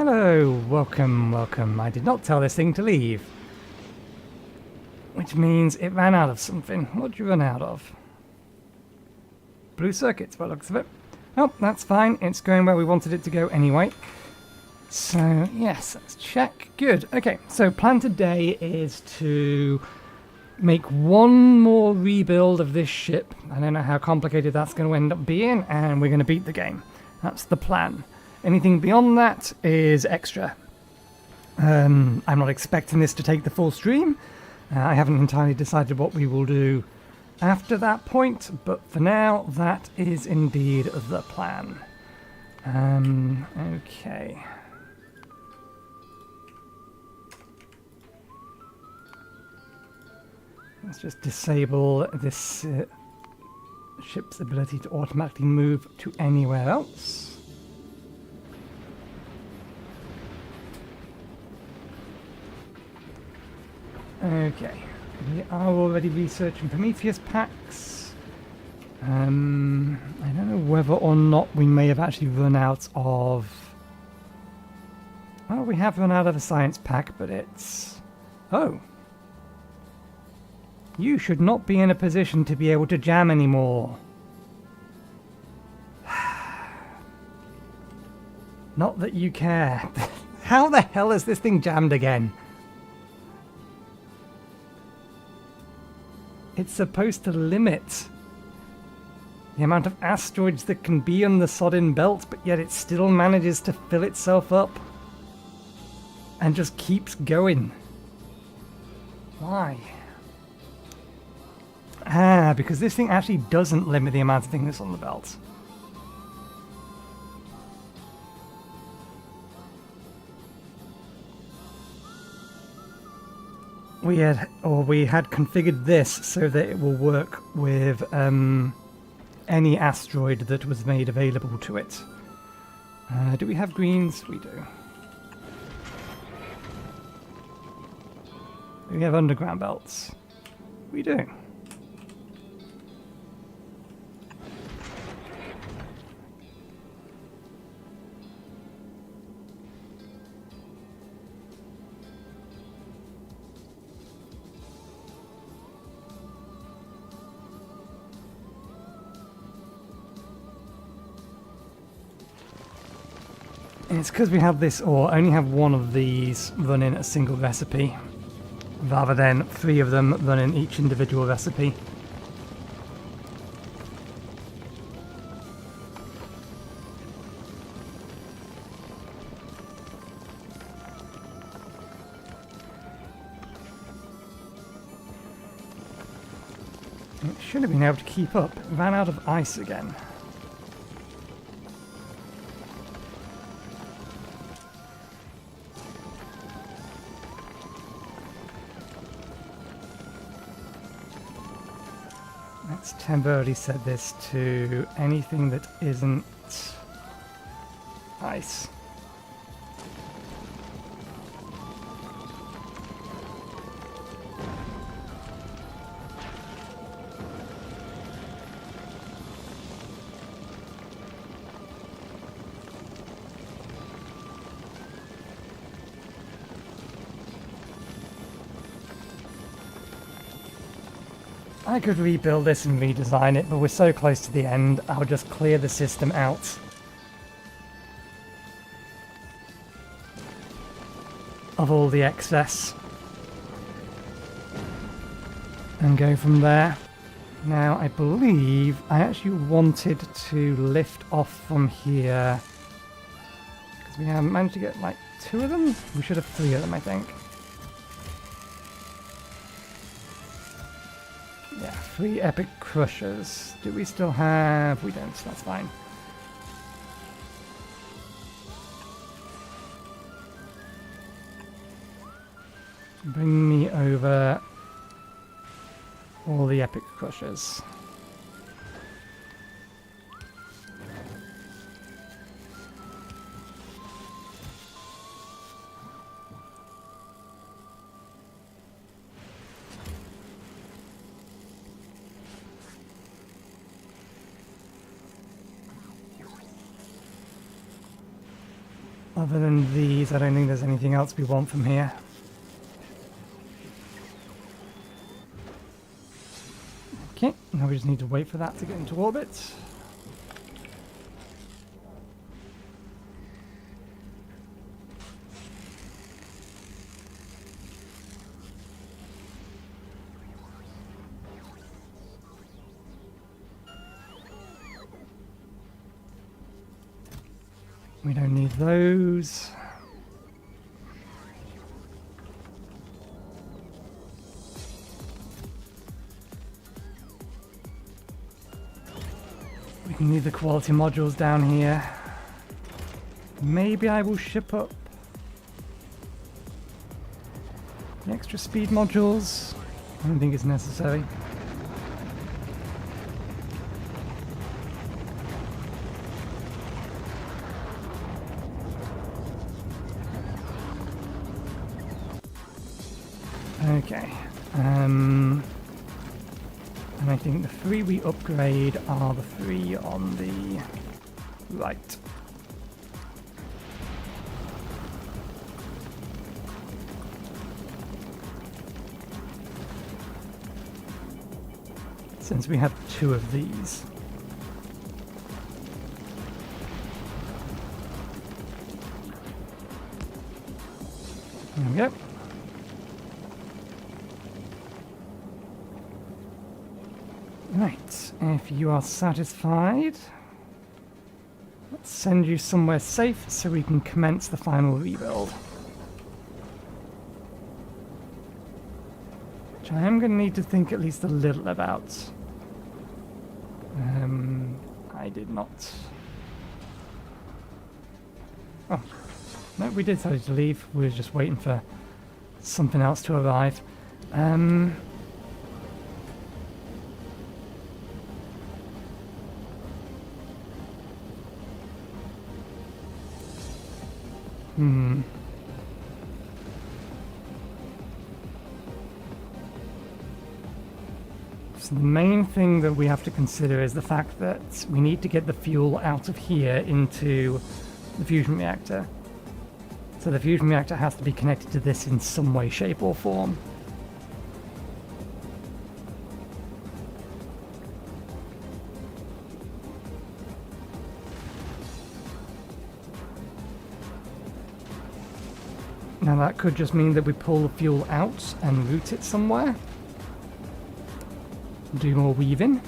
Hello, welcome, welcome. I did not tell this thing to leave. Which means it ran out of something. What did you run out of? Blue circuits, by the looks of it. Oh, that's fine. It's going where we wanted it to go anyway. So, yes, let's check. Good. Okay, so plan today is to make one more rebuild of this ship. I don't know how complicated that's going to end up being, and we're going to beat the game. That's the plan. Anything beyond that is extra. I'm not expecting this to take the full stream. I haven't entirely decided what we will do after that point, but for now, that is indeed the plan. Okay. Let's just disable this ship's ability to automatically move to anywhere else. Okay, we are already researching Prometheus packs. I don't know whether or not we may have actually run out of... Well, we have run out of a science pack, but it's... Oh! You should not be in a position to be able to jam anymore. Not that you care. How the hell is this thing jammed again? It's supposed to limit the amount of asteroids that can be on the Sodden Belt, but yet it still manages to fill itself up and just keeps going. Why? Ah, because this thing actually doesn't limit the amount of things that's on the belt. We had configured this so that it will work with any asteroid that was made available to it. Do we have greens? We do. Do we have underground belts? We do. It's because we have this, or only have one of these running a single recipe, rather than 3 of them running each individual recipe. It should have been able to keep up. It ran out of ice again. Let's temporarily set this to anything that isn't ice. I could rebuild this and redesign it, but we're so close to the end, I'll just clear the system out. Of all the excess. And go from there. Now, I believe I actually wanted to lift off from here. Because we haven't managed to get like 2 of them? We should have 3 of them, I think. Yeah, 3 epic crushers. Do we still have... We don't, so that's fine. Bring me over all the epic crushers. Other than these, I don't think there's anything else we want from here. Okay, now we just need to wait for that to get into orbit. We don't need those. We can leave the quality modules down here. Maybe I will ship up the extra speed modules. I don't think it's necessary. Okay, and I think the 3 we upgrade are the 3 on the right. Since we have 2 of these. There we go. Right, if you are satisfied, let's send you somewhere safe so we can commence the final rebuild. Which I am going to need to think at least a little about. I did not. Oh, no, we did decide to leave. We were just waiting for something else to arrive. So the main thing that we have to consider is the fact that we need to get the fuel out of here into the fusion reactor. So the fusion reactor has to be connected to this in some way, shape or form. Now that could just mean that we pull the fuel out and route it somewhere. Do more weaving.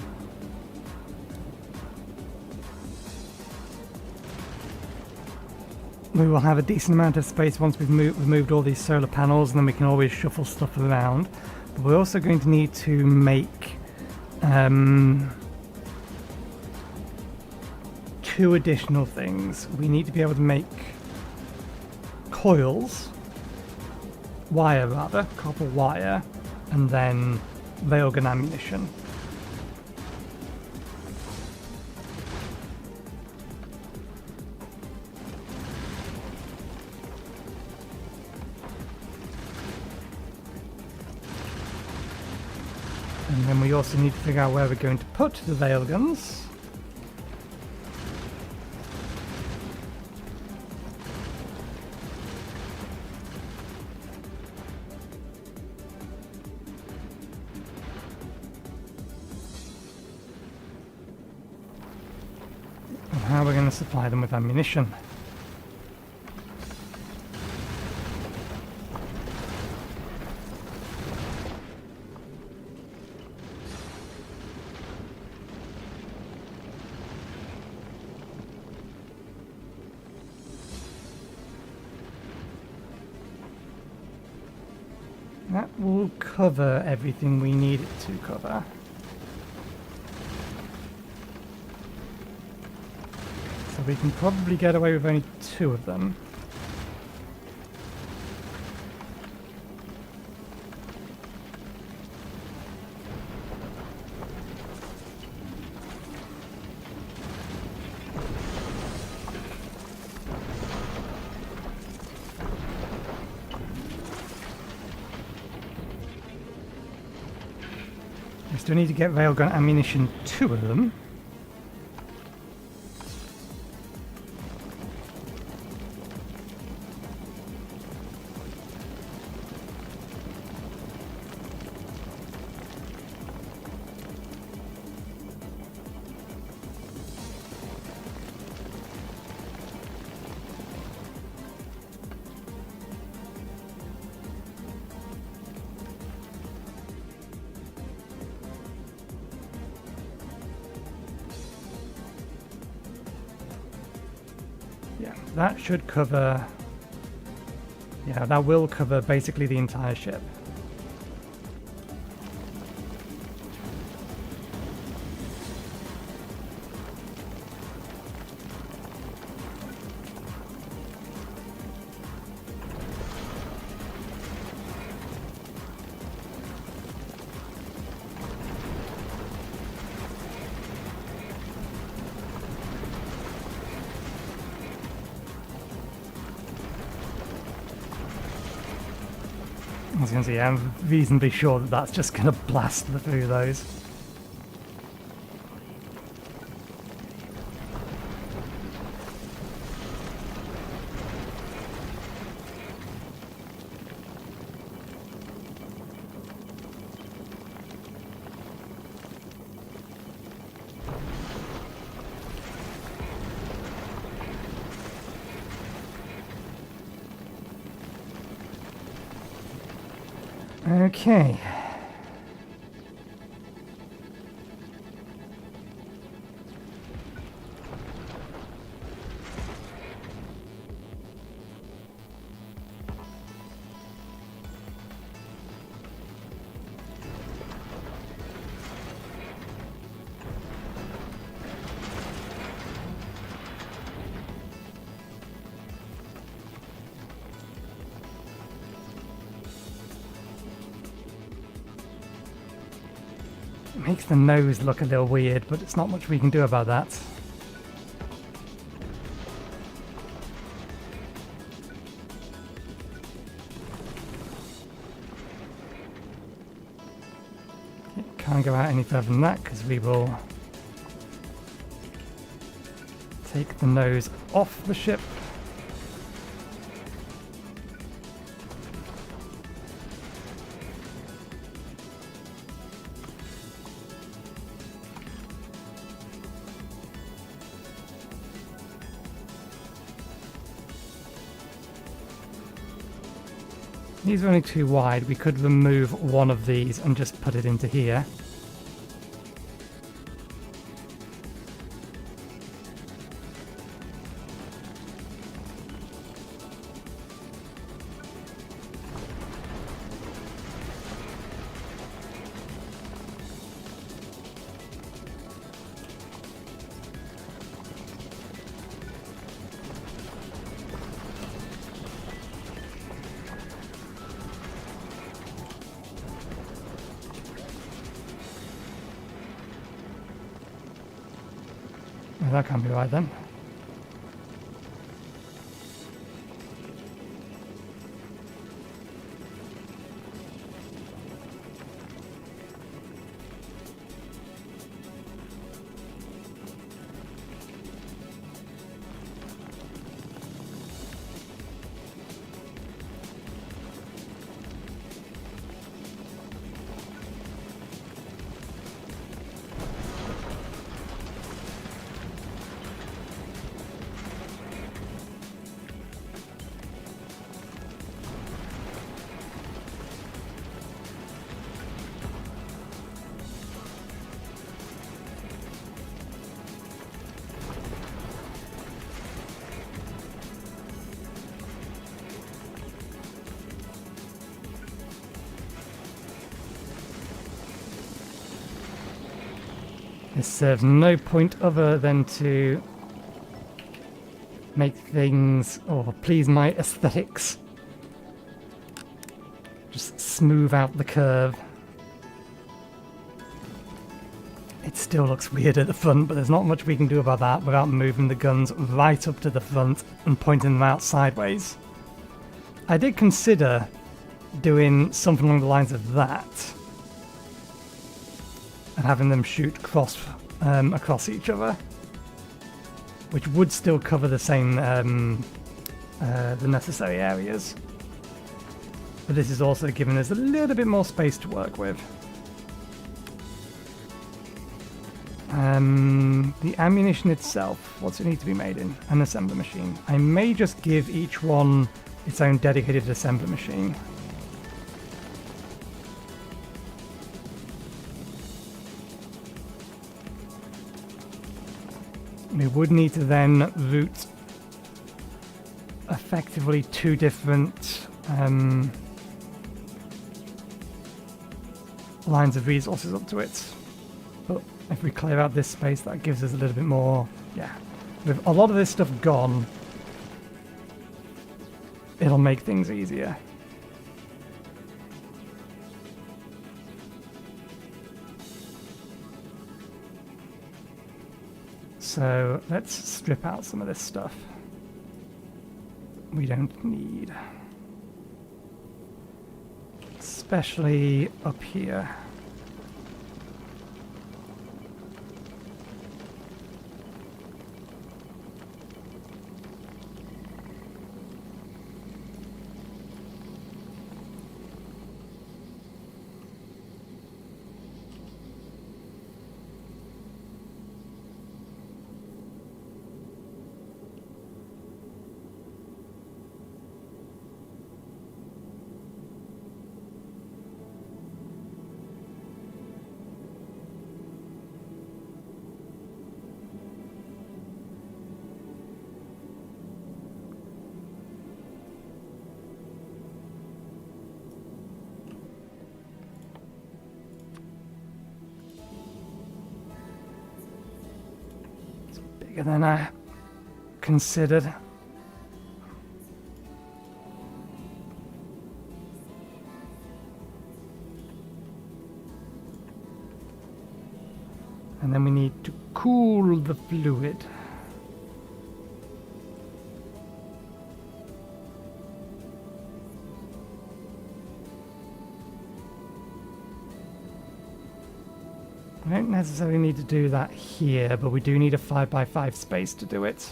We will have a decent amount of space once we've removed all these solar panels, and then we can always shuffle stuff around. But we're also going to need to make 2 additional things. We need to be able to make coils, wire rather, copper wire, and then railgun ammunition. And then we also need to figure out where we're going to put the railguns. How we're going to supply them with ammunition. That will cover everything we need it to cover. So we can probably get away with only 2 of them. We still need to get railgun ammunition, 2 of them. Yeah, that should cover... Yeah, that will cover basically the entire ship. I was going to say, I'm reasonably sure that that's just going to blast through those. Okay. It makes the nose look a little weird, but it's not much we can do about that. It can't go out any further than that because we will take the nose off the ship. These are only too wide. We could remove one of these and just put it into here. That can't be right then. This serves no point other than to make things, or please my aesthetics. Just smooth out the curve. It still looks weird at the front, but there's not much we can do about that without moving the guns right up to the front and pointing them out sideways. I did consider doing something along the lines of that and having them shoot across each other, which would still cover the same the necessary areas. But this is also giving us a little bit more space to work with. The ammunition itself, what's it need to be made in? An assembly machine. I may just give each one its own dedicated assembly machine. We would need to then route effectively two different lines of resources up to it. But if we clear out this space, that gives us a little bit more, yeah. With a lot of this stuff gone, it'll make things easier. So let's strip out some of this stuff we don't need. Especially up here. Bigger than I considered. And then we need to cool the fluid. We don't necessarily need to do that here, but we do need a 5x5 space to do it.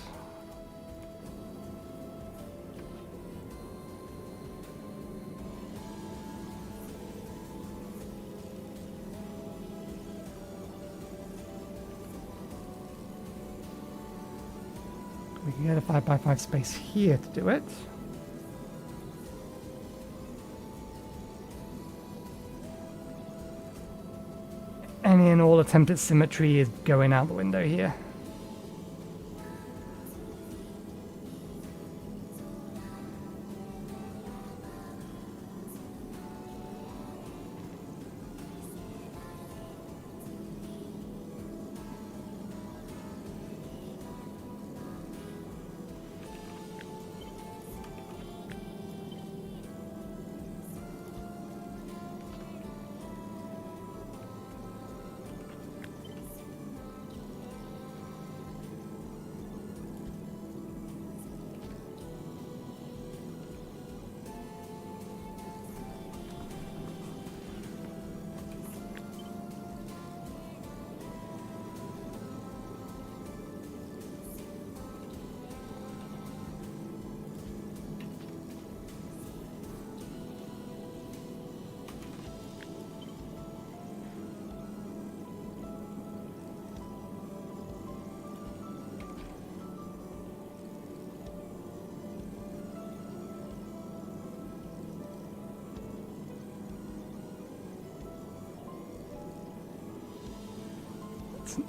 We can get a 5x5 space here to do it. Any and all attempt at symmetry is going out the window here.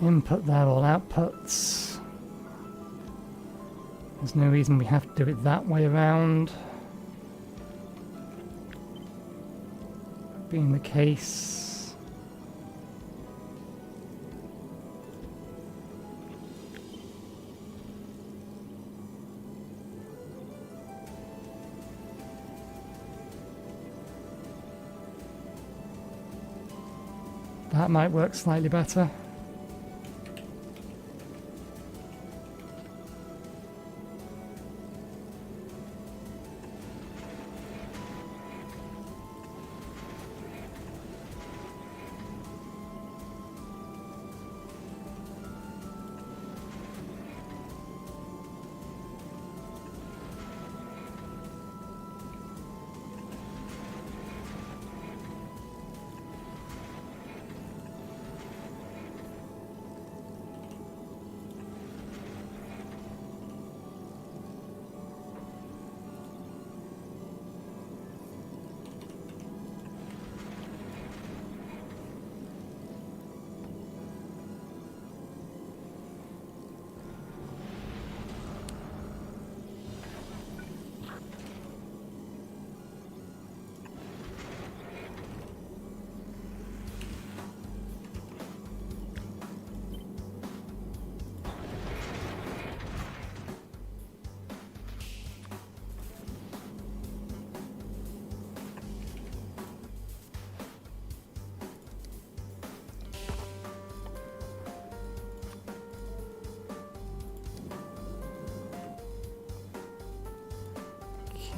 Input there, all outputs. There's no reason we have to do it that way around. That being the case, that might work slightly better.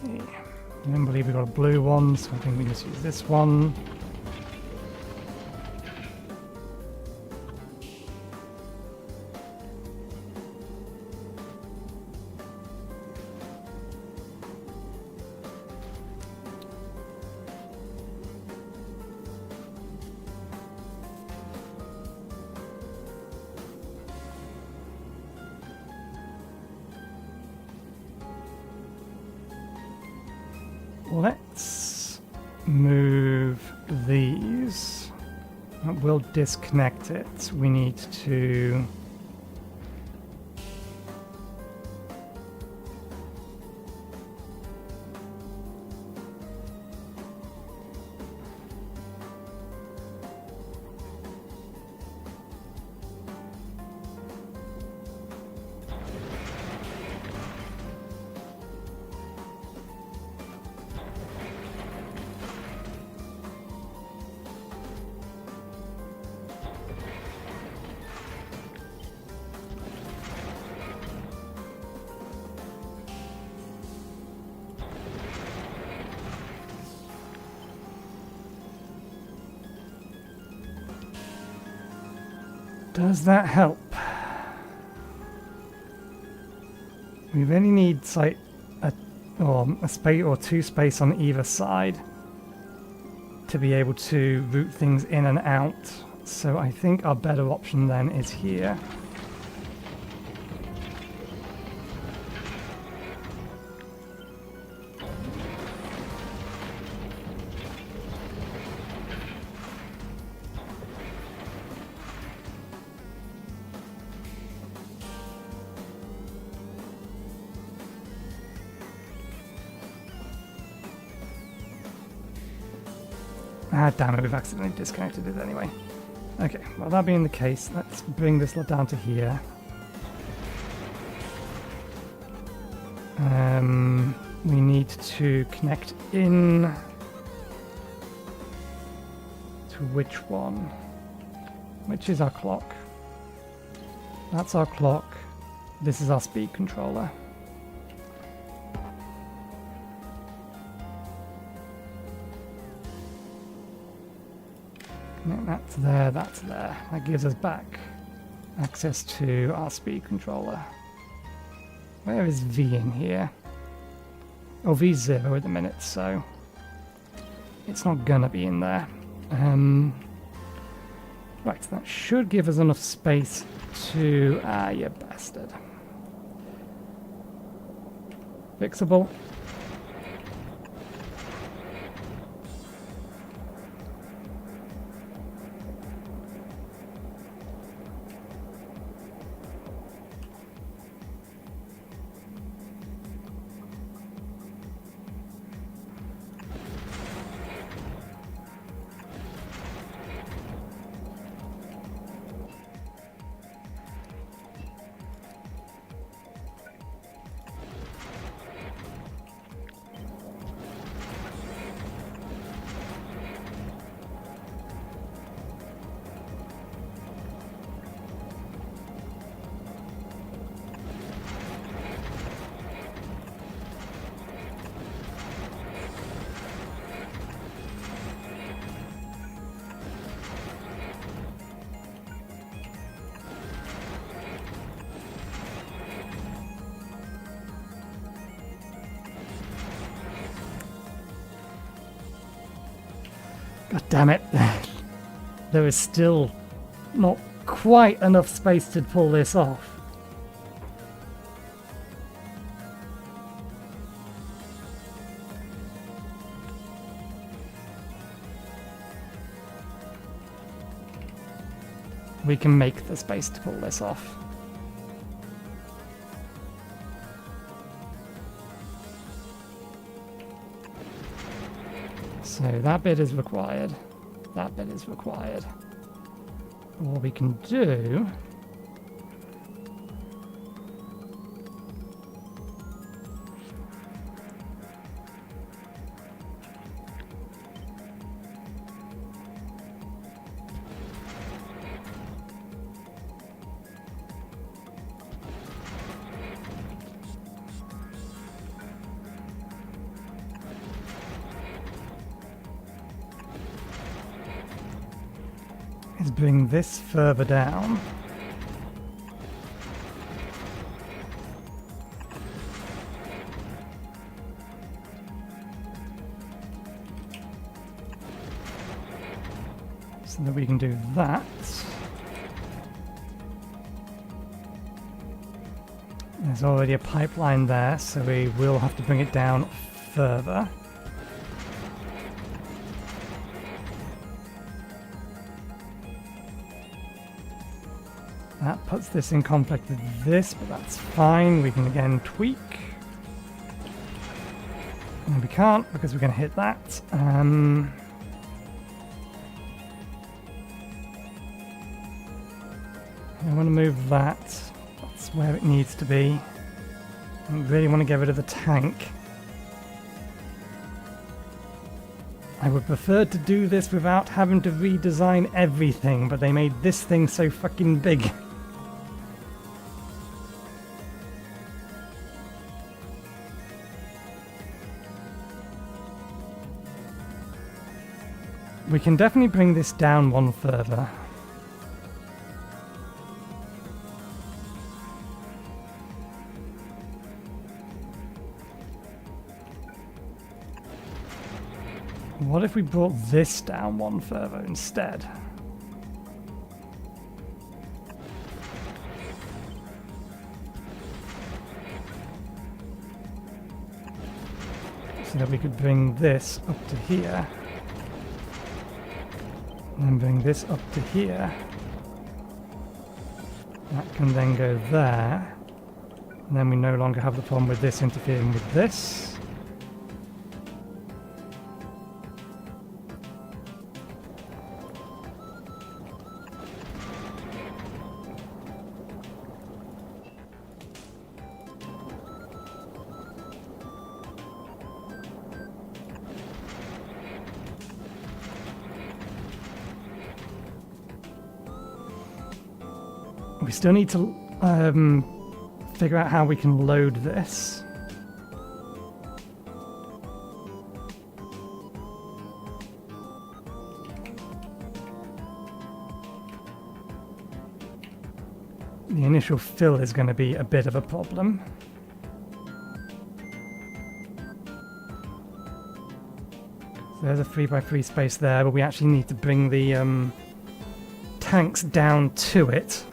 Okay. I don't believe we've got a blue one, so I think we just use this one. Let's move these. We'll disconnect it. We need to... Does that help? We really need like a space or two space on either side to be able to route things in and out. So I think our better option then is here. Ah, damn it, we've accidentally disconnected it anyway. Okay, well, that being the case, let's bring this lot down to here. We need to connect in to which one? Which is our clock? That's our clock. This is our speed controller. That's there, that's there. That gives us back access to our speed controller. Where is V in here? Oh, V's 0 at the minute, so it's not gonna be in there. Right, that should give us enough space to... Ah, you bastard. Fixable. God damn it. There is still not quite enough space to pull this off. We can make the space to pull this off. So that bit is required. That bit is required. What we can do... is bring this further down. So that we can do that. There's already a pipeline there, so we will have to bring it down further. That puts this in conflict with this, but that's fine. We can again tweak. And we can't because we're going to hit that. I want to move that. That's where it needs to be. I really want to get rid of the tank. I would prefer to do this without having to redesign everything, but they made this thing so fucking big. We can definitely bring this down one further. What if we brought this down one further instead? So that we could bring this up to here. And bring this up to here. That can then go there. And then we no longer have the problem with this interfering with this. We still need to figure out how we can load this. The initial fill is going to be a bit of a problem. So there's a 3x3 space there, but we actually need to bring the tanks down to it.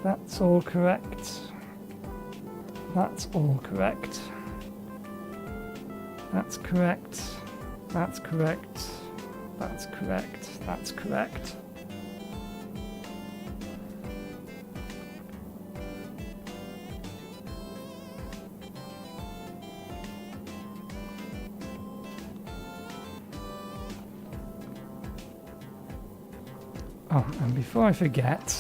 That's all correct. That's all correct. That's correct. That's correct. That's correct. That's correct. Oh, and before I forget,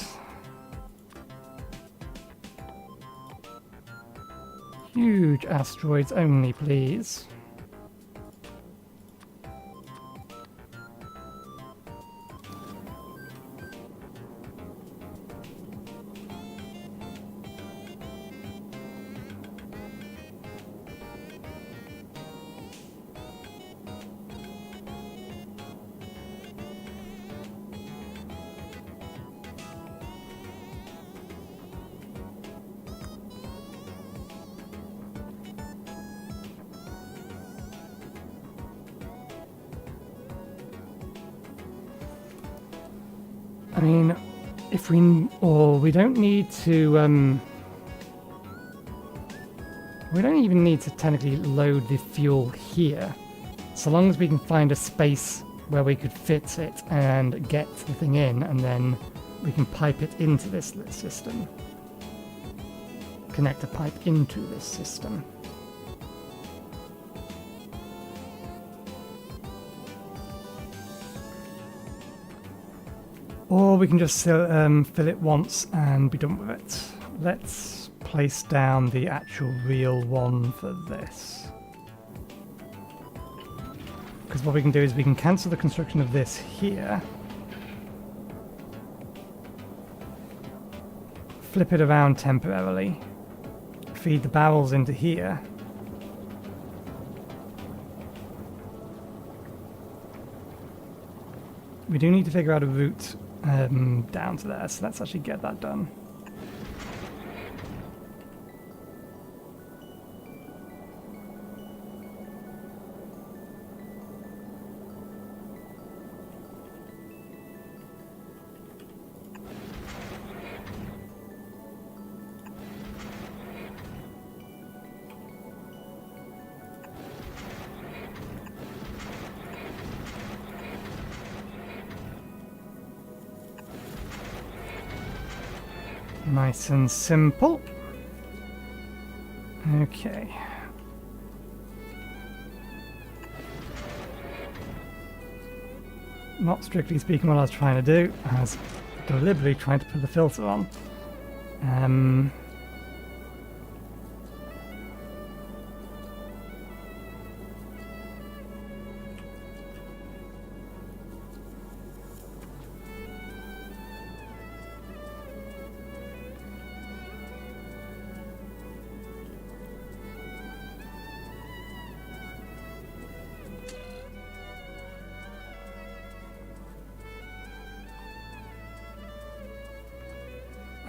huge asteroids only, please. I mean, if we don't need to, we don't even need to technically load the fuel here, so long as we can find a space where we could fit it and get the thing in, and then we can pipe it into this system. Connect a pipe into this system. Or we can just fill it once and be done with it. Let's place down the actual real one for this. Because what we can do is we can cancel the construction of this here. flip it around temporarily, feed the barrels into here. We do need to figure out a route down to there, so let's actually get that done. Nice and simple. Okay. Not strictly speaking what I was trying to do. I was deliberately trying to put the filter on.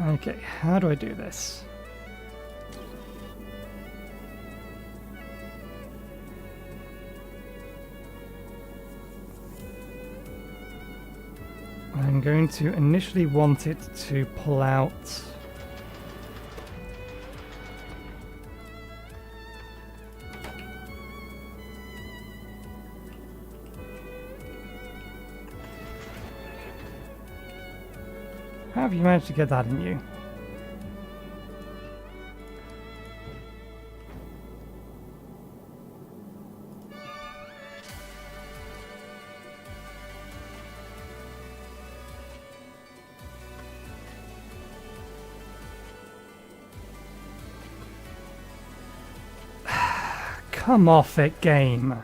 Okay, how do I do this? I'm going to initially want it to pull out How have you managed to get that in you? Come off it, game.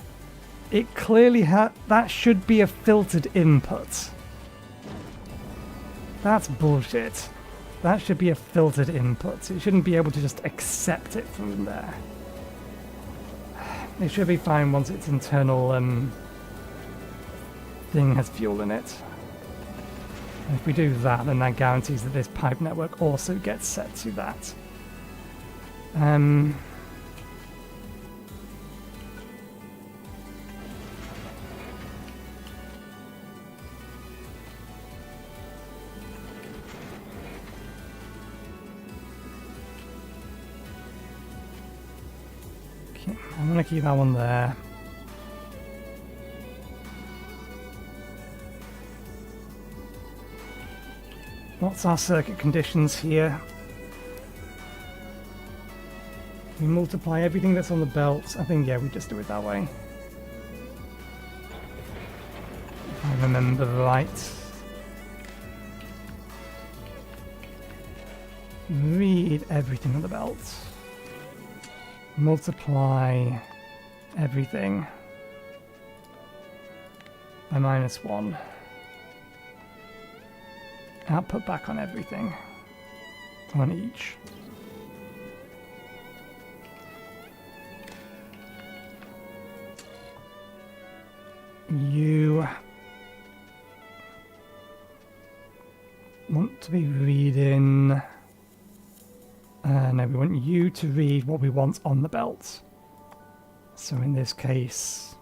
It clearly that should be a filtered input. That's bullshit. That should be a filtered input. It shouldn't be able to just accept it from there. It should be fine once its internal thing has fuel in it. And if we do that, then that guarantees that this pipe network also gets set to that. I'm going to keep that one there. What's our circuit conditions here? We multiply everything that's on the belt. I think, yeah, we just do it that way. If I remember right. Read everything on the belt. Multiply everything by -1. Output back on everything. On each. You want to be reading... no, we want you to read what we want on the belt. So in this case,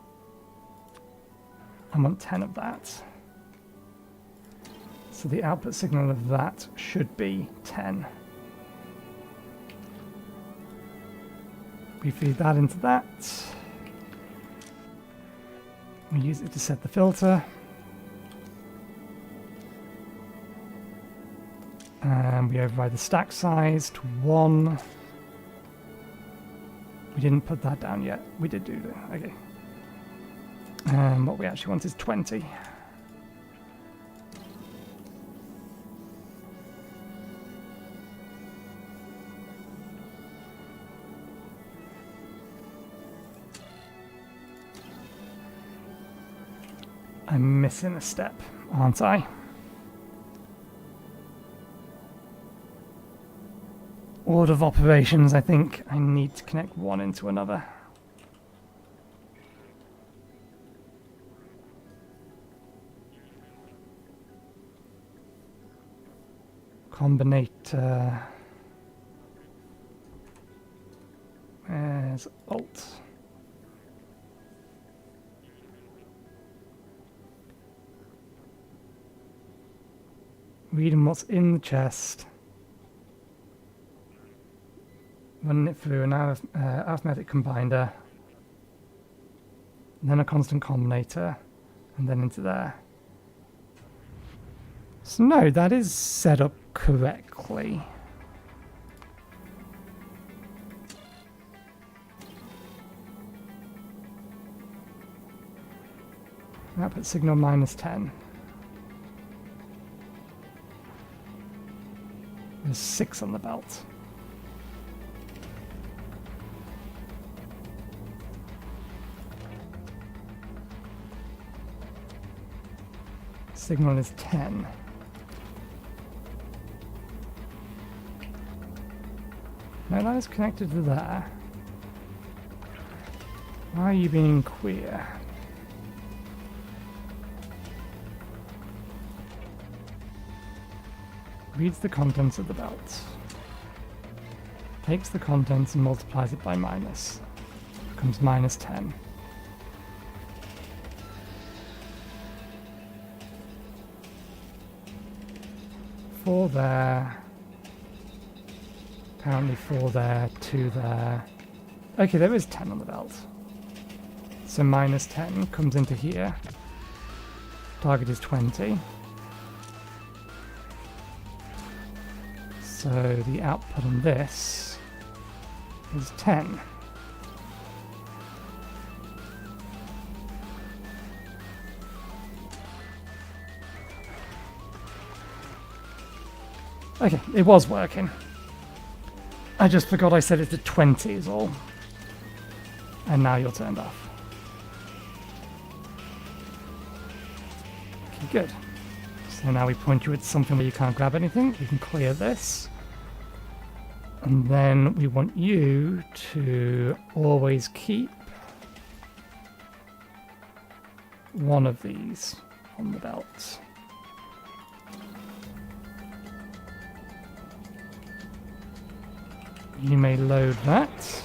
I want 10 of that. So the output signal of that should be 10. We feed that into that. We use it to set the filter. And we override the stack size to 1. We didn't put that down yet. We did do that. Okay. And what we actually want is 20. I'm missing a step, aren't I? order of operations, I think I need to connect one into another. Combinator. There's Alt. Reading what's in the chest. Running it through an arithmetic combiner. Then a constant combinator. And then into there. So no, that is set up correctly. Output signal -10. There's 6 on the belt. Signal is 10. No, that is connected to there. Why are you being queer? Reads the contents of the belt. Takes the contents and multiplies it by minus. Becomes -10. Four there. Apparently 4 there, 2 there. Okay, there is 10 on the belt. So -10 comes into here. Target is 20. So the output on this is 10. Okay, it was working. I just forgot I set it to 20 is all. And now you're turned off. Okay, good. So now we point you at something where you can't grab anything. You can clear this. And then we want you to always keep one of these on the belt. You may load that.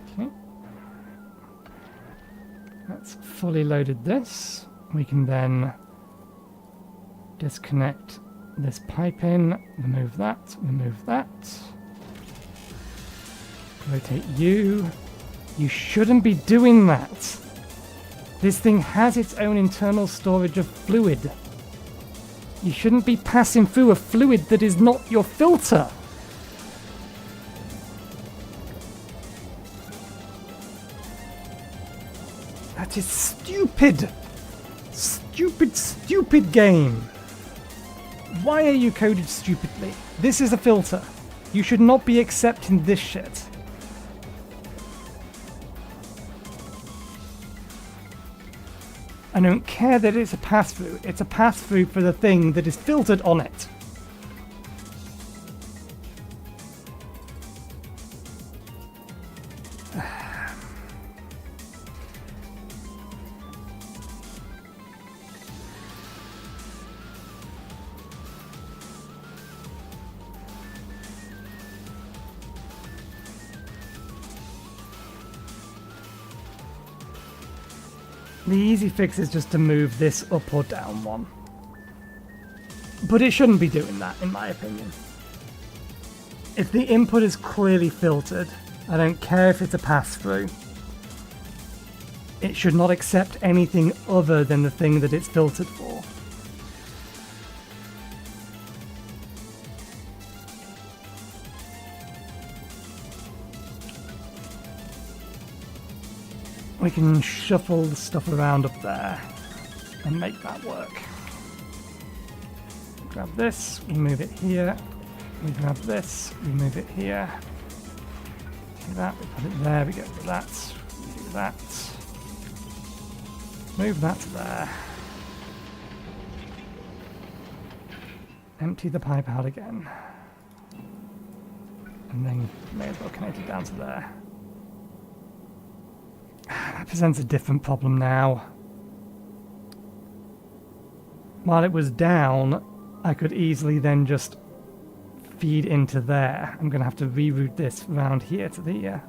Okay. That's fully loaded this. We can then disconnect this pipe in, remove that, rotate you. You shouldn't be doing that. This thing has its own internal storage of fluid. You shouldn't be passing through a fluid that is not your filter. That is stupid. Stupid game. Why are you coded stupidly? This is a filter. You should not be accepting this shit. I don't care that it's a pass-through. It's a pass-through for the thing that is filtered on it. The easy fix is just to move this up or down one. But it shouldn't be doing that, in my opinion. If the input is clearly filtered, I don't care if it's a pass-through. It should not accept anything other than the thing that it's filtered for. We can shuffle the stuff around up there and make that work. Grab this, we move it here. We grab this, we move it here. Do that, we put it there, we go to that, we do that. Move that to there. Empty the pipe out again. And then may as well connect it down to there. That presents a different problem now. While it was down, I could easily then just feed into there. I'm going to have to reroute this around here to the...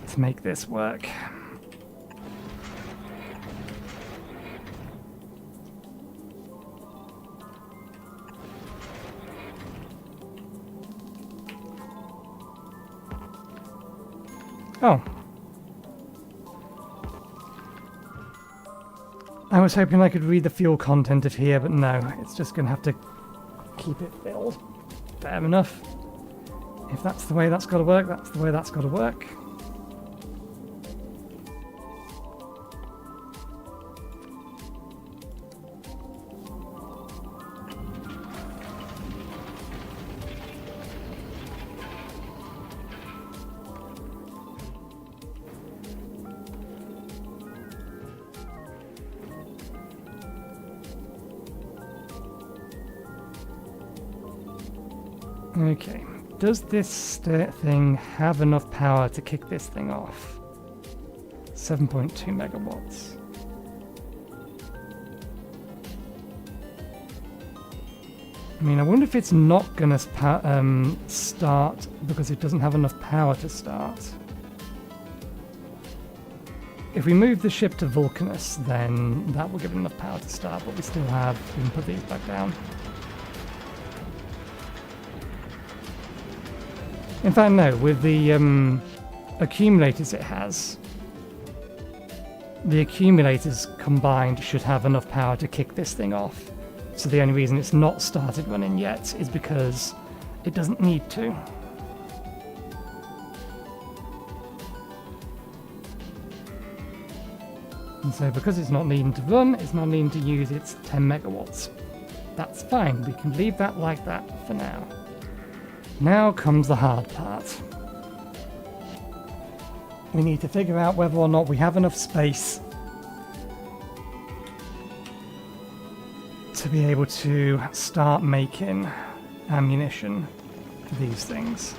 to make this work. Oh. I was hoping I could read the fuel content of here, but no, it's just going to have to keep it filled. Fair enough. If that's the way that's got to work, that's the way that's got to work. Okay, does this thing have enough power to kick this thing off? 7.2 megawatts. I mean, I wonder if it's not going to start because it doesn't have enough power to start. If we move the ship to Vulcanus, then that will give it enough power to start, but we still have... We can put these back down. In fact, no, with the accumulators it has, the accumulators combined should have enough power to kick this thing off. So the only reason it's not started running yet is because it doesn't need to. And so because it's not needing to run, it's not needing to use its 10 megawatts. That's fine, we can leave that like that for now. Now comes the hard part. We need to figure out whether or not we have enough space to be able to start making ammunition for these things.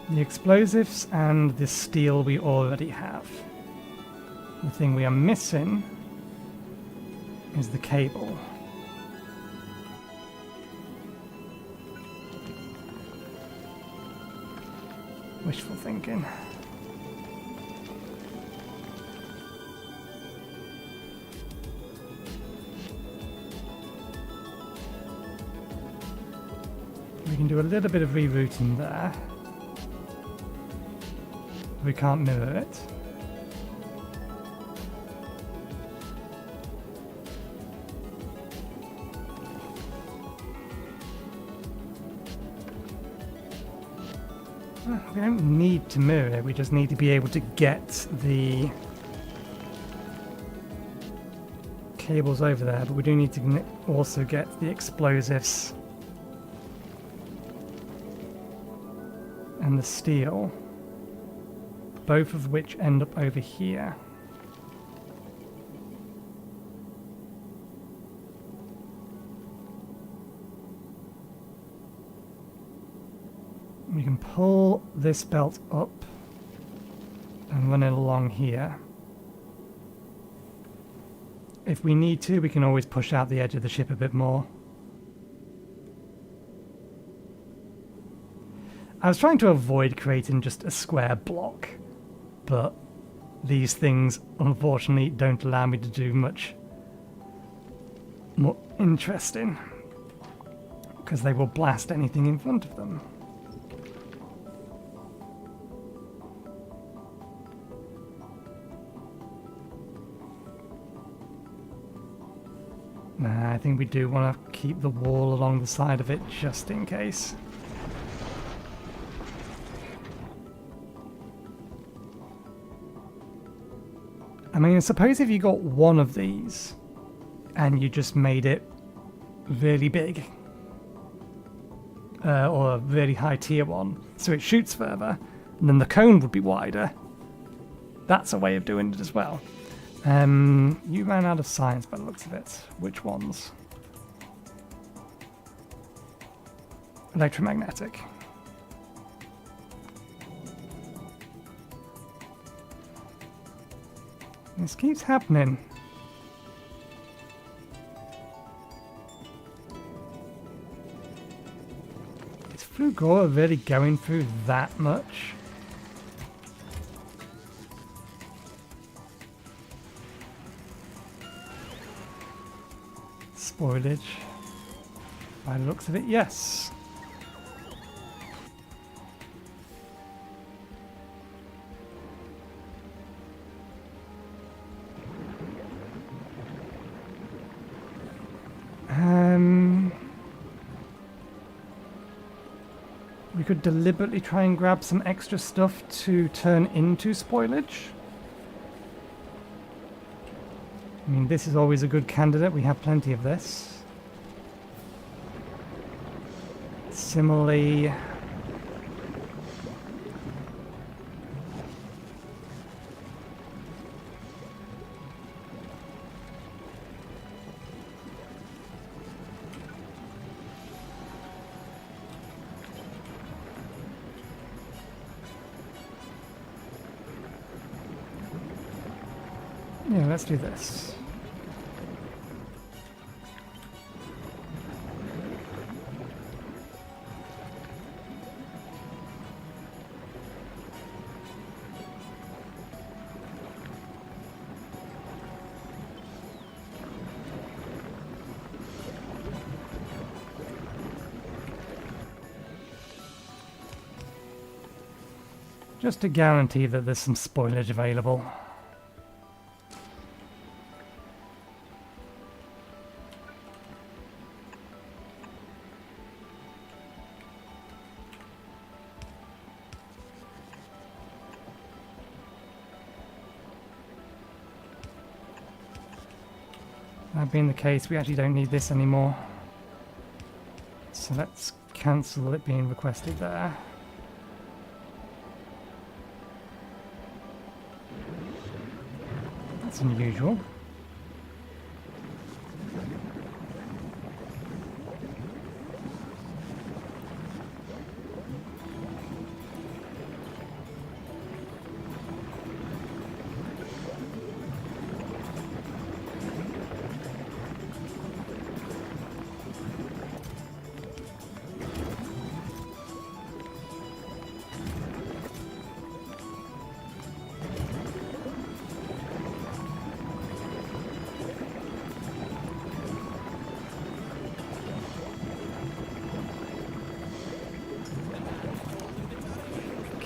The explosives and the steel we already have. The thing we are missing is the cable. Wishful thinking. We can do a little bit of rerouting there. We can't mirror it. We don't need to mirror it, we just need to be able to get the cables over there, but we do need to also get the explosives and the steel. Both of which end up over here. We can pull this belt up and run it along here. If we need to, we can always push out the edge of the ship a bit more. I was trying to avoid creating just a square block, but these things unfortunately don't allow me to do much more interesting because they will blast anything in front of them. Nah, I think we do want to keep the wall along the side of it just in case. I mean, suppose if you got one of these and you just made it really big, or a really high tier one, so it shoots further, and then the cone would be wider. That's a way of doing it as well. You ran out of science by the looks of it. Which ones? Electromagnetic. This keeps happening. Is Flugora really going through that much? Spoilage. By the looks of it, yes. We could deliberately try and grab some extra stuff to turn into spoilage. I mean, this is always a good candidate. We have plenty of this. Similarly, yeah, let's do this. Just to guarantee that there's some spoilage available. That being the case, we actually don't need this anymore. So let's cancel it being requested there. That's unusual.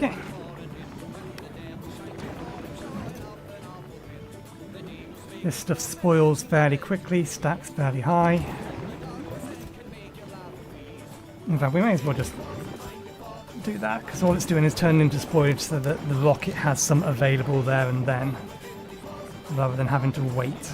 Okay. This stuff spoils fairly quickly, stacks fairly high. In fact, we may as well just do that, because all it's doing is turning into spoilage so that the rocket has some available there and then, rather than having to wait.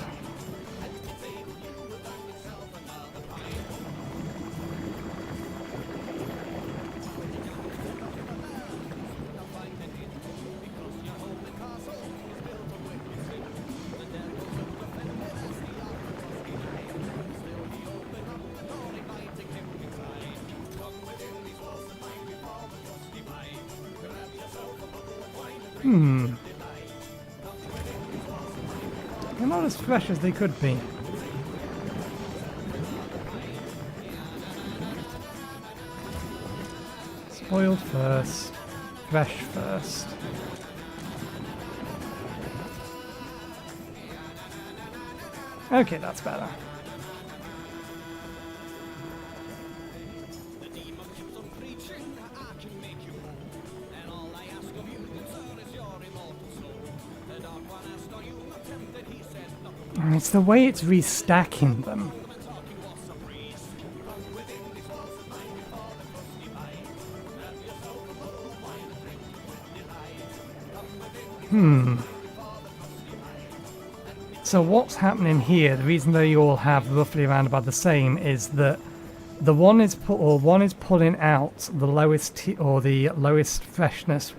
They're not as fresh as they could be. Spoiled first, fresh first. Okay, that's better. It's the way it's restacking them. So what's happening here, the reason they all have roughly around about the same, is that the one is pulling out the lowest the lowest freshness,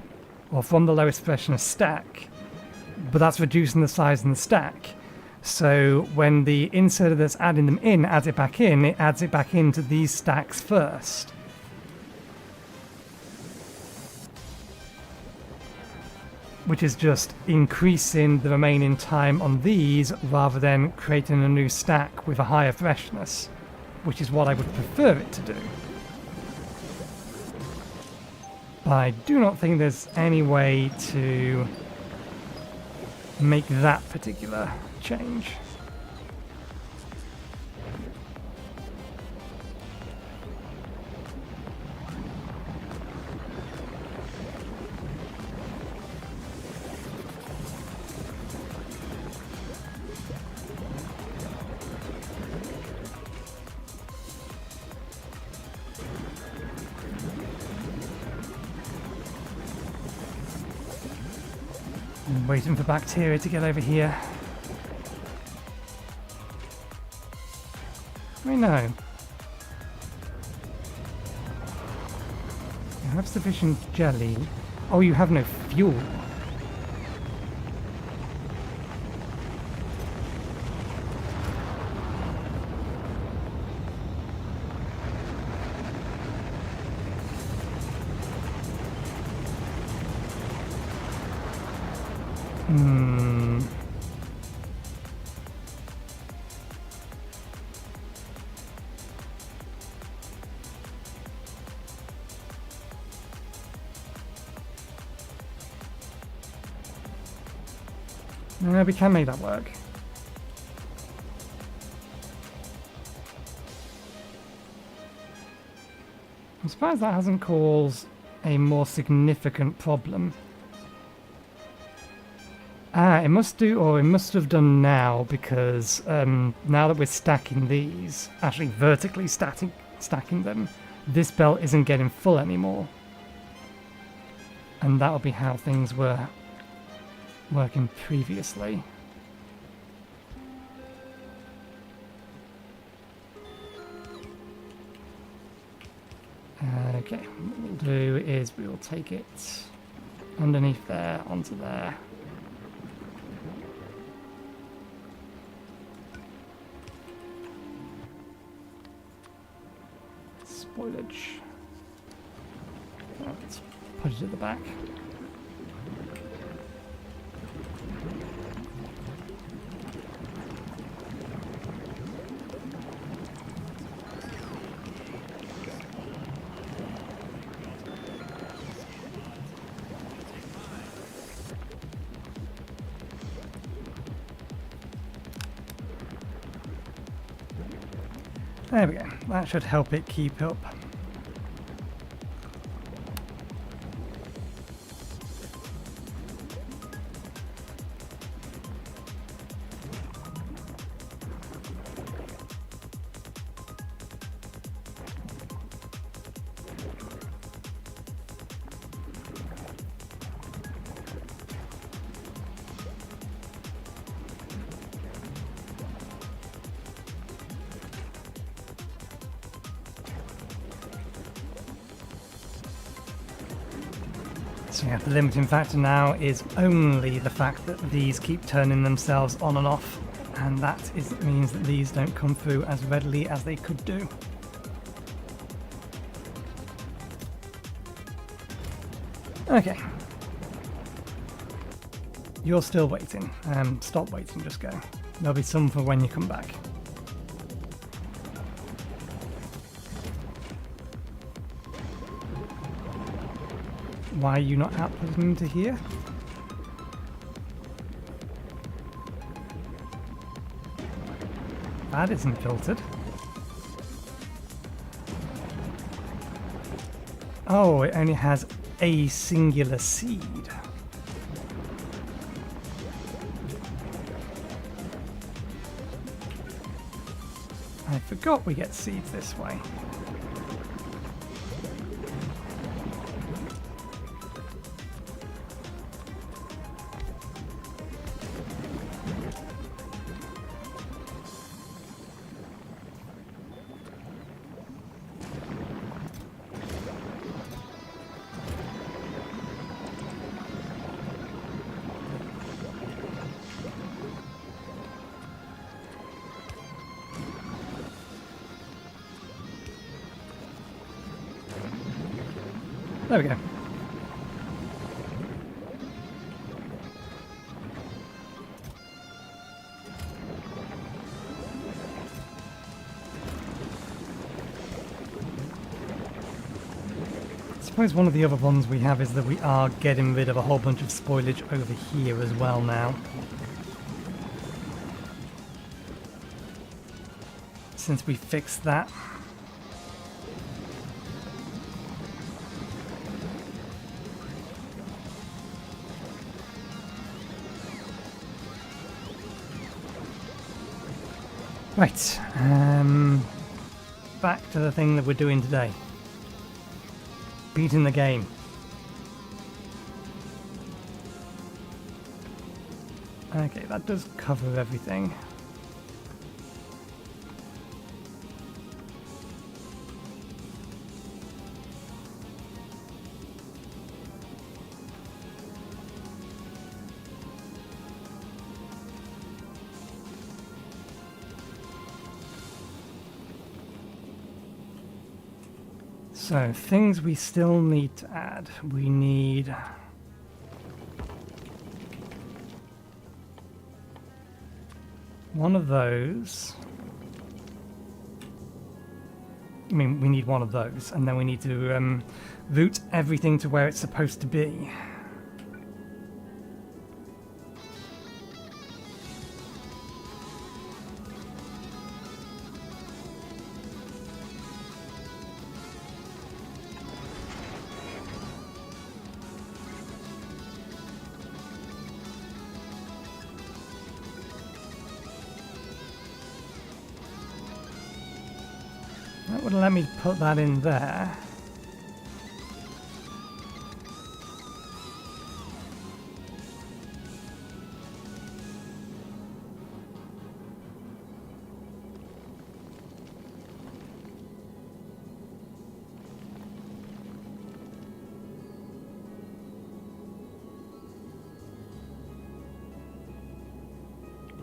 or from the lowest freshness stack, but that's reducing the size in the stack. So when the inserter that's adding them in adds it back in, it adds it back into these stacks first. Which is just increasing the remaining time on these rather than creating a new stack with a higher freshness, which is what I would prefer it to do. But I do not think there's any way to make that particular change. I'm waiting for bacteria to get over here. I know. You have sufficient jelly. Oh, you have no fuel. No, we can make that work. I'm surprised that hasn't caused a more significant problem. Ah, it must do, or it must have done now, because now that we're stacking these, actually vertically stacking them, this belt isn't getting full anymore. And that'll be how things were working previously. Okay, what we'll do is we will take it underneath there, onto there. Spoilage. Let's put it at the back. There we go, that should help it keep up. So yeah, the limiting factor now is only the fact that these keep turning themselves on and off, and that means that these don't come through as readily as they could do. Okay. You're still waiting. Stop waiting, just go. There'll be some for when you come back. Why are you not outputting into here? That isn't filtered. Oh, it only has a singular seed. I forgot we get seeds this way. There we go. I suppose one of the other ones we have is that we are getting rid of a whole bunch of spoilage over here as well now. Since we fixed that. Right, back to the thing that we're doing today. Beating the game. Okay, that does cover everything. So, things we still need to add. We need one of those. I mean, we need one of those, and then we need to route everything to where it's supposed to be. That would let me put that in there.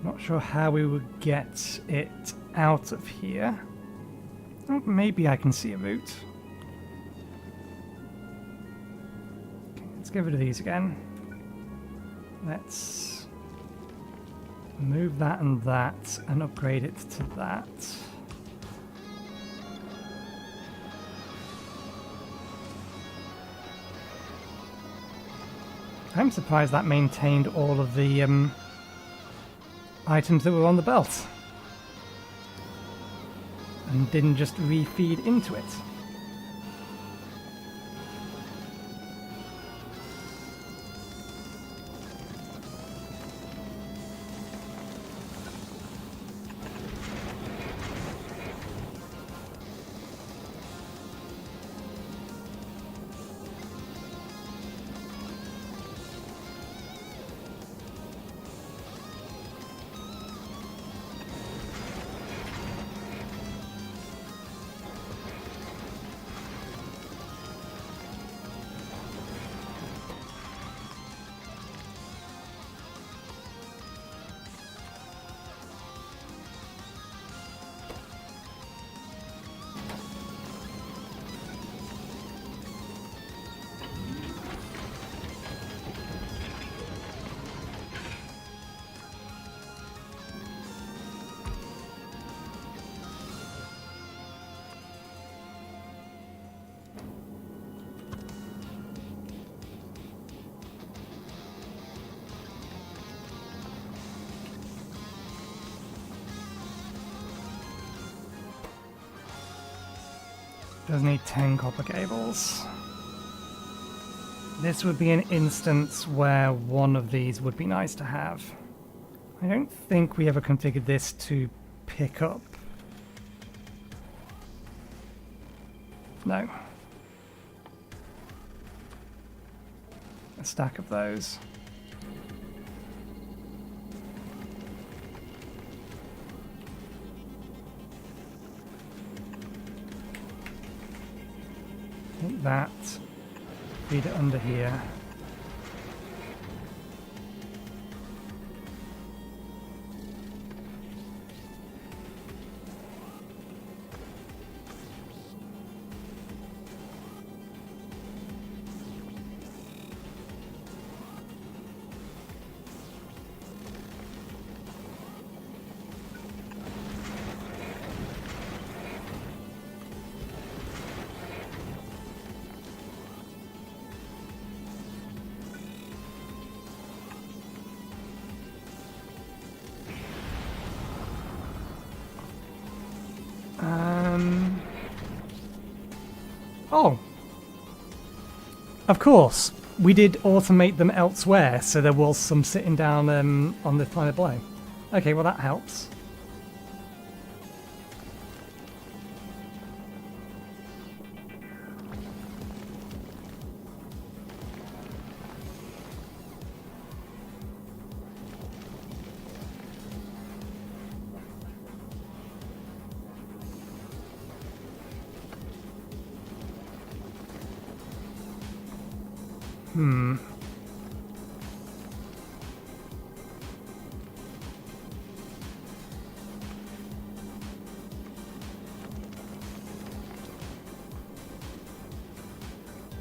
Not sure how we would get it out of here. Oh, maybe I can see a route. Okay, let's get rid of these again. Let's move that and upgrade it to that. I'm surprised that maintained all of the items that were on the belt. And didn't just refeed into it. Does need 10 copper cables. This would be an instance where one of these would be nice to have. I don't think we ever configured this to pick up. No. A stack of those. Take that, feed it under here. Oh. Of course, we did automate them elsewhere, so there was some sitting down on the planet below. Okay, well that helps.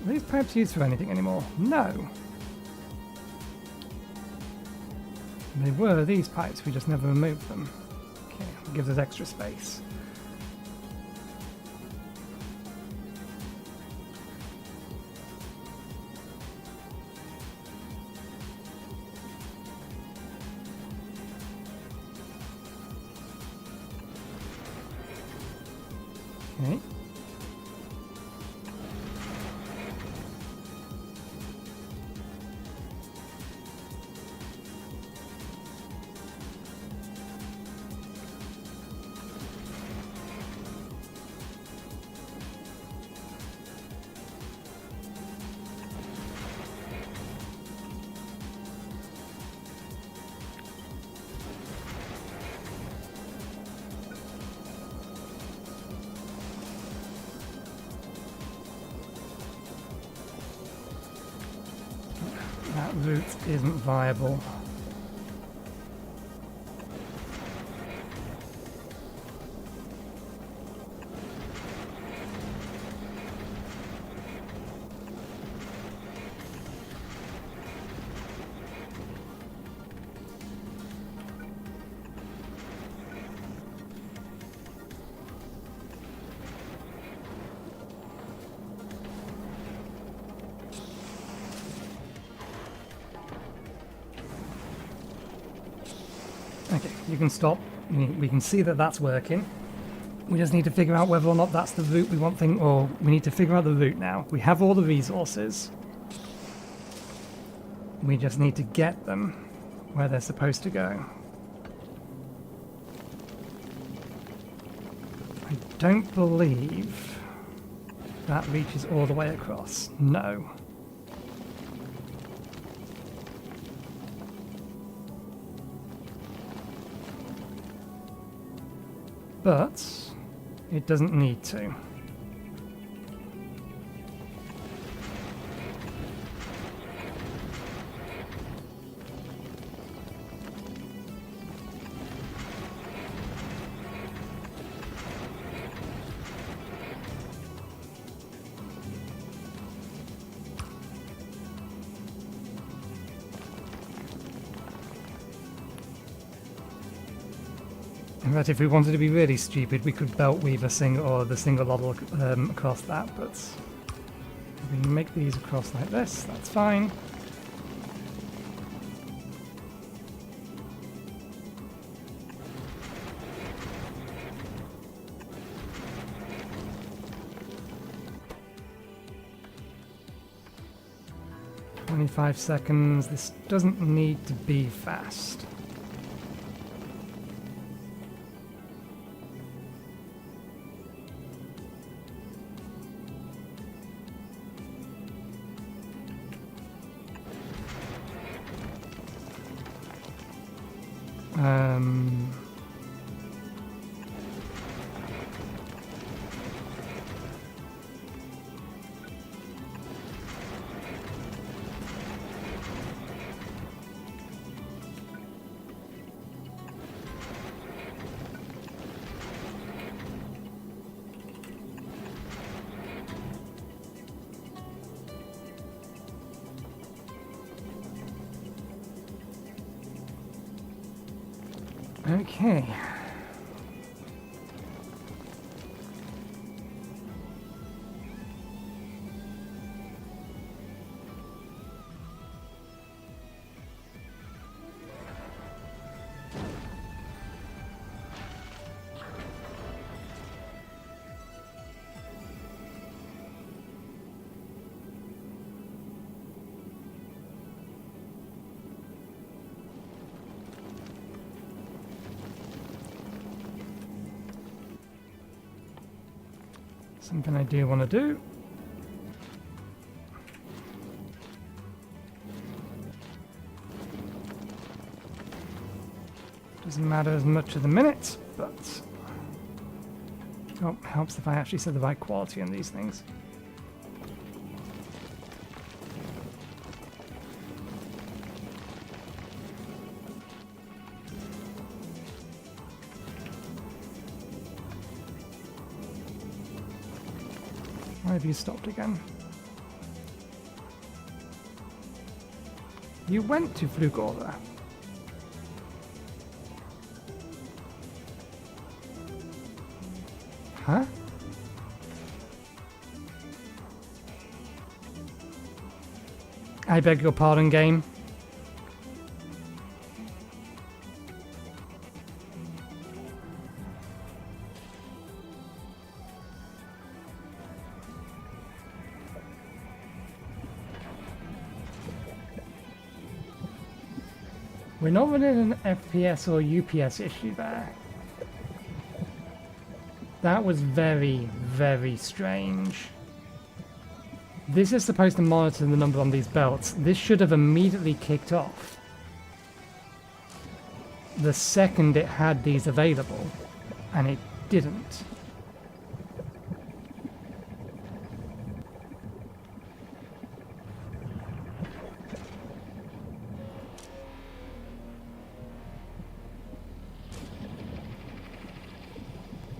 Are these pipes used for anything anymore? No. They were these pipes, we just never removed them. Okay, it gives us extra space. Okay. That route isn't viable. Okay, you can stop. We can see that that's working. We just need to figure out whether or not that's the route we want or we need to figure out the route now. We have all the resources. We just need to get them where they're supposed to go. I don't believe that reaches all the way across. No. But it doesn't need to. In fact, if we wanted to be really stupid, we could belt weave the single model across that, but we can make these across like this, that's fine. "25 seconds, this doesn't need to be fast. Okay. Something I do want to do. Doesn't matter as much at the minute, but oh, helps if I actually set the right quality on these things. Why have you stopped again? You went to Flugorda. Huh? I beg your pardon, game. We're not running an FPS or UPS issue there. That was very, very strange. This is supposed to monitor the number on these belts. This should have immediately kicked off the second it had these available, and it didn't.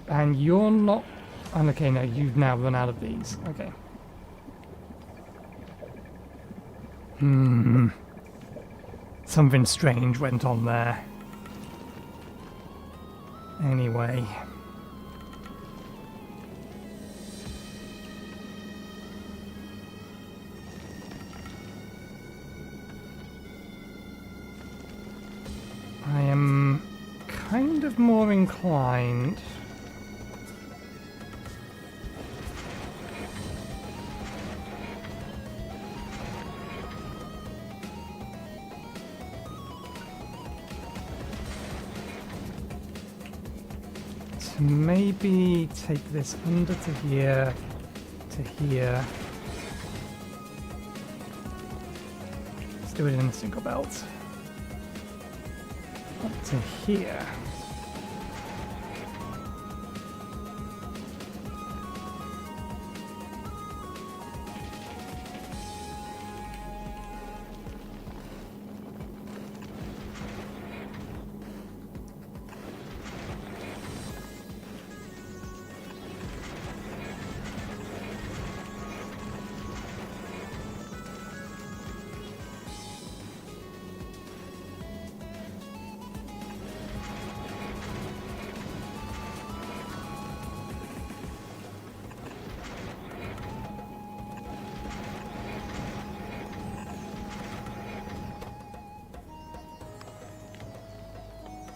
And you're not... Oh, okay, no, you've now run out of these. Okay. Something strange went on there. Anyway. I am kind of more inclined... maybe take this under to here, to here. Let's do it in a single belt. Up to here.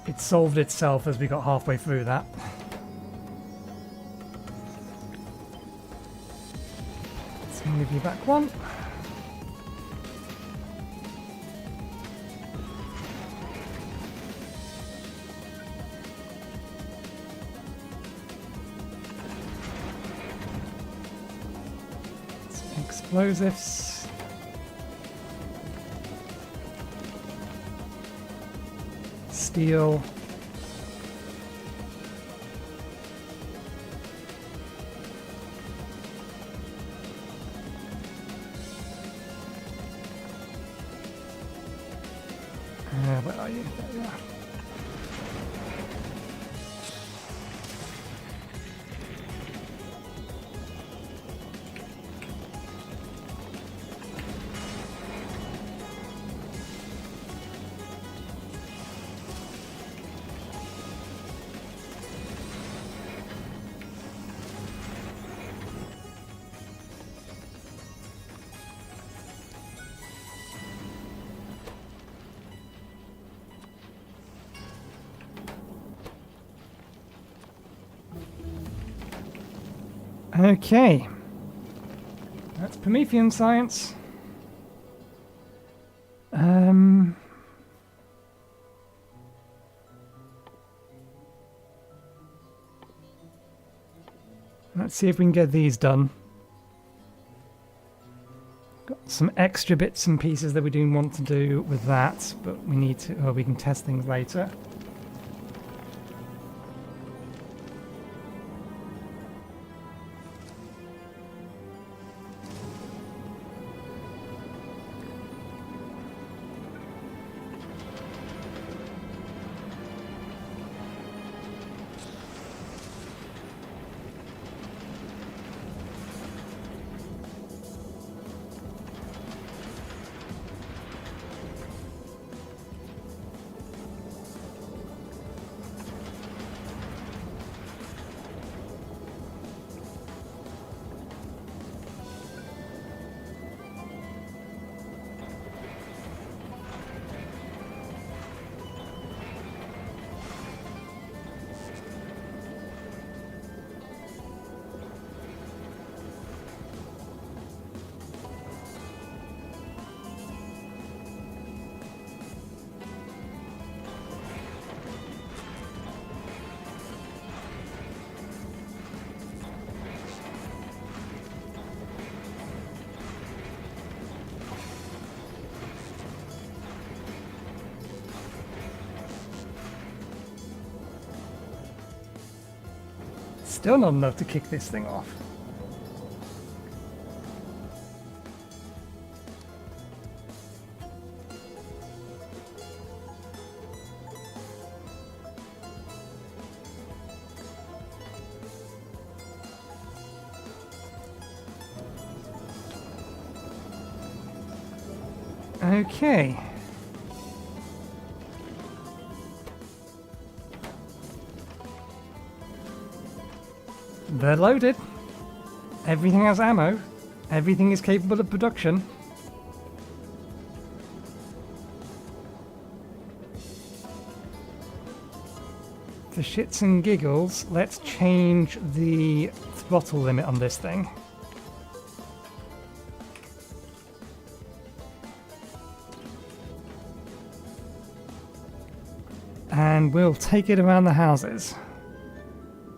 It solved itself as we got halfway through that. Let's move you back one. Some explosives. Steel. Where are you? There you are. Okay, that's Promethean science. Let's see if we can get these done. Got some extra bits and pieces that we do want to do with that, but we need to, or we can test things later. Still not enough to kick this thing off. Okay. They're loaded. Everything has ammo. Everything is capable of production. For shits and giggles, let's change the throttle limit on this thing. And we'll take it around the houses.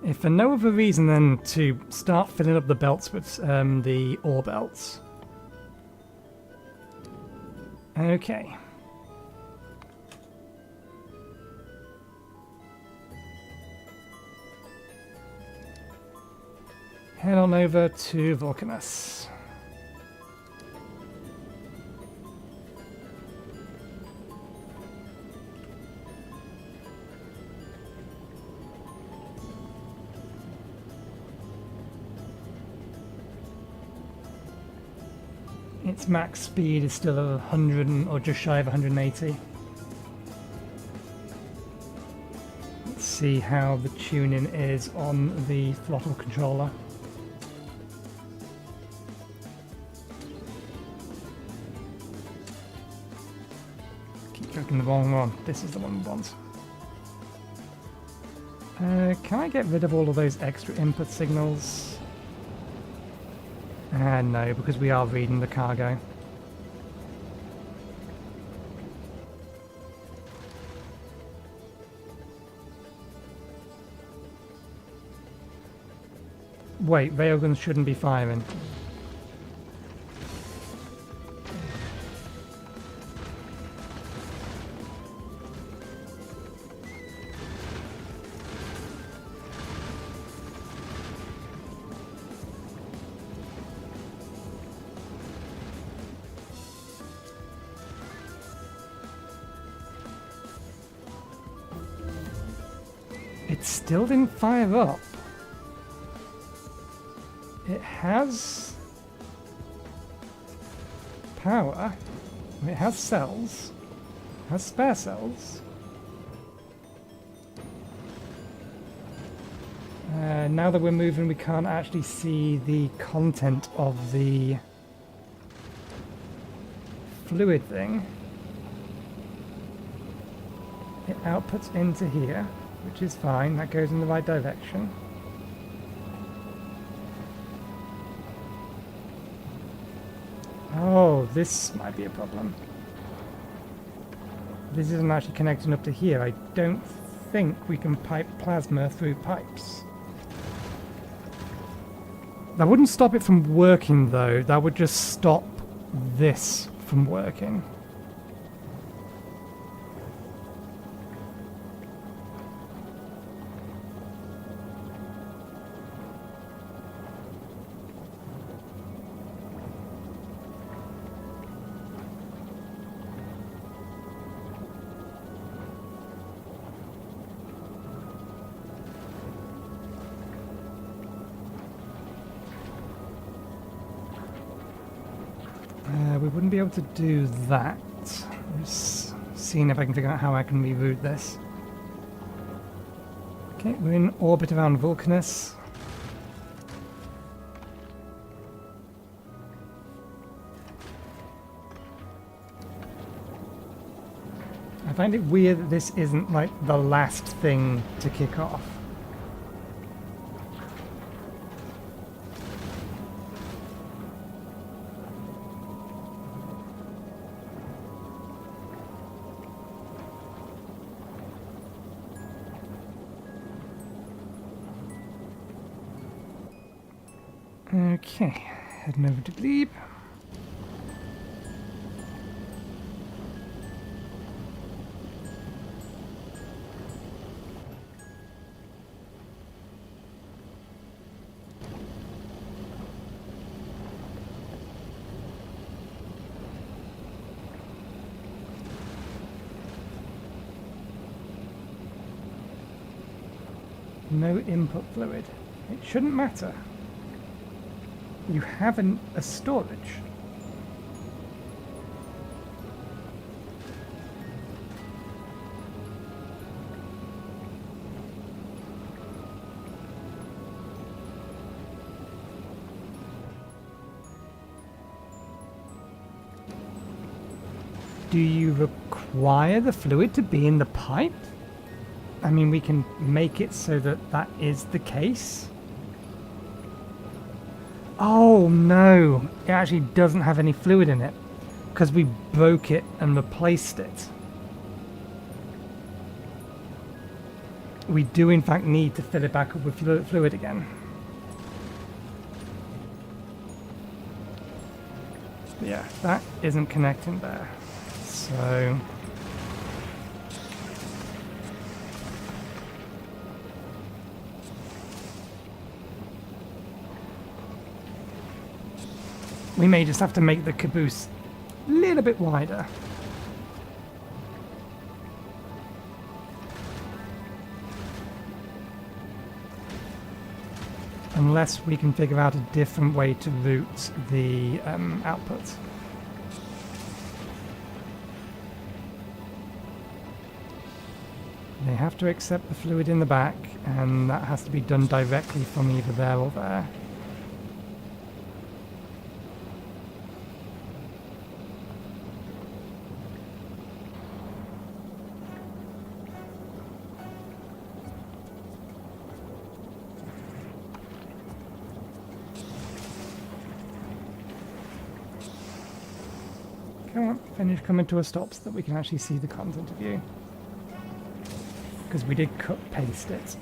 If for no other reason than to start filling up the belts with the ore belts. Okay. Head on over to Vulcanus. Its max speed is still 100 or just shy of 180. Let's see how the tuning is on the throttle controller. Keep clicking the wrong one. This is the one we want. Can I get rid of all of those extra input signals? No, because we are reading the cargo. Wait, railguns shouldn't be firing. It still didn't fire up. It has power. It has cells. It has spare cells. Now that we're moving, we can't actually see the content of the fluid thing. It outputs into here, which is fine. That goes in the right direction. Oh, this might be a problem. This isn't actually connecting up to here. I don't think we can pipe plasma through pipes. That wouldn't stop it from working, though. That would just stop this from working. We wouldn't be able to do that. I'm just seeing if I can figure out how I can reroute this. Okay, we're in orbit around Vulcanus. I find it weird that this isn't like the last thing to kick off. Okay, heading over to Glebe. No input fluid. It shouldn't matter. You have a storage. Do you require the fluid to be in the pipe? I mean, we can make it so that that is the case. Oh no, it actually doesn't have any fluid in it because we broke it and replaced it. We do in fact need to fill it back up with fluid again. Yeah, that isn't connecting there. So we may just have to make the caboose a little bit wider. Unless we can figure out a different way to route the output. They have to accept the fluid in the back, and that has to be done directly from either there or there. Come on, finish coming to a stop so that we can actually see the content of you. Because we did cut paste it.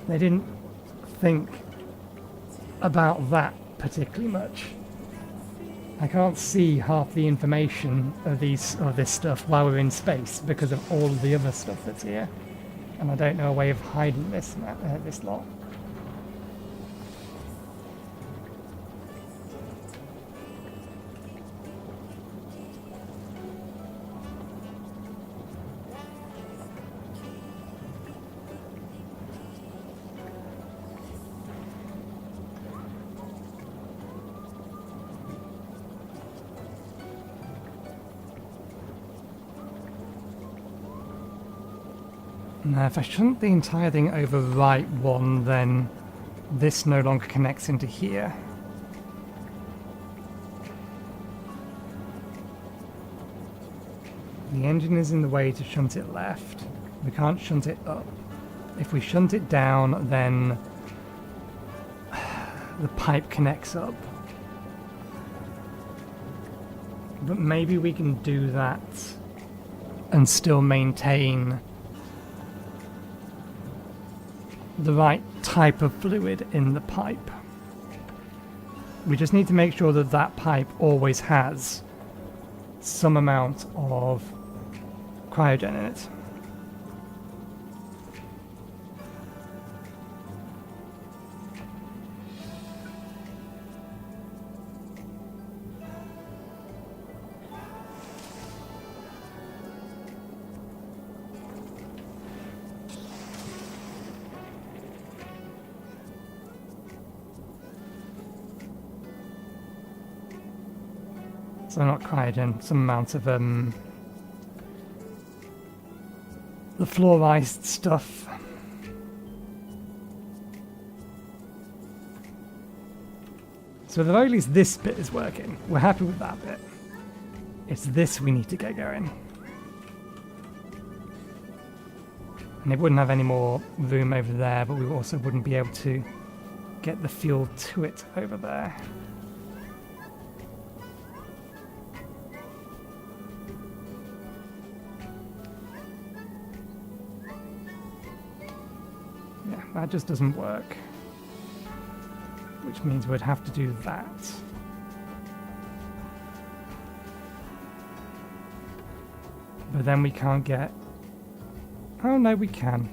They didn't think about that particularly much. I can't see half the information of this stuff while we're in space because of all of the other stuff that's here. And I don't know a way of hiding this lot. Now, if I shunt the entire thing over right one, then this no longer connects into here. The engine is in the way to shunt it left. We can't shunt it up. If we shunt it down, then the pipe connects up. But maybe we can do that and still maintain the right type of fluid in the pipe. We just need to make sure that that pipe always has some amount of cryogen in it. So not cryogen, some amount of the fluorized stuff. So at the very least this bit is working. We're happy with that bit. It's this we need to get going. And it wouldn't have any more room over there, but we also wouldn't be able to get the fuel to it over there. That just doesn't work, which means we'd have to do that. But then we can't get... Oh no, we can.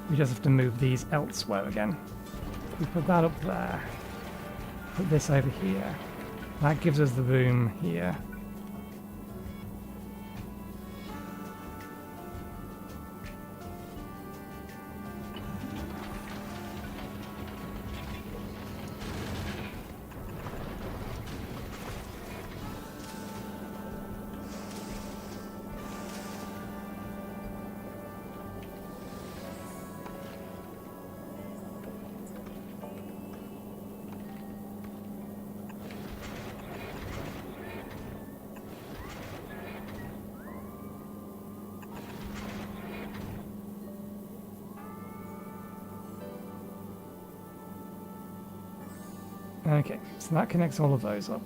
We just have to move these elsewhere again. We put that up there. Put this over here. That gives us the room here. Okay, so that connects all of those up.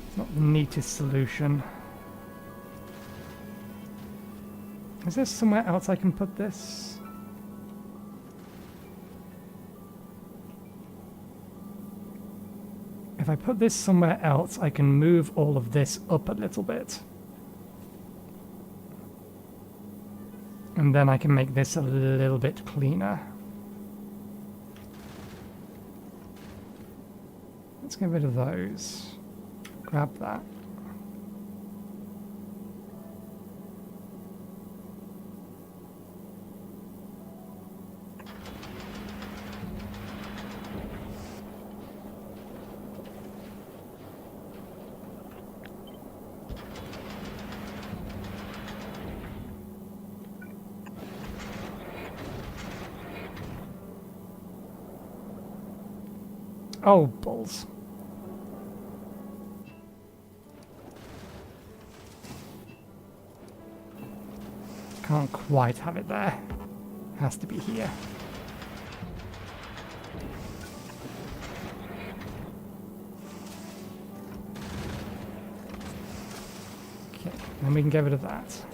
It's not the neatest solution. Is there somewhere else I can put this? If I put this somewhere else, I can move all of this up a little bit. And then I can make this a little bit cleaner. Let's get rid of those. Grab that. Oh, balls. Can't quite have it there. Has to be here. Okay, then we can get rid of that.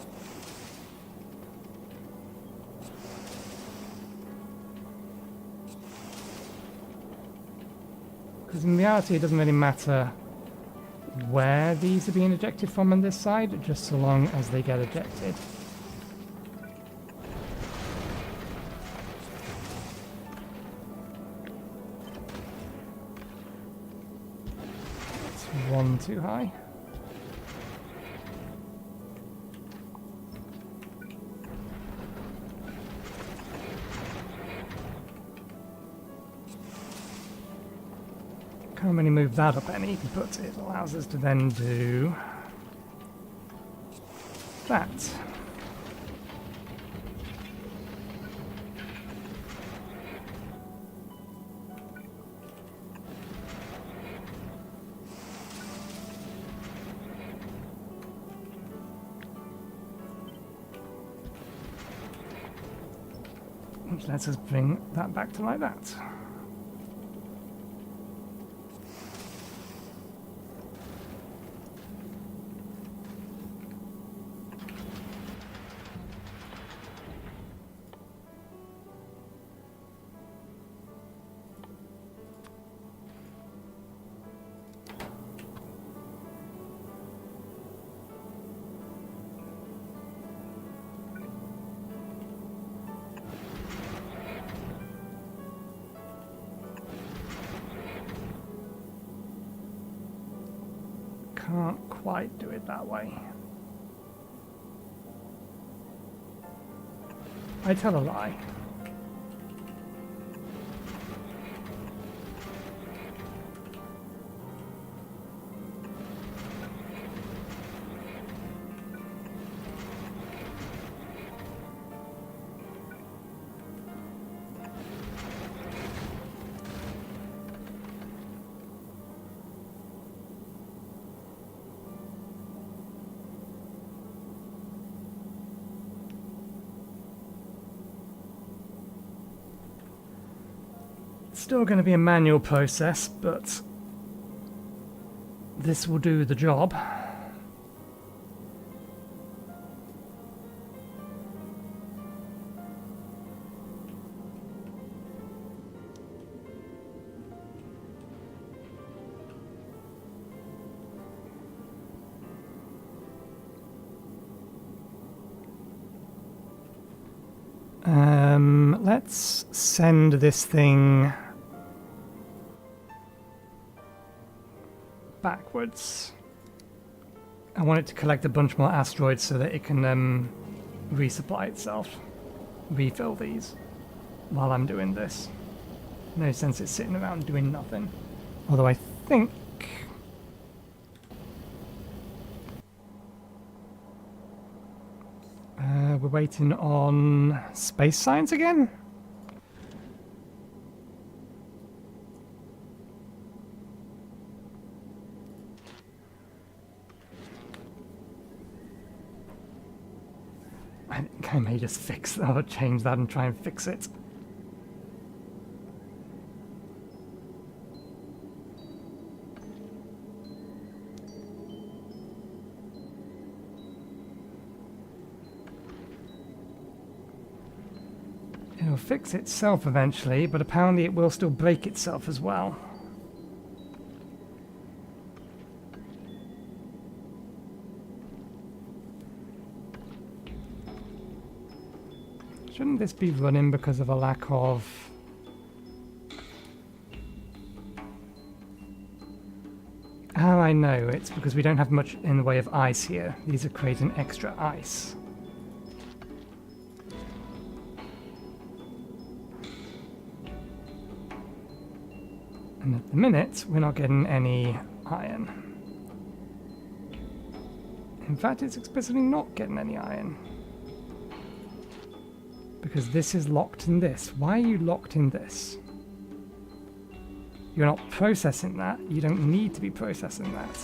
Because in reality it doesn't really matter where these are being ejected from on this side, just so long as they get ejected. One too high. Can't really move that up any, but it allows us to then do that. Which lets us bring that back to like that. can't quite do it that way. I tell a lie. Still going to be a manual process, but this will do the job. Let's send this thing backwards. I want it to collect a bunch more asteroids so that it can resupply itself, refill these while I'm doing this. No sense it's sitting around doing nothing. Although I think we're waiting on space science again? I think I may just fix that or change that and try and fix it. It'll fix itself eventually, but apparently it will still break itself as well. Shouldn't this be running because of a lack of... Oh, I know. It's because we don't have much in the way of ice here. These are creating extra ice. And at the minute, we're not getting any iron. In fact, it's explicitly not getting any iron. Because this is locked in this. Why are you locked in this? You're not processing that. You don't need to be processing that.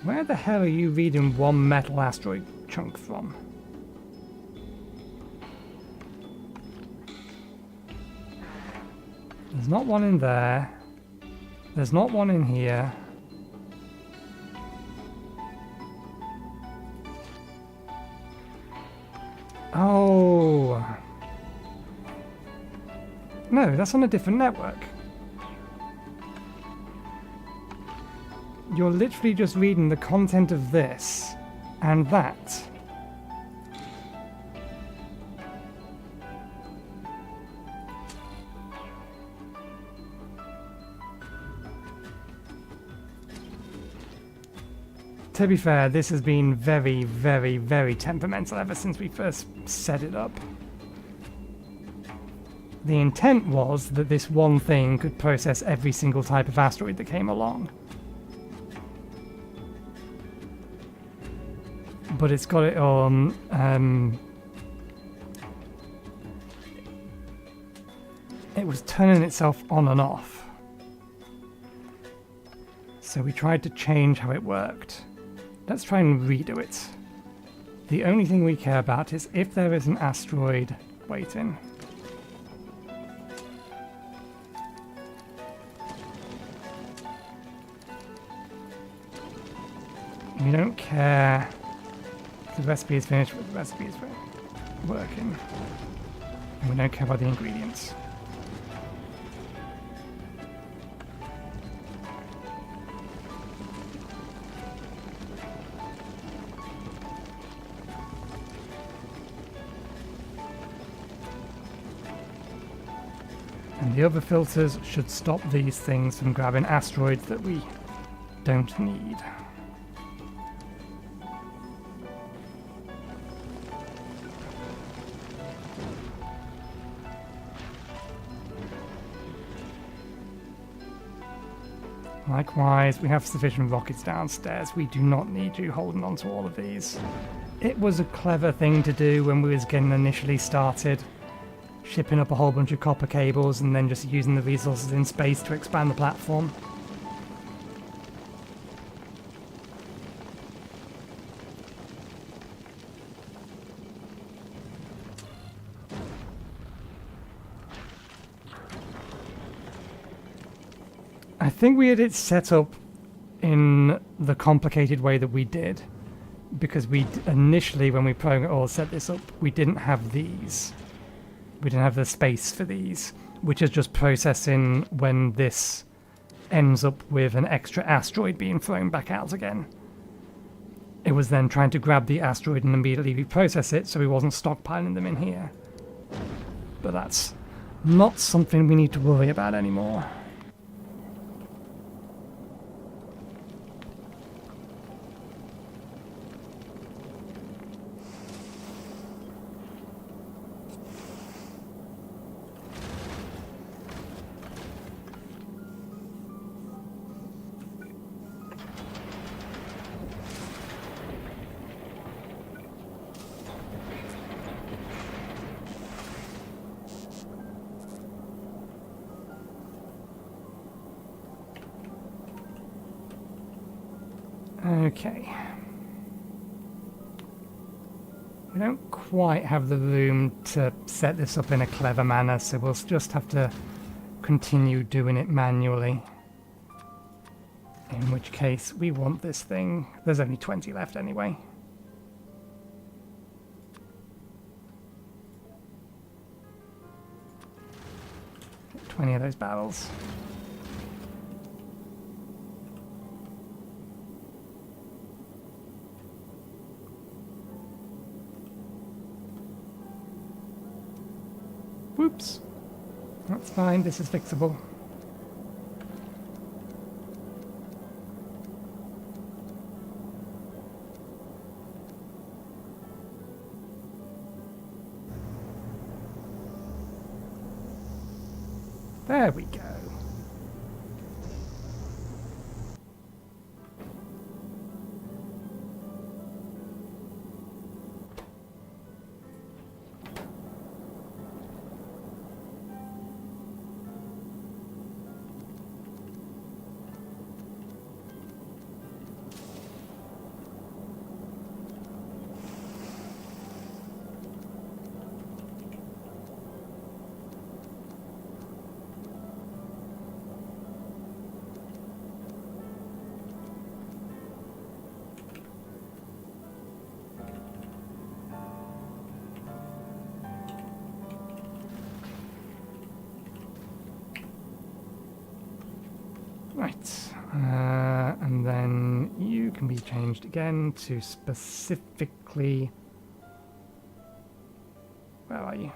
Where the hell are you reading one metal asteroid chunk from? There's not one in there. There's not one in here. Oh. No, that's on a different network. You're literally just reading the content of this and that. To be fair, this has been very, very, very temperamental ever since we first set it up. The intent was that this one thing could process every single type of asteroid that came along. But it's got it on it was turning itself on and off. So we tried to change how it worked. Let's try and redo it. The only thing we care about is if there is an asteroid waiting. We don't care if the recipe is finished, but the recipe is working. And we don't care about the ingredients. And the other filters should stop these things from grabbing asteroids that we don't need. Likewise, we have sufficient rockets downstairs. We do not need you holding on to all of these. It was a clever thing to do when we was getting initially started, shipping up a whole bunch of copper cables and then just using the resources in space to expand the platform. I think we had it set up in the complicated way that we did, because we initially, when we set this up, we didn't have these. We didn't have the space for these, which is just processing when this ends up with an extra asteroid being thrown back out again. It was then trying to grab the asteroid and immediately reprocess it, so we wasn't stockpiling them in here. But that's not something we need to worry about anymore. Okay. We don't quite have the room to set this up in a clever manner, so we'll just have to continue doing it manually. In which case, we want this thing. There's only 20 left anyway. Get 20 of those barrels. Whoops. That's fine, this is fixable. There we go. Right, and then you can be changed again to specifically... Where are you?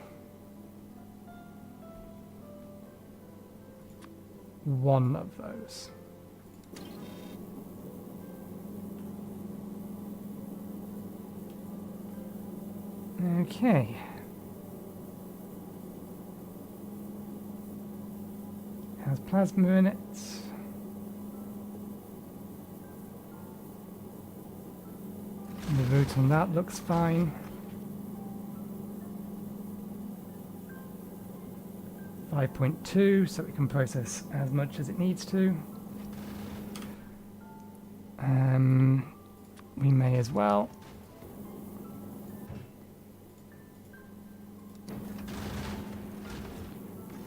One of those. Okay. Has plasma in it. The route on that looks fine. 5.2, so it can process as much as it needs to. We may as well.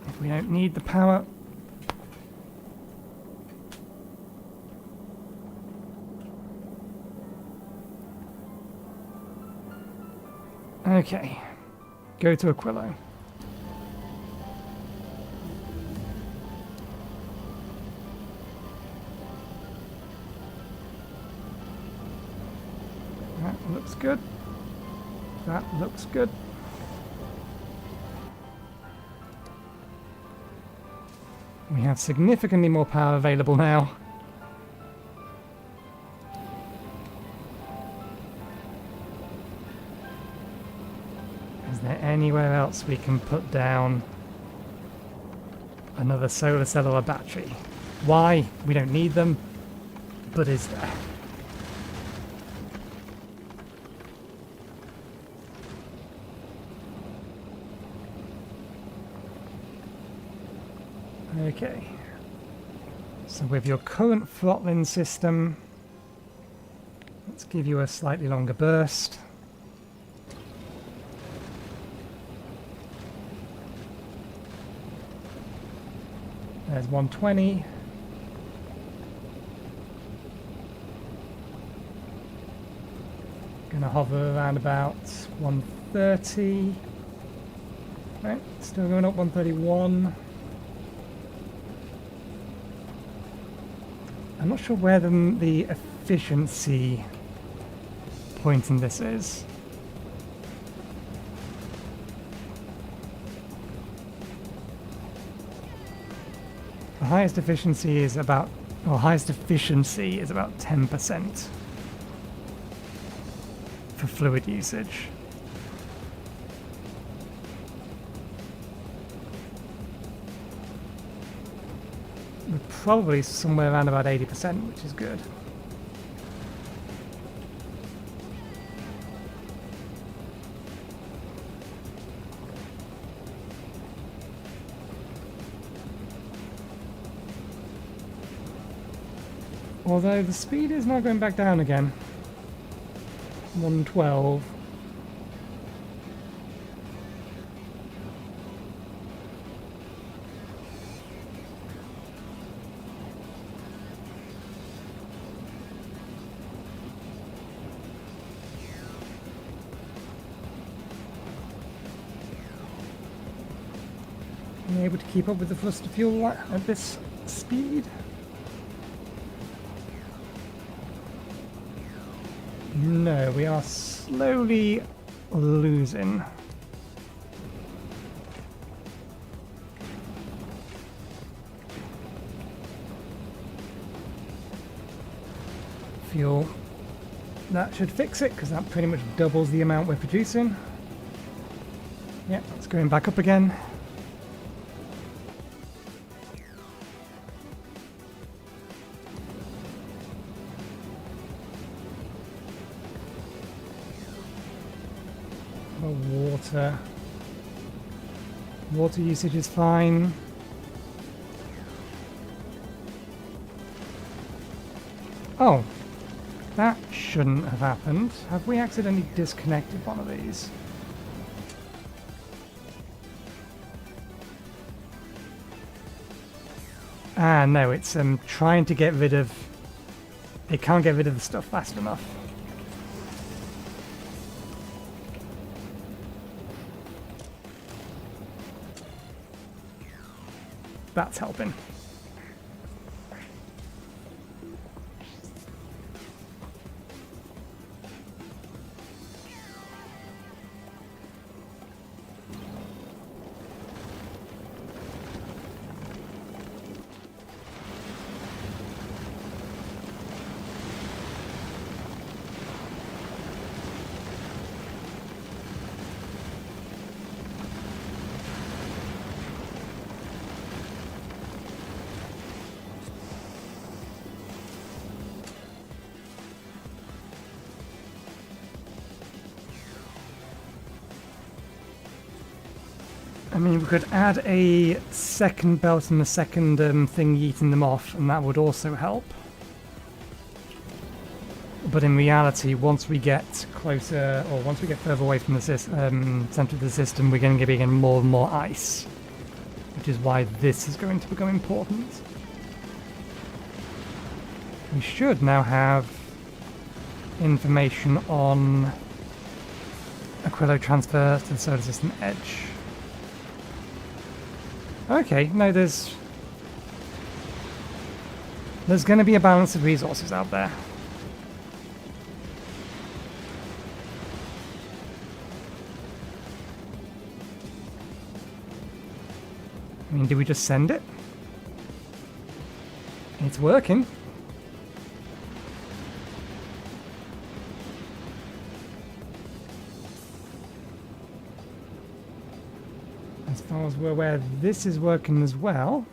If we don't need the power. Okay, go to Aquilo. That looks good. That looks good. We have significantly more power available now. Is there anywhere else we can put down another solar cell or a battery? Why? We don't need them, but is there? Okay. So with your current throttling system, let's give you a slightly longer burst. There's 120. Gonna hover around about 130. Right, still going up 131. I'm not sure where the efficiency point in this is. The highest efficiency is about, or highest efficiency is about 10% for fluid usage. We're probably somewhere around about 80%, which is good. Although the speed is now going back down again. 112. Are you able to keep up with the thruster fuel at this speed? No, we are slowly losing. Fuel. That should fix it, because that pretty much doubles the amount we're producing. Yep, it's going back up again. Water usage is fine. Oh, that shouldn't have happened. Have we accidentally disconnected one of these? Ah, no, it's trying to get rid of... It can't get rid of the stuff fast enough. That's helping. I mean, we could add a second belt and a second thing yeeting them off, and that would also help. But in reality, once we get closer, or once we get further away from the center of the system, we're going to be getting more and more ice. Which is why this is going to become important. We should now have information on Aquilo transfer to the solar system edge. Okay, no, there's going to be a balance of resources out there. I mean, did we just send it? It's working. As far as we're aware, this is working as well.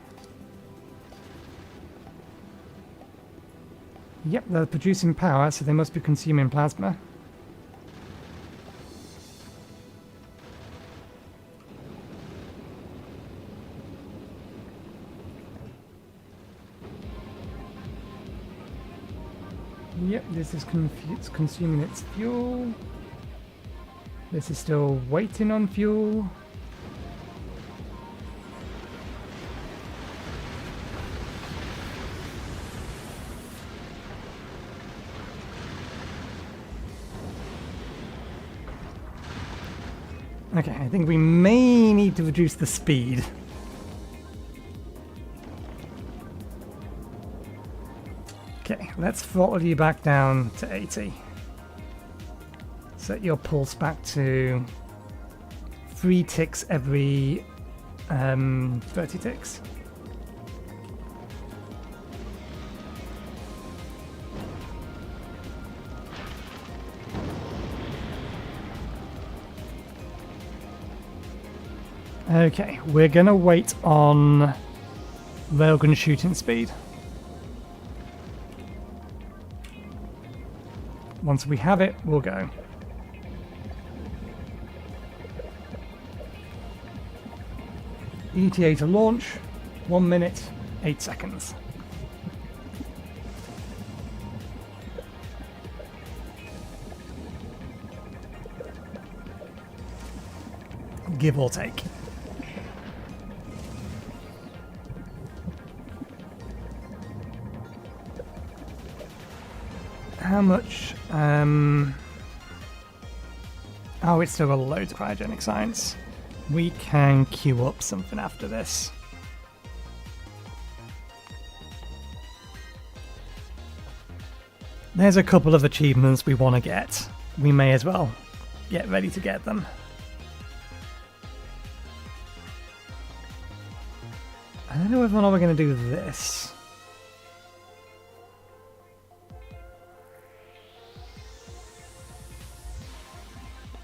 Yep, they're producing power, so they must be consuming plasma. Yep, this is it's consuming its fuel. This is still waiting on fuel. Okay, I think we may need to reduce the speed. Okay, let's throttle you back down to 80. Set your pulse back to 3 ticks every 30 ticks. Okay, we're gonna wait on railgun shooting speed. Once we have it, we'll go. ETA to launch, 1 minute, 8 seconds. Give or take. How much? Oh, it's still got loads of cryogenic science. We can queue up something after this. There's a couple of achievements we want to get. We may as well get ready to get them. I don't know whether or not we're going to do this.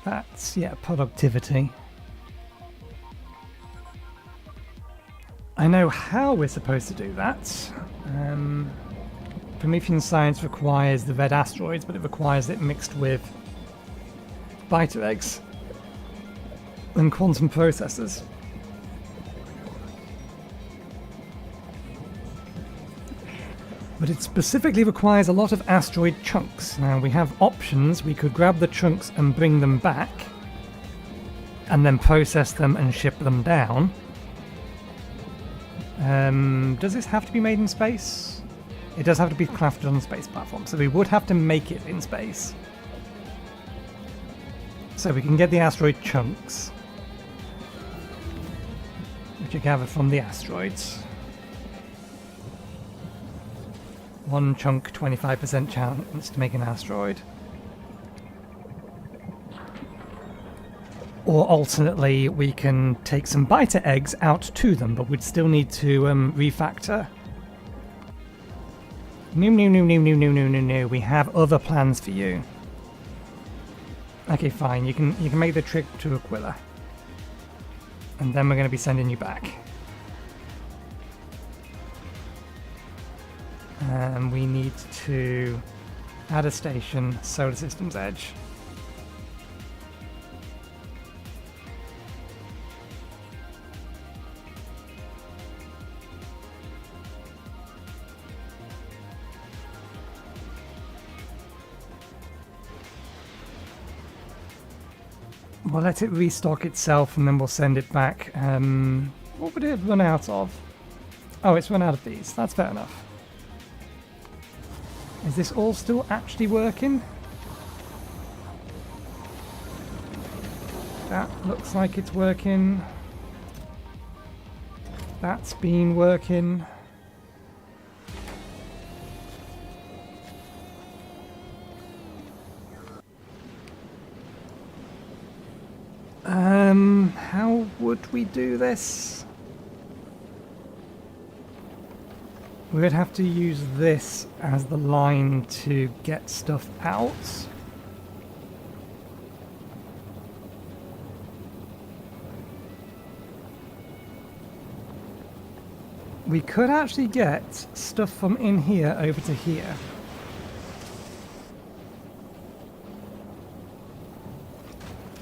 That's, yeah, productivity. I know how we're supposed to do that. Promethean science requires the red asteroids, but it requires it mixed with biter eggs and quantum processors. But it specifically requires a lot of asteroid chunks. Now we have options. We could grab the chunks and bring them back and then process them and ship them down. Does this have to be made in space? It does have to be crafted on a space platform, so we would have to make it in space. So we can get the asteroid chunks, which are gathered from the asteroids. One chunk, 25% chance to make an asteroid. Or alternately, we can take some biter eggs out to them, but we'd still need to refactor. No. We have other plans for you. Okay, fine. You can make the trip to Aquila, and then we're going to be sending you back. And we need to add a station, Solar System's Edge. We'll let it restock itself and then we'll send it back. What would it run out of? Oh, it's run out of these. That's fair enough. Is this all still actually working? That looks like it's working. That's been working. How would we do this? We would have to use this as the line to get stuff out. We could actually get stuff from in here over to here.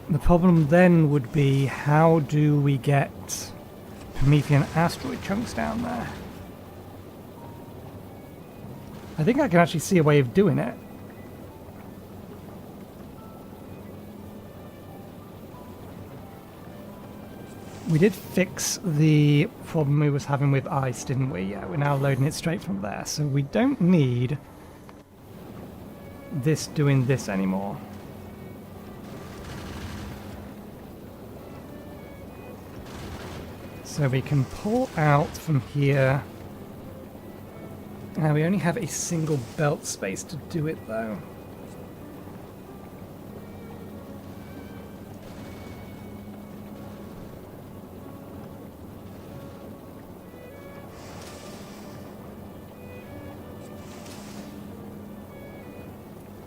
The problem then would be, how do we get Promethean asteroid chunks down there? I think I can actually see a way of doing it. We did fix the problem we was having with ice, didn't we? Yeah, we're now loading it straight from there, so we don't need this doing this anymore. So we can pull out from here. Now we only have a single belt space to do it though.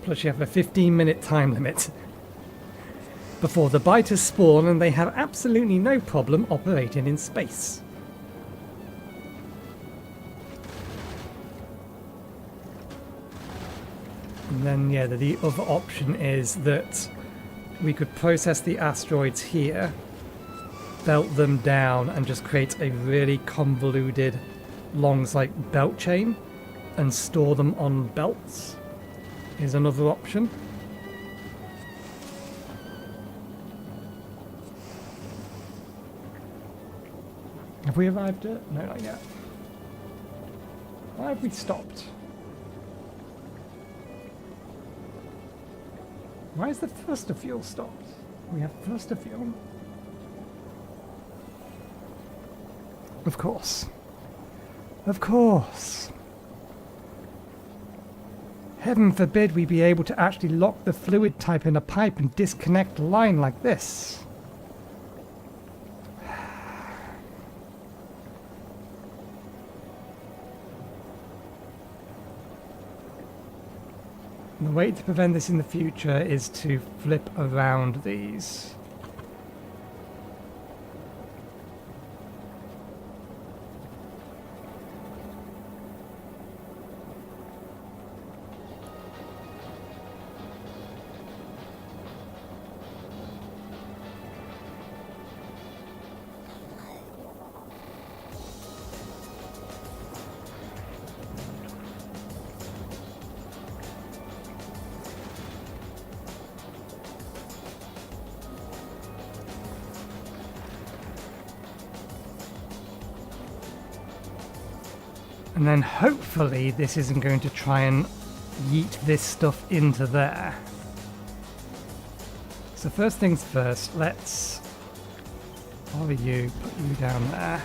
Plus you have a 15-minute time limit before the biters spawn, and they have absolutely no problem operating in space. And then, yeah, the other option is that we could process the asteroids here, belt them down, and just create a really convoluted, long, like, belt chain, and store them on belts. Is another option. Have we arrived at? No, not yet. Why have we stopped? Why is the thruster fuel stopped? We have thruster fuel. Of course. Of course. Heaven forbid we be able to actually lock the fluid type in a pipe and disconnect the line like this. The way to prevent this in the future is to flip around these. And then hopefully this isn't going to try and yeet this stuff into there. So first things first, let's put you down there.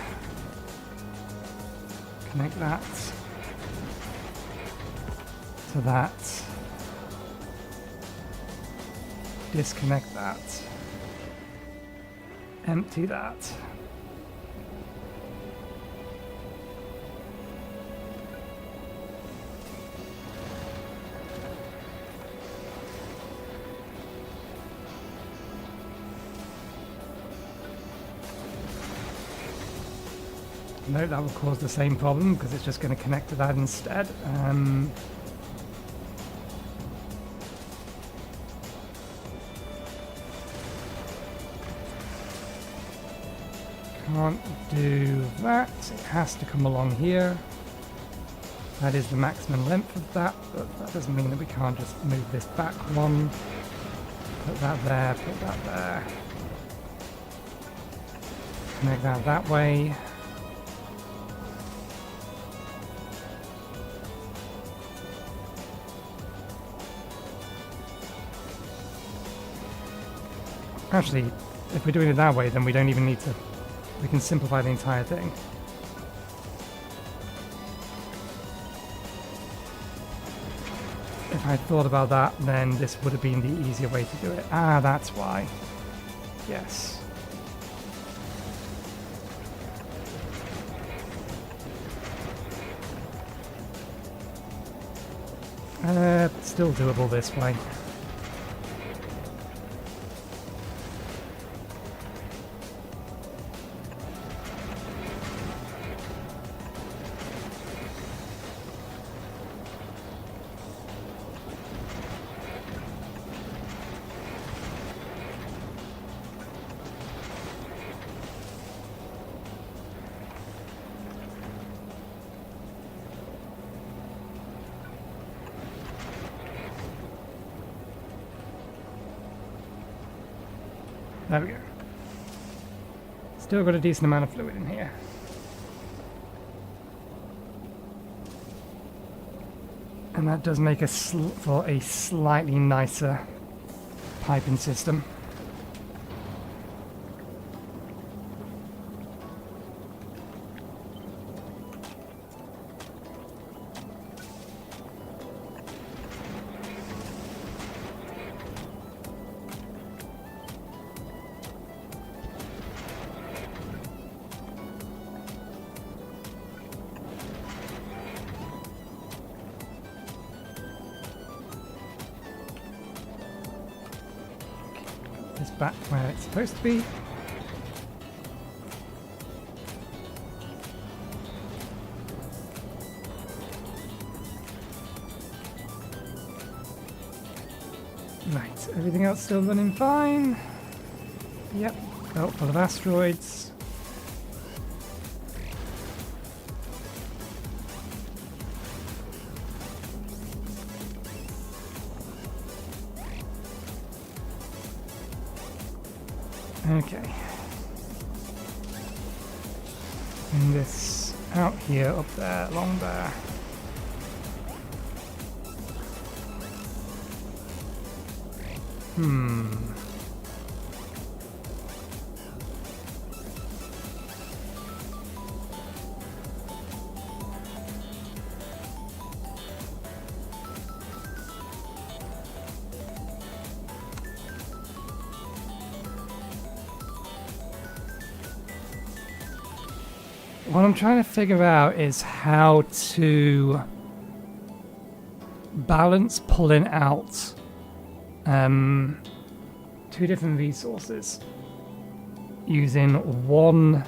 Connect that to that. Disconnect that. Empty that. No, that will cause the same problem because it's just going to connect to that instead. Can't do that. It has to come along here. That is the maximum length of that, but that doesn't mean that we can't just move this back one. Put that there, put that there. Connect that that way. Actually, if we're doing it that way, then we don't even need to... We can simplify the entire thing. If I thought about that, then this would have been the easier way to do it. Ah, that's why. Yes. Still doable this way. There we go. Still got a decent amount of fluid in here. And that does make for a slightly nicer piping system. This back where it's supposed to be. Right, everything else still running fine. Yep, belt full of asteroids. Okay. And this out here, up there, along there. What I'm trying to figure out is how to balance pulling out two different resources using one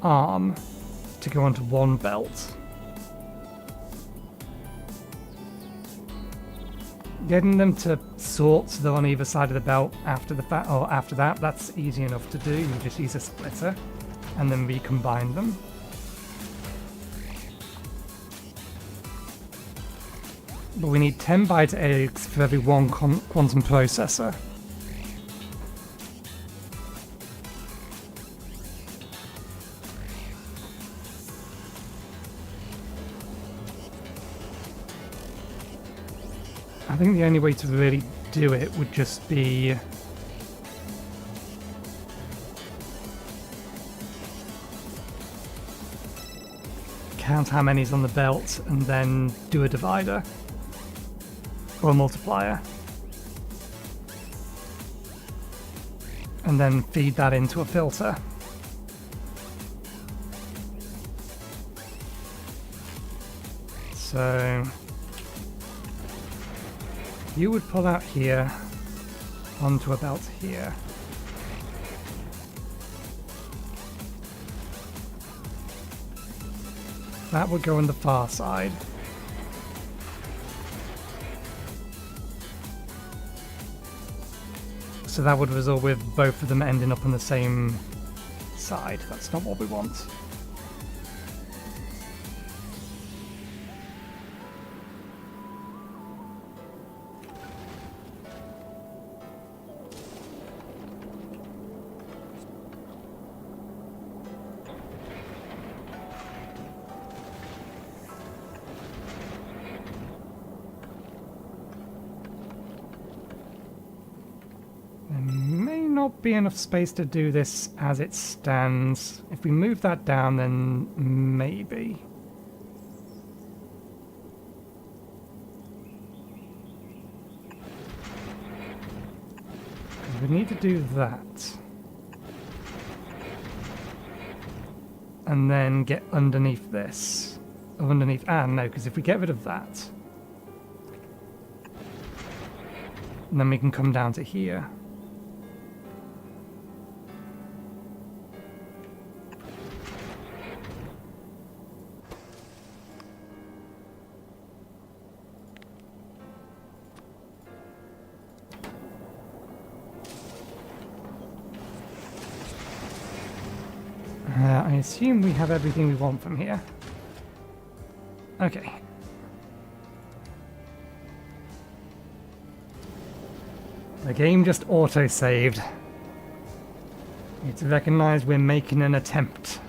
arm to go onto one belt. Getting them to sort so they're on either side of the belt after the after that, that's easy enough to do. You just use a splitter and then recombine them. But we need 10 byte eggs for every one quantum processor. I think the only way to really do it would just be count how many's on the belt and then do a divider. Or a multiplier. And then feed that into a filter. So you would pull out here onto a belt here. That would go on the far side. So that would result with both of them ending up on the same side. That's not what we want. Be enough space to do this as it stands. If we move that down, then maybe. We need to do that. And then get underneath this. Or underneath, no, because if we get rid of that, And then we can come down to here. I assume we have everything we want from here. Okay. The game just auto-saved. It's recognized we're making an attempt.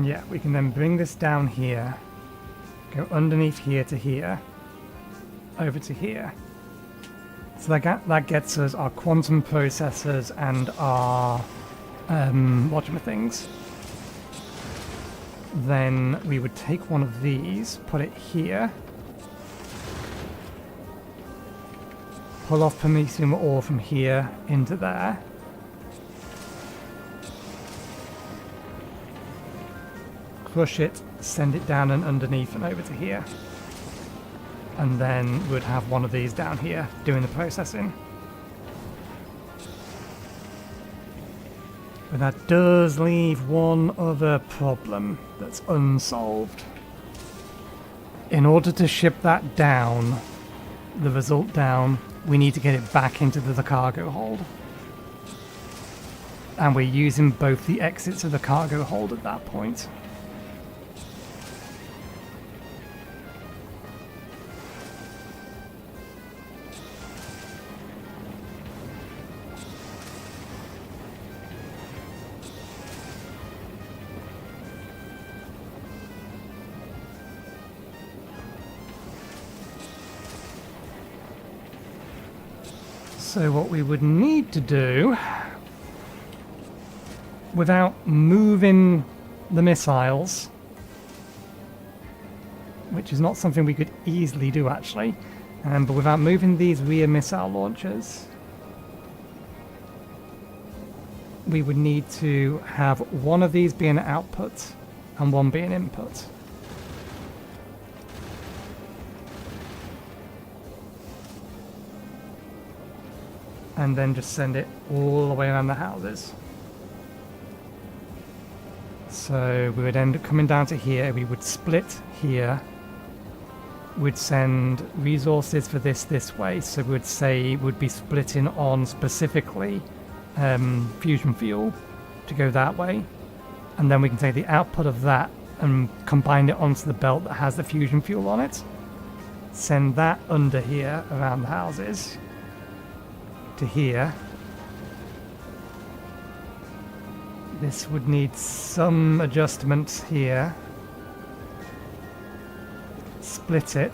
Yeah, we can then bring this down here. Go underneath here to here, over to here. So that gets us our quantum processors and our whatchamacallits. Then we would take one of these, put it here, pull off promethium ore from here into there. Crush it, send it down and underneath and over to here. And then we'd have one of these down here doing the processing. But that does leave one other problem that's unsolved. In order to ship that down, the result down, we need to get it back into the cargo hold. And we're using both the exits of the cargo hold at that point. So what we would need to do, without moving the missiles, which is not something we could easily do actually, but without moving these rear missile launchers, we would need to have one of these be an output and one be an input. And then just send it all the way around the houses. So we would end up coming down to here, we would split here, we'd send resources for this way, so we'd say we'd be splitting on specifically fusion fuel to go that way, and then we can take the output of that and combine it onto the belt that has the fusion fuel on it, send that under here around the houses to here. This would need some adjustments here. Split it.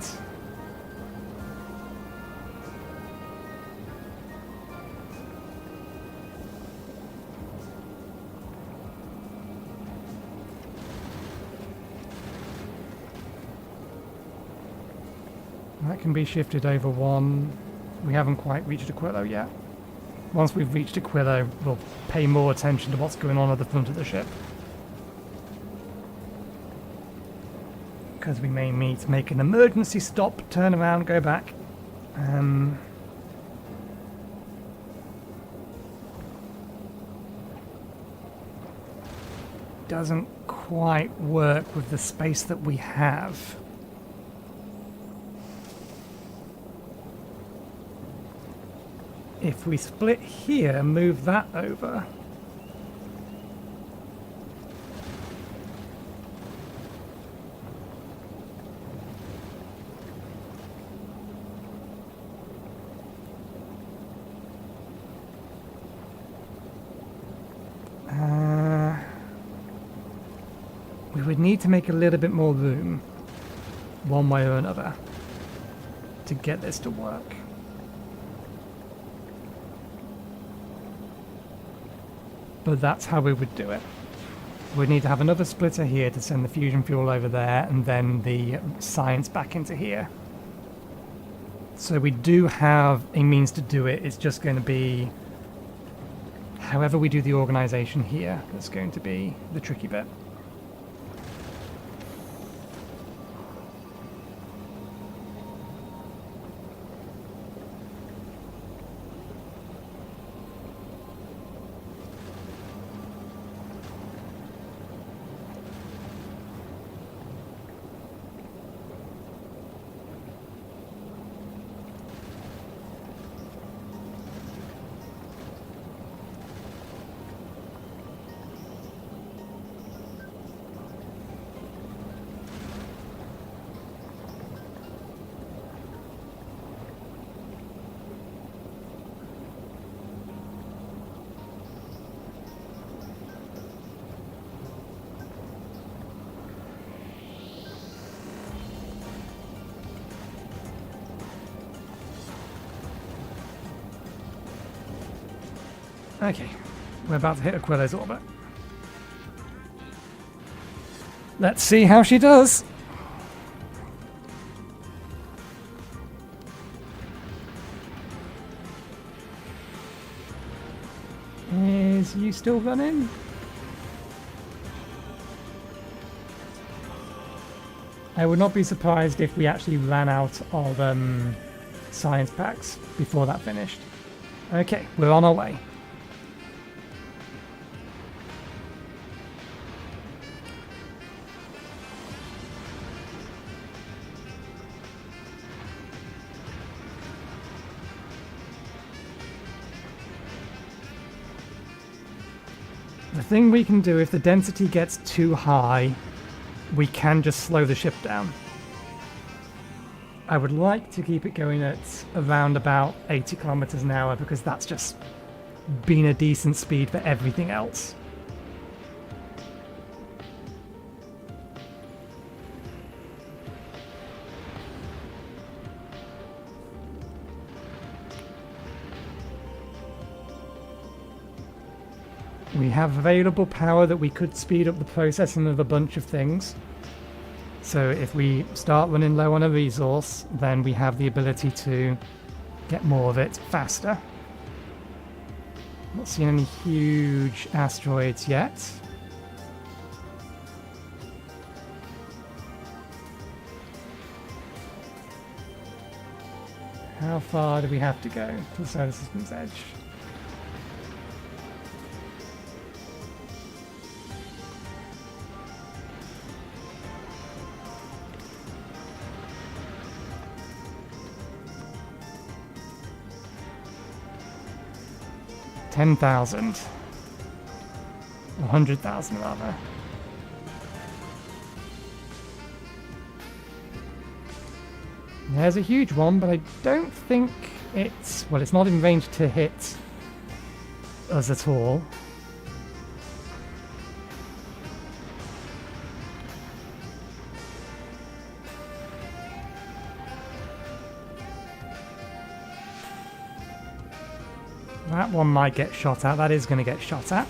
That can be shifted over one. We haven't quite reached Aquilo yet. Once we've reached Aquilo, we'll pay more attention to what's going on at the front of the ship. Because we may need to make an emergency stop, turn around, go back. Doesn't quite work with the space that we have. If we split here, move that over. We would need to make a little bit more room, one way or another, to get this to work. But that's how we would do it. We'd need to have another splitter here to send the fusion fuel over there, and then the science back into here. So we do have a means to do it. It's just going to be however we do the organisation here, that's going to be the tricky bit. Okay, we're about to hit Aquila's orbit. Let's see how she does. Is you still running? I would not be surprised if we actually ran out of science packs before that finished. Okay, we're on our way. The thing we can do, if the density gets too high, we can just slow the ship down. I would like to keep it going at around about 80 kilometers an hour because that's just been a decent speed for everything else. We have available power that we could speed up the processing of a bunch of things. So if we start running low on a resource, then we have the ability to get more of it faster. Not seeing any huge asteroids yet. How far do we have to go to the solar system's edge? $10,000. 100,000 rather. There's a huge one, but I don't think it's... well, it's not in range to hit us at all. That one might get shot at. That is going to get shot at.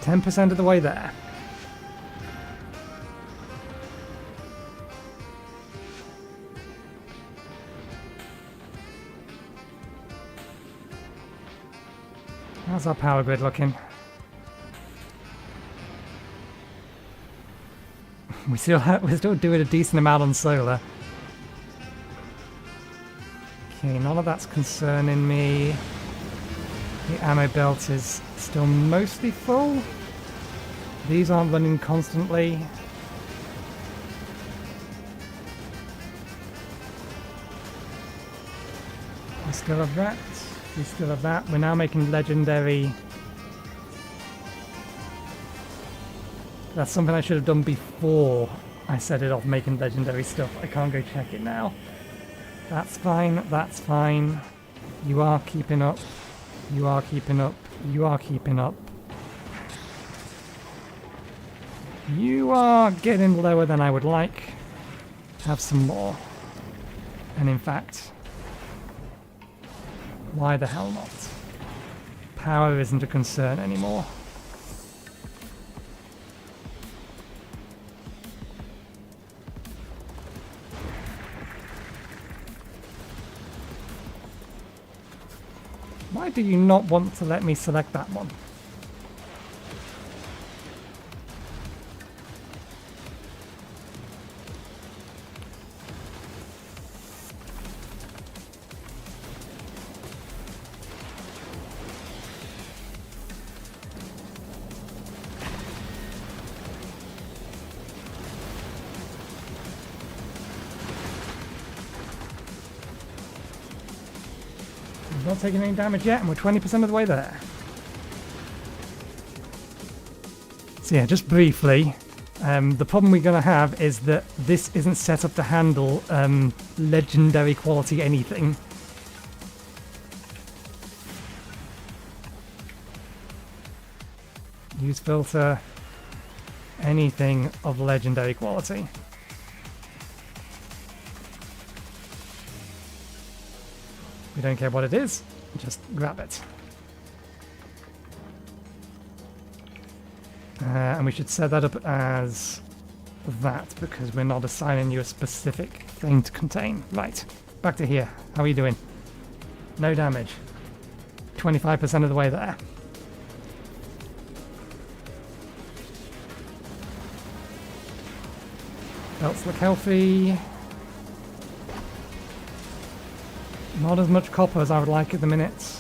%10 of the way there. How's our power grid looking? We're still doing a decent amount on solar. Okay, none of that's concerning me. The ammo belt is still mostly full. These aren't running constantly. We still have that. We still have that. We're now making legendary. That's something I should have done before I set it off making legendary stuff. I can't go check it now. That's fine, that's fine. You are keeping up. You are keeping up. You are keeping up. You are getting lower than I would like. Have some more. And in fact, why the hell not? Power isn't a concern anymore. Why do you not want to let me select that one? We've not taken any damage yet, and we're 20% of the way there. So yeah, just briefly, the problem we're going to have is that this isn't set up to handle legendary quality anything. Use filter, anything of legendary quality. We don't care what it is, just grab it. And we should set that up as that, because we're not assigning you a specific thing to contain. Right, back to here. How are you doing? No damage. 25% of the way there. Belts look healthy. Not as much copper as I would like at the minute.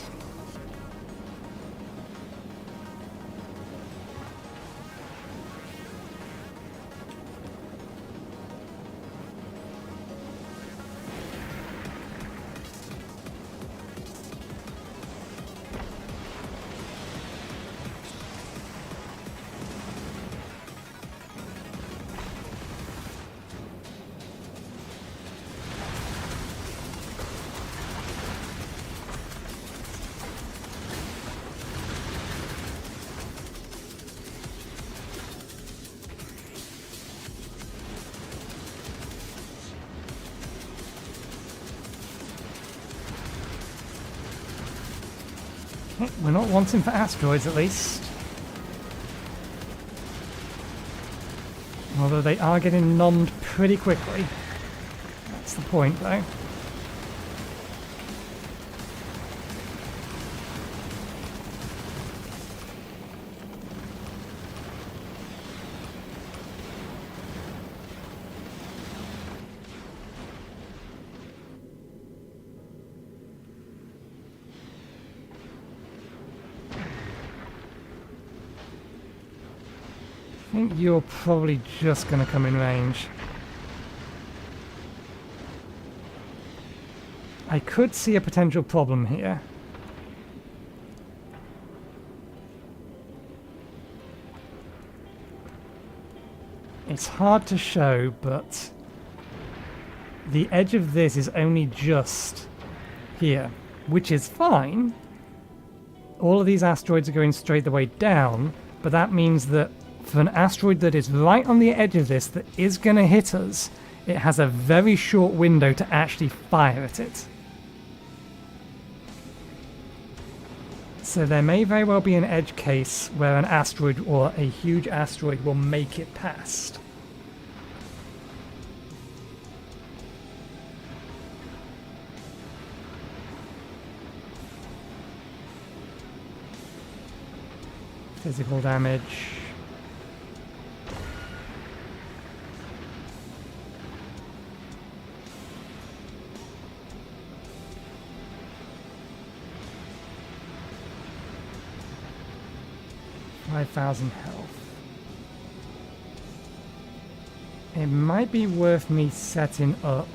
We're not wanting for asteroids, at least. Although they are getting nommed pretty quickly. That's the point, though. I think you're probably just going to come in range. I could see a potential problem here. It's hard to show, but the edge of this is only just here, which is fine. All of these asteroids are going straight the way down, but that means that for an asteroid that is right on the edge of this that is going to hit us, it has a very short window to actually fire at it. So there may very well be an edge case where an asteroid or a huge asteroid will make it past. Physical damage. $5,000 health. It might be worth me setting up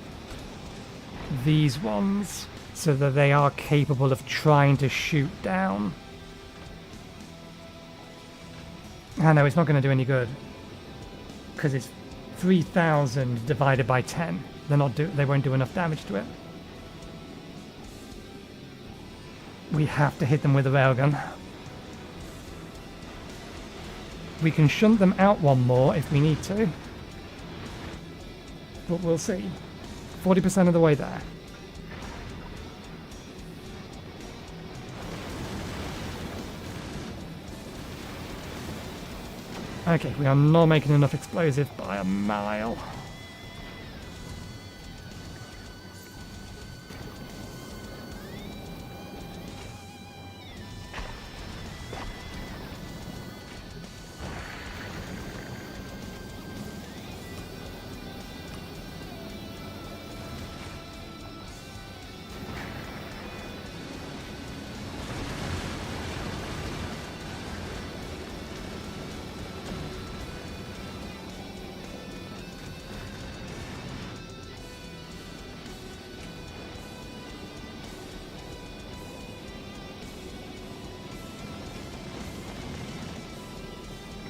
these ones so that they are capable of trying to shoot down. I know it's not going to do any good because it's 3,000 divided by 10. They won't do enough damage to it. We have to hit them with a railgun. We can shunt them out one more if we need to. But we'll see. 40% of the way there. Okay, we are not making enough explosive by a mile.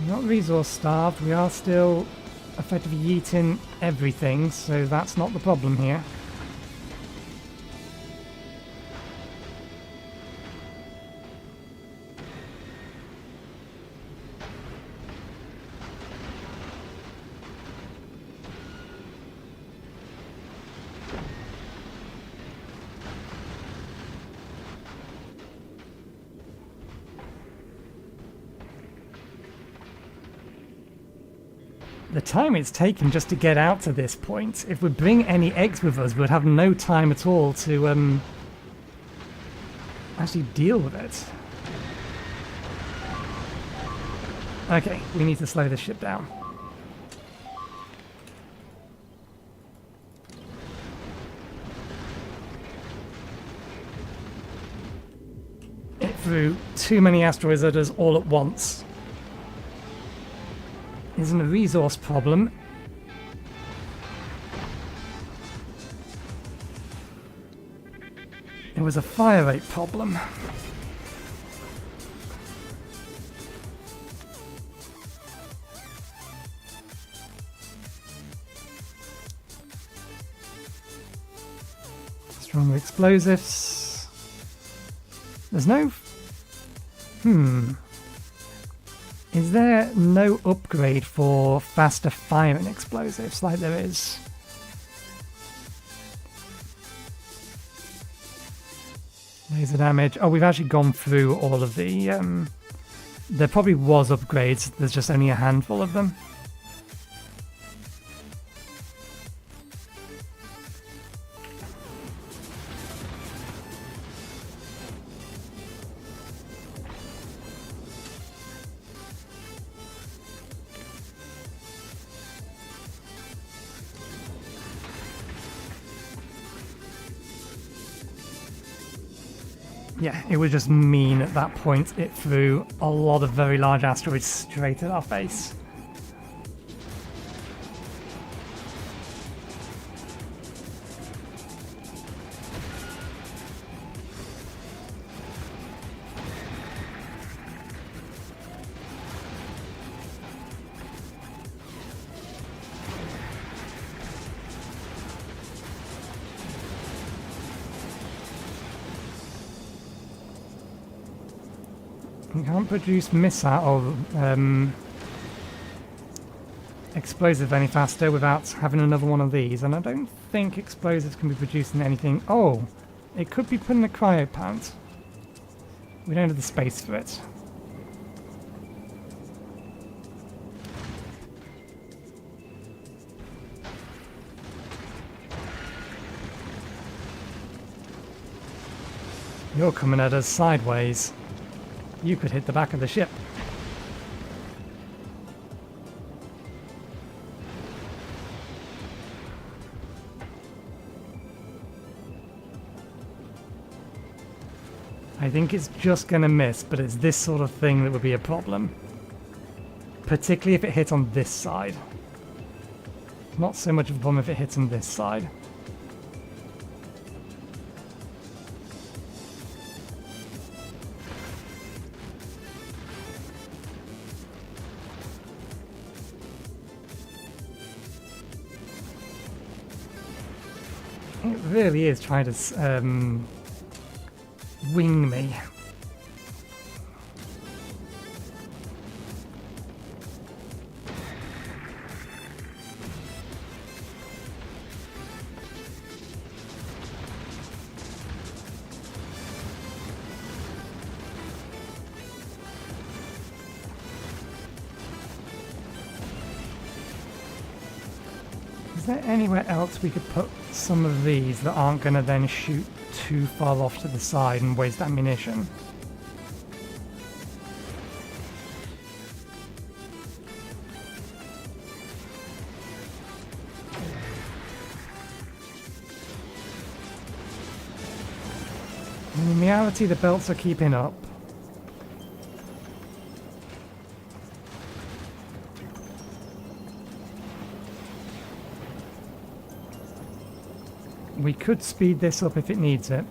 We're not resource starved, we are still effectively eating everything, so that's not the problem here. The time it's taken just to get out to this point, if we bring any eggs with us, we'd have no time at all to actually deal with it. Okay, we need to slow this ship down. It threw too many asteroids at us all at once. Isn't a resource problem. It was a fire rate problem. Stronger explosives. There's no... Is there no upgrade for faster firing explosives like there is? Laser damage. Oh, we've actually gone through all of the... there probably was upgrades, there's just only a handful of them. Yeah, it was just mean at that point. It threw a lot of very large asteroids straight at our face. You can't produce missile or explosive any faster without having another one of these, and I don't think explosives can be produced in anything. Oh, it could be put in a cryo plant. We don't have the space for it. You're coming at us sideways. You could hit the back of the ship. I think it's just going to miss, but it's this sort of thing that would be a problem. Particularly if it hit on this side. Not so much of a problem if it hits on this side. It really is trying to wing me. Is there anywhere else we could put some of these that aren't going to then shoot too far off to the side and waste ammunition? In reality, the belts are keeping up. We could speed this up if it needs it.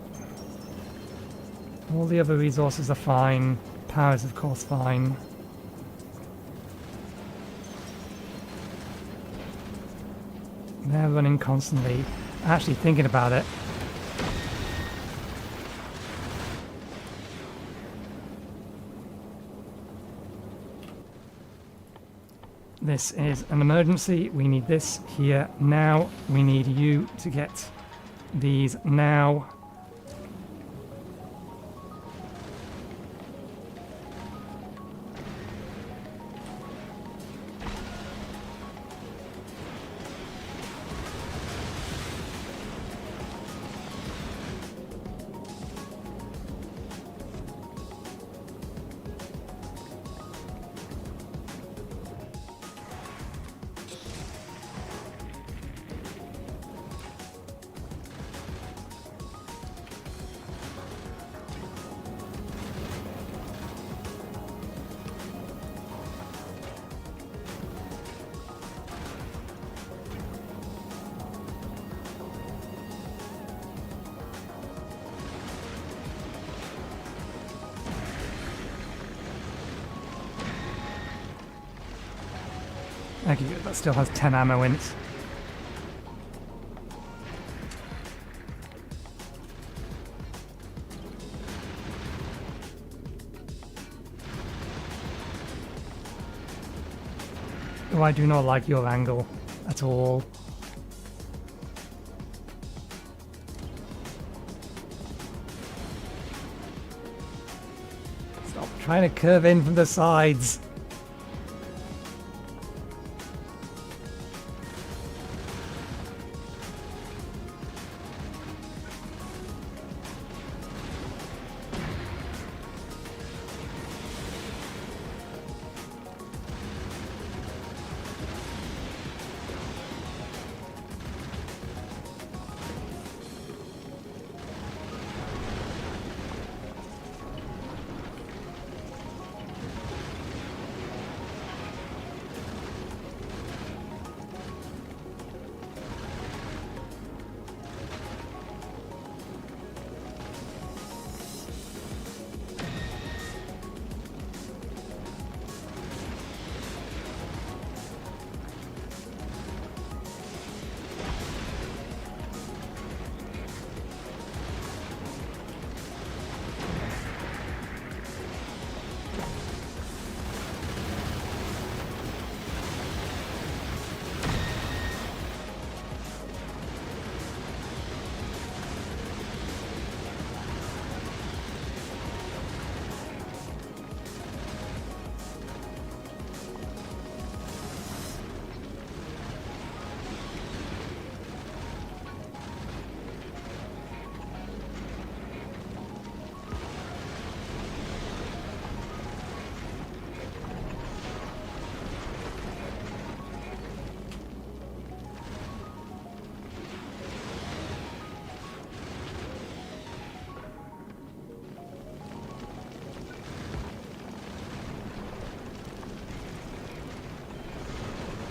All the other resources are fine. Power is of course fine. They're running constantly. Actually thinking about it. This is an emergency. We need this here now. We need you to get these now. Okay, good. That still has 10 ammo in it. Oh, I do not like your angle at all. Stop trying to curve in from the sides.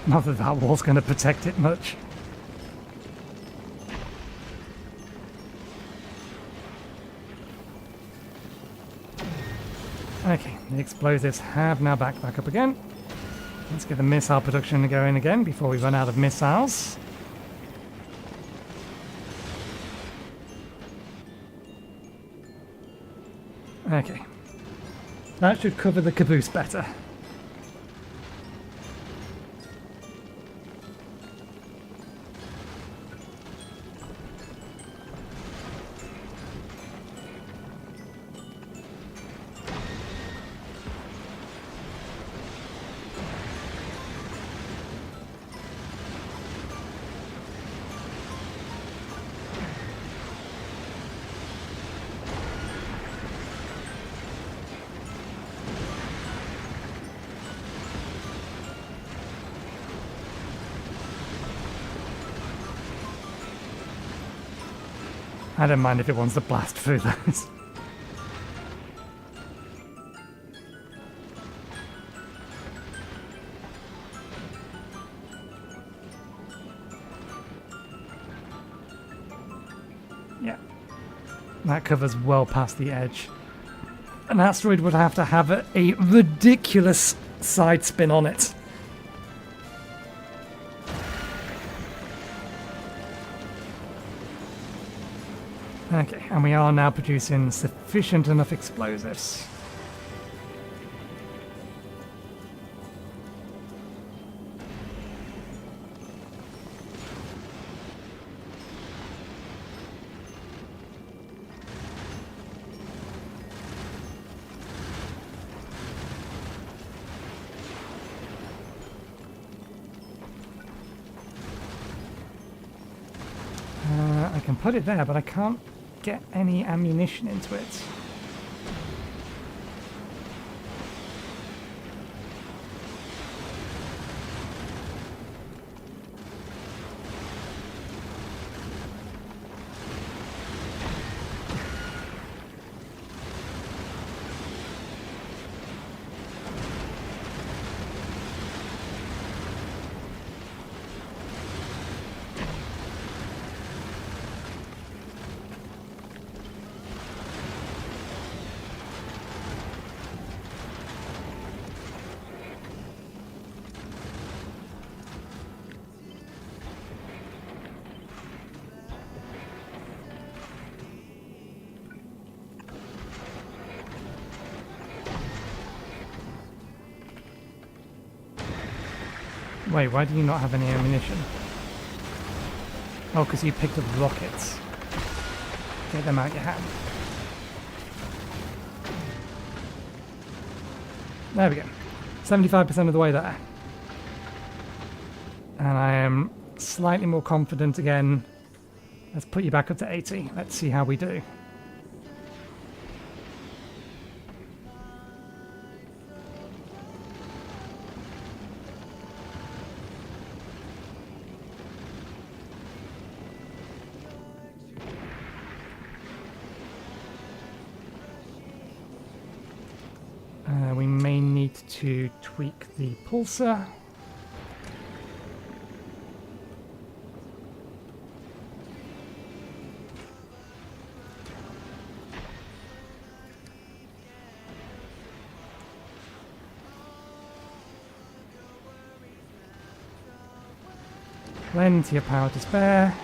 Not that that wall's going to protect it much. Okay, the explosives have now back up again. Let's get the missile production going again before we run out of missiles. Okay. That should cover the caboose better. I don't mind if it wants to blast through those. Yeah. That covers well past the edge. An asteroid would have to have a ridiculous side spin on it. Okay, and we are now producing sufficient enough explosives. I can put it there, but I can't get any ammunition into it. Wait, why do you not have any ammunition? Oh, because you picked up rockets. Get them out your hand. There we go. 75% of the way there. And I am slightly more confident again. Let's put you back up to 80. Let's see how we do. We may need to tweak the pulsar. Plenty of power to spare.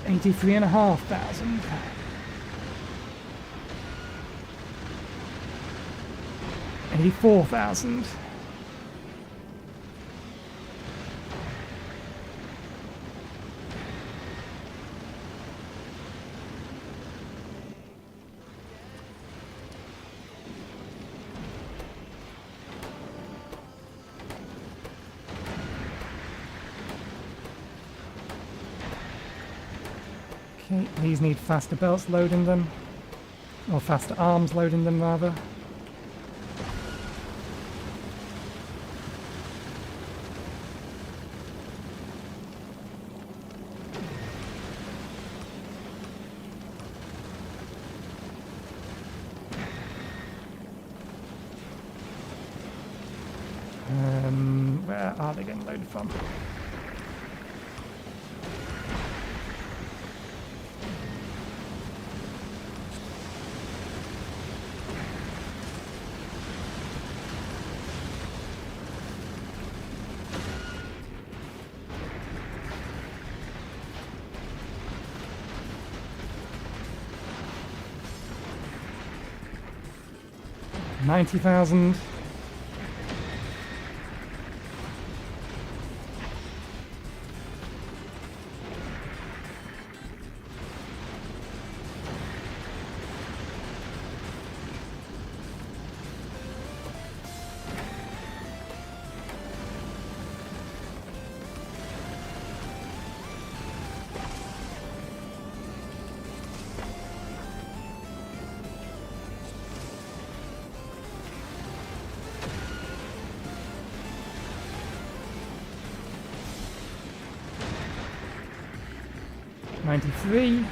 $83,500. 84,000. Okay, these need faster belts loading them, or faster arms loading them rather. Where are they getting loaded from? $90,000. 93.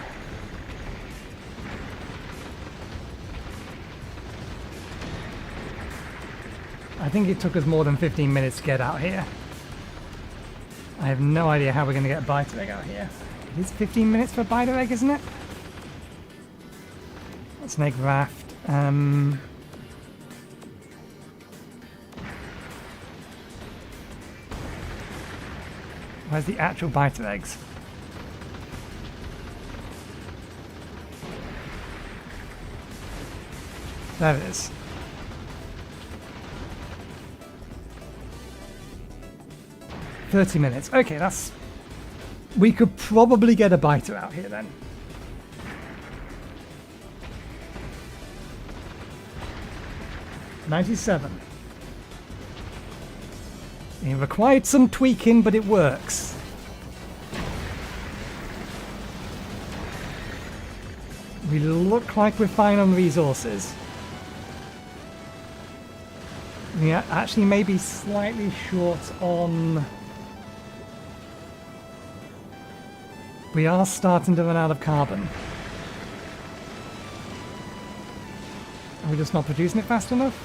I think it took us more than 15 minutes to get out here. I have no idea how we're going to get a biter egg out here. It is 15 minutes for a biter egg, isn't it? Snake raft. Where's the actual biter eggs? There it is. $30 minutes. Okay, that's... We could probably get a biter out here then. $97. It required some tweaking, but it works. We look like we're fine on resources. We actually may be slightly short on... We are starting to run out of carbon. Are we just not producing it fast enough?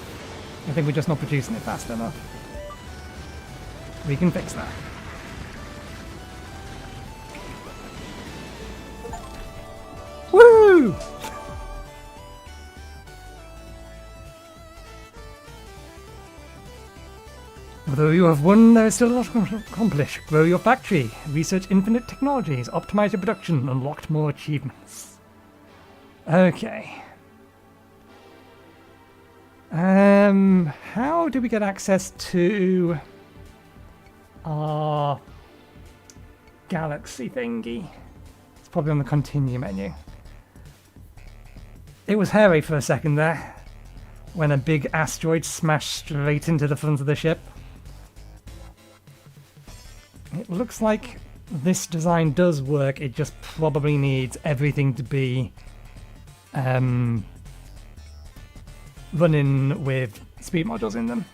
I think we're just not producing it fast enough. We can fix that. Woo! Although you have won, there is still a lot to accomplish. Grow your factory, research infinite technologies, optimize your production, unlock more achievements. Okay. How do we get access to our galaxy thingy? It's probably on the continue menu. It was hairy for a second there, when a big asteroid smashed straight into the front of the ship. It looks like this design does work, it just probably needs everything to be running with speed modules in them.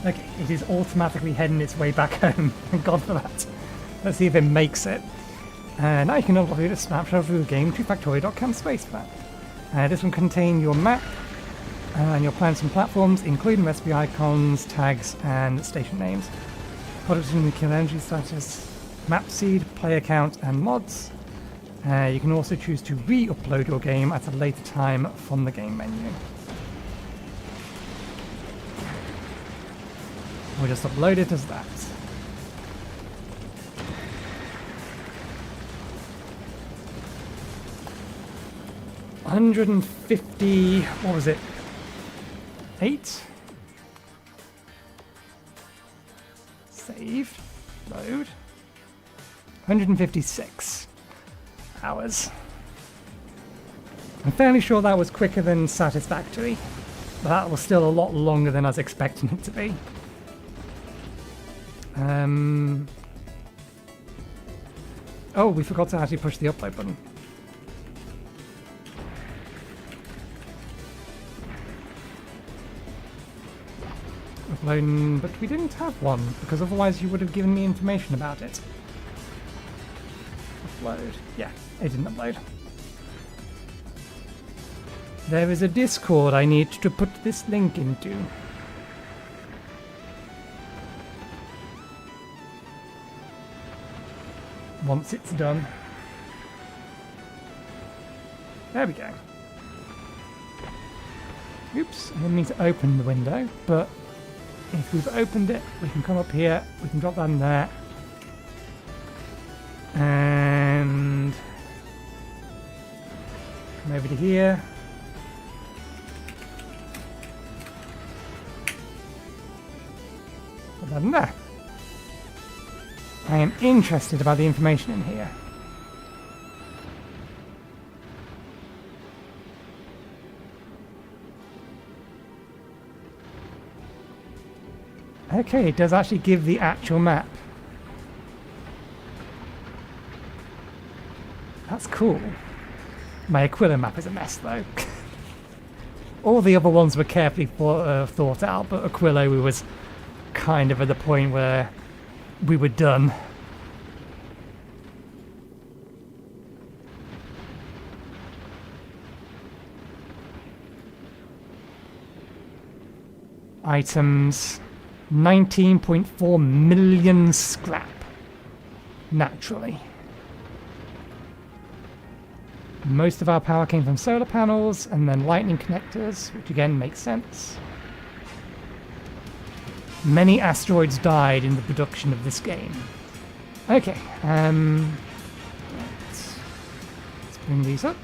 Okay, it is automatically heading its way back home. Thank God for that. Let's see if it makes it. Now you can upload a snapshot of the game to factorio.com spacebar. This will contain your map and your plans and platforms, including recipe icons, tags, and station names. Products in the kill energy status, map seed, player count, and mods. You can also choose to re-upload your game at a later time from the game menu. We'll just upload it as that. $150, what was it? 8? Save, load. 156 hours. I'm fairly sure that was quicker than Satisfactory, but that was still a lot longer than I was expecting it to be. Oh, we forgot to actually push the upload button. Uploading, but we didn't have one, because otherwise you would have given me information about it. Upload. Yeah, it didn't upload. There is a Discord I need to put this link into. Once it's done. There we go. Oops, I didn't mean to open the window, but if we've opened it, we can come up here, we can drop that in there. And come over to here. Put that in there. I am interested about the information in here. Okay, it does actually give the actual map. That's cool. My Aquila map is a mess though. All the other ones were carefully thought out, but Aquilo, we was kind of at the point where we were done. Items, 19.4 million scrap, naturally. Most of our power came from solar panels and then lightning connectors, which again makes sense. Many asteroids died in the production of this game. Okay, let's bring these up.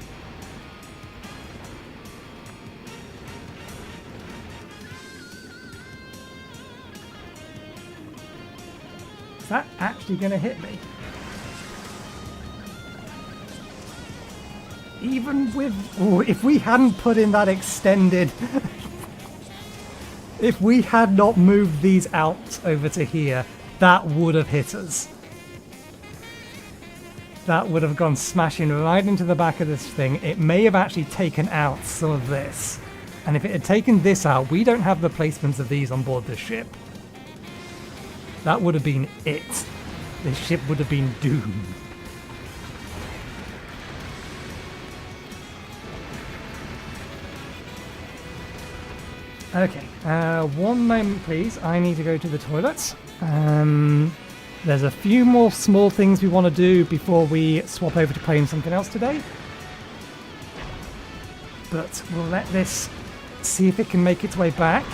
Is that actually going to hit me? Even with... Ooh, if we hadn't put in that extended... if we had not moved these out over to here, that would have hit us. That would have gone smashing right into the back of this thing. It may have actually taken out some of this. And if it had taken this out, we don't have the placements of these on board the ship. That would have been it. The ship would have been doomed. Okay, one moment please. I need to go to the toilet. There's a few more small things we want to do before we swap over to playing something else today. But we'll let this see if it can make its way back.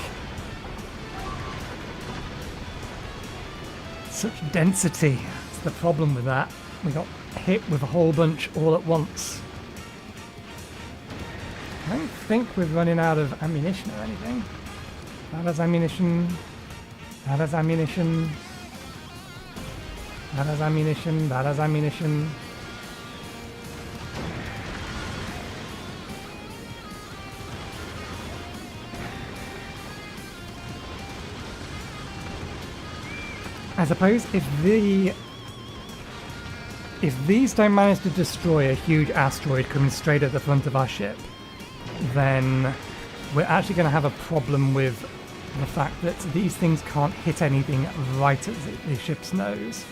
Such density. That's the problem with that. We got hit with a whole bunch all at once. I don't think we're running out of ammunition or anything. That has ammunition. That has ammunition. That has ammunition. That has ammunition. I suppose if these don't manage to destroy a huge asteroid coming straight at the front of our ship, then we're actually going to have a problem with the fact that these things can't hit anything right at the ship's nose.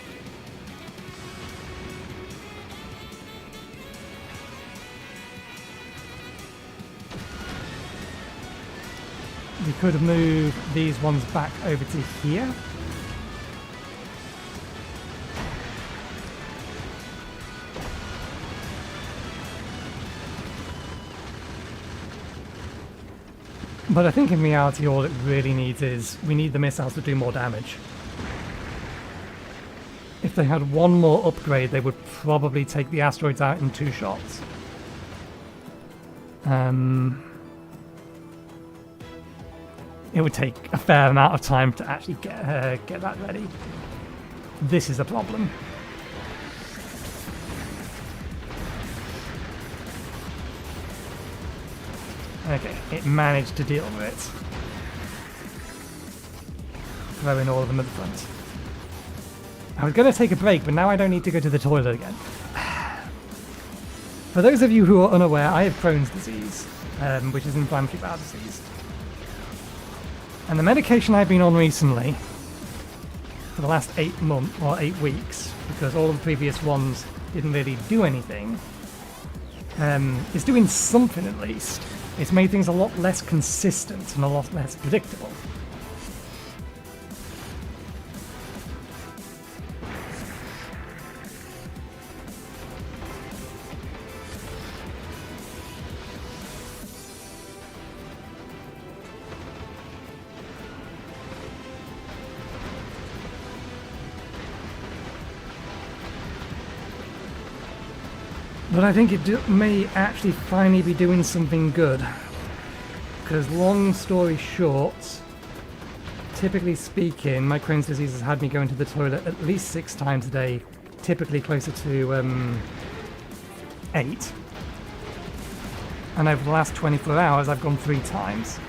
We could move these ones back over to here. But I think in reality all it really needs is, we need the missiles to do more damage. If they had one more upgrade, they would probably take the asteroids out in 2 shots. It would take a fair amount of time to actually get that ready. This is a problem. Okay, it managed to deal with it. Throwing all of them at the front. I was going to take a break, but now I don't need to go to the toilet again. For those of you who are unaware, I have Crohn's disease, which is inflammatory bowel disease. And the medication I've been on recently, for the last 8 months, or 8 weeks, because all of the previous ones didn't really do anything, is doing something at least. It's made things a lot less consistent and a lot less predictable. But I think it may actually finally be doing something good. Because long story short, typically speaking, my Crohn's disease has had me going to the toilet at least 6 times a day, typically closer to 8. And over the last 24 hours I've gone 3 times.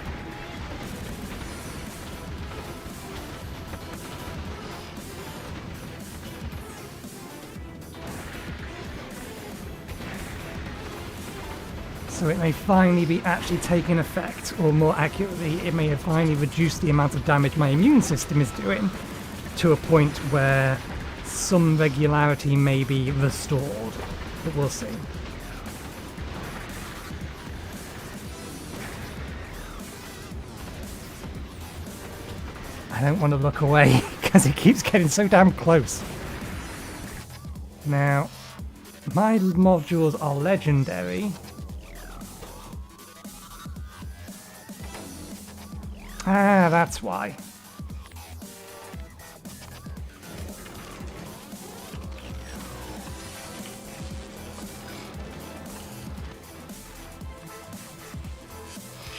So it may finally be actually taking effect, or more accurately, it may have finally reduced the amount of damage my immune system is doing to a point where some regularity may be restored. But we'll see. I don't want to look away because it keeps getting so damn close. Now, my modules are legendary. Ah, that's why.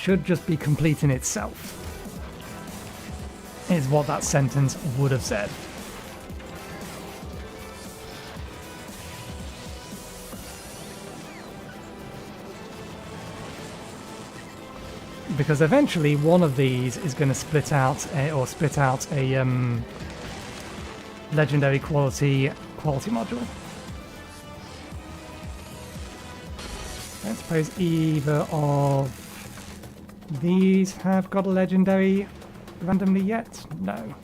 Should just be completing itself, is what that sentence would have said. Because eventually one of these is going to split out a legendary quality module. I don't suppose either of these have got a legendary randomly yet? No.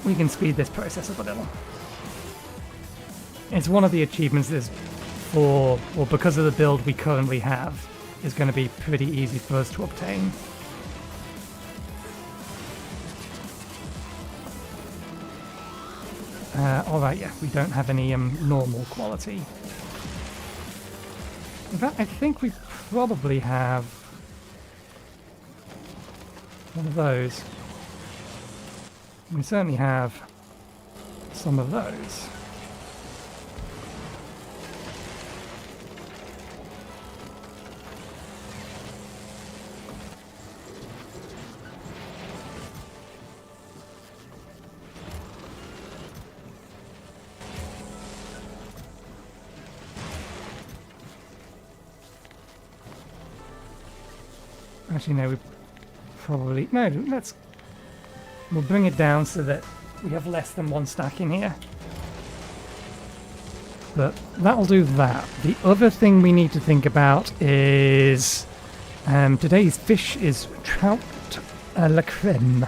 We can speed this process up a little. It's one of the achievements that's for, or because of the build we currently have, is going to be pretty easy for us to obtain. Alright, yeah, we don't have any normal quality. In fact, I think we probably have one of those. We certainly have some of those. Actually, no, we probably... No, we'll bring it down so that we have less than one stack in here. But that'll do that. The other thing we need to think about is... today's fish is trout à la crème.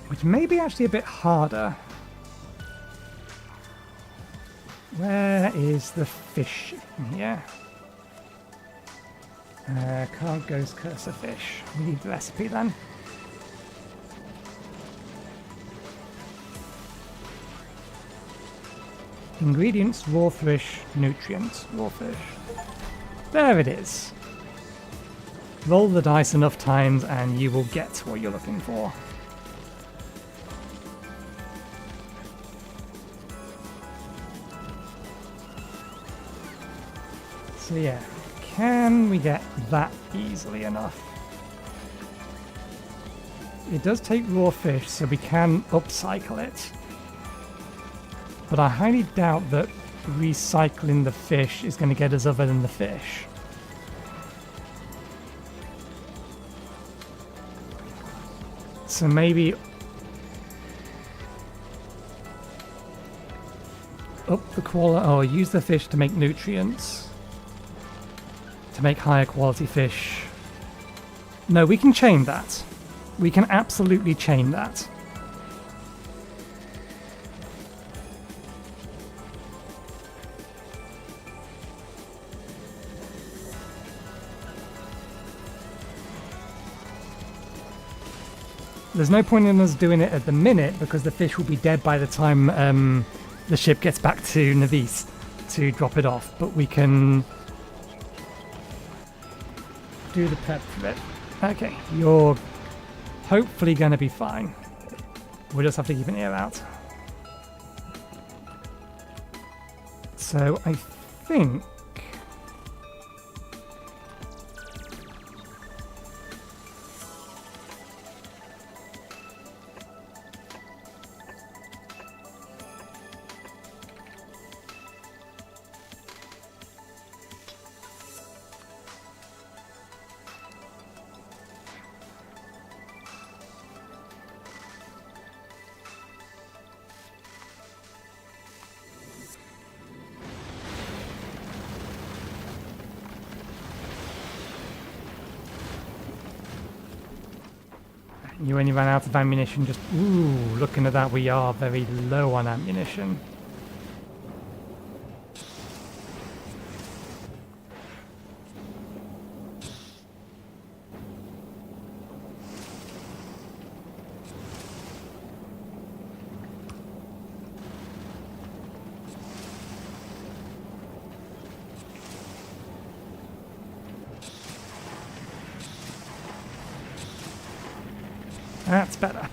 Which may be actually a bit harder. Where is the fish in here? Can't ghost cursor fish. We need the recipe then. Ingredients, raw fish, nutrients, raw fish. There it is. Roll the dice enough times and you will get what you're looking for. So yeah. Can we get that easily enough? It does take raw fish, so we can upcycle it. But I highly doubt that recycling the fish is going to get us other than the fish. So maybe up the quality, or use the fish to make nutrients. To make higher quality fish. No, we can chain that. We can absolutely chain that. There's no point in us doing it at the minute because the fish will be dead by the time the ship gets back to Navis to drop it off, but we can do the prep for it. Okay, you're hopefully going to be fine. We'll just have to keep an ear out. So I think... You only ran out of ammunition just... Ooh, looking at that, we are very low on ammunition. That's better.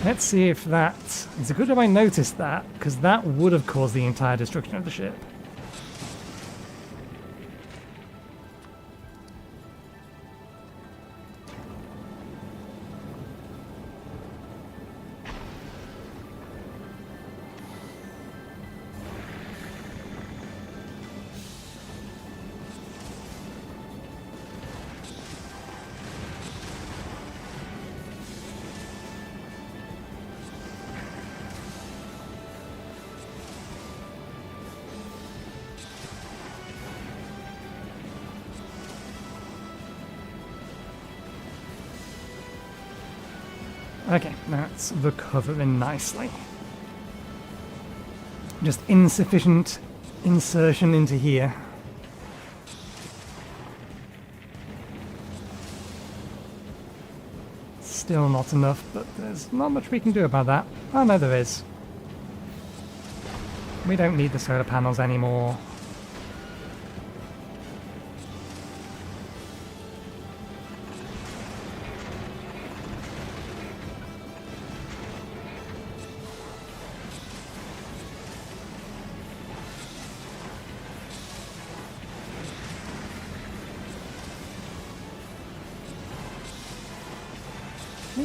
Let's see if that... It's a good job I noticed that, because that would have caused the entire destruction of the ship. Okay, that's recovering nicely. Just insufficient insertion into here. Still not enough, but there's not much we can do about that. Oh no, there is. We don't need the solar panels anymore.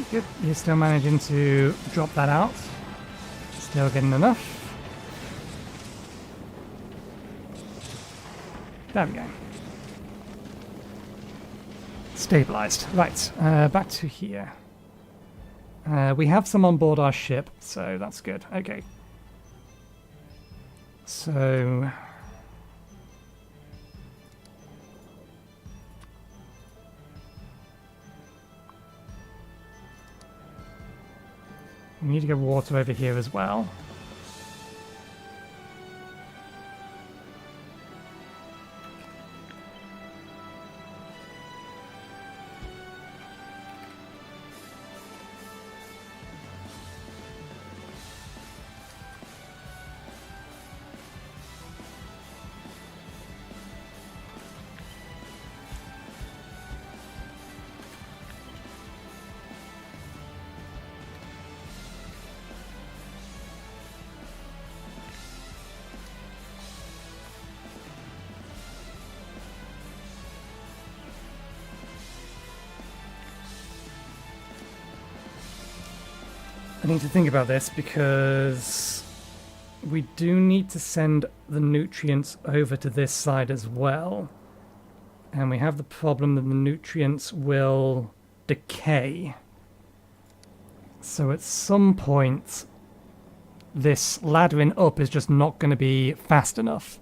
Good, you're still managing to drop that out. Still getting enough. There we go. Stabilized. Right, back to here. We have some on board our ship, so that's good. Okay. So... we need to get water over here as well. I need to think about this because we do need to send the nutrients over to this side as well. And we have the problem that the nutrients will decay. So at some point, this laddering up is just not going to be fast enough.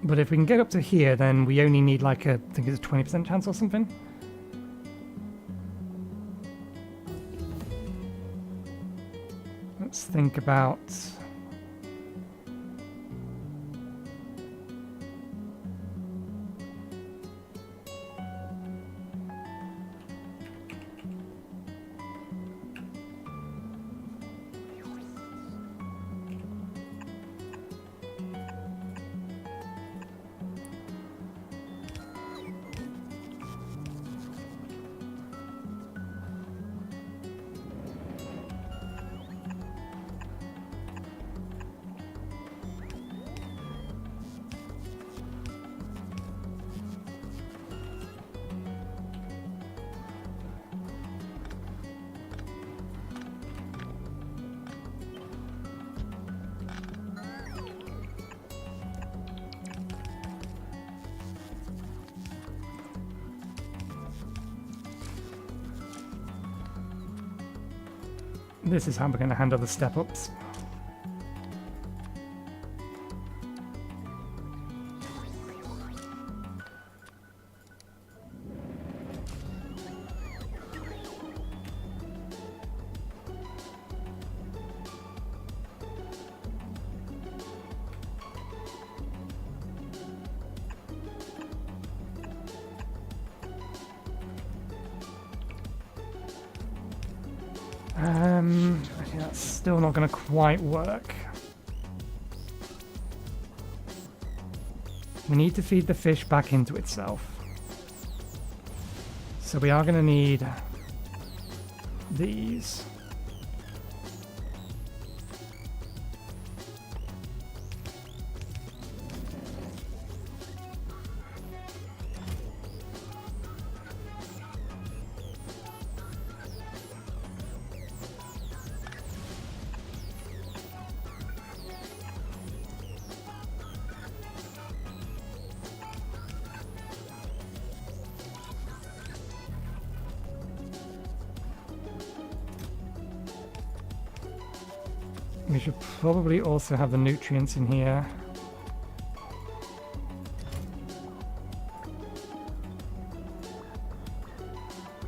But if we can get up to here, then we only need like a, I think it's a 20% chance or something. Let's think about... This is how we're going to handle the step-ups. Okay, that's still not going to quite work. We need to feed the fish back into itself. So we are going to need these. We should probably also have the nutrients in here.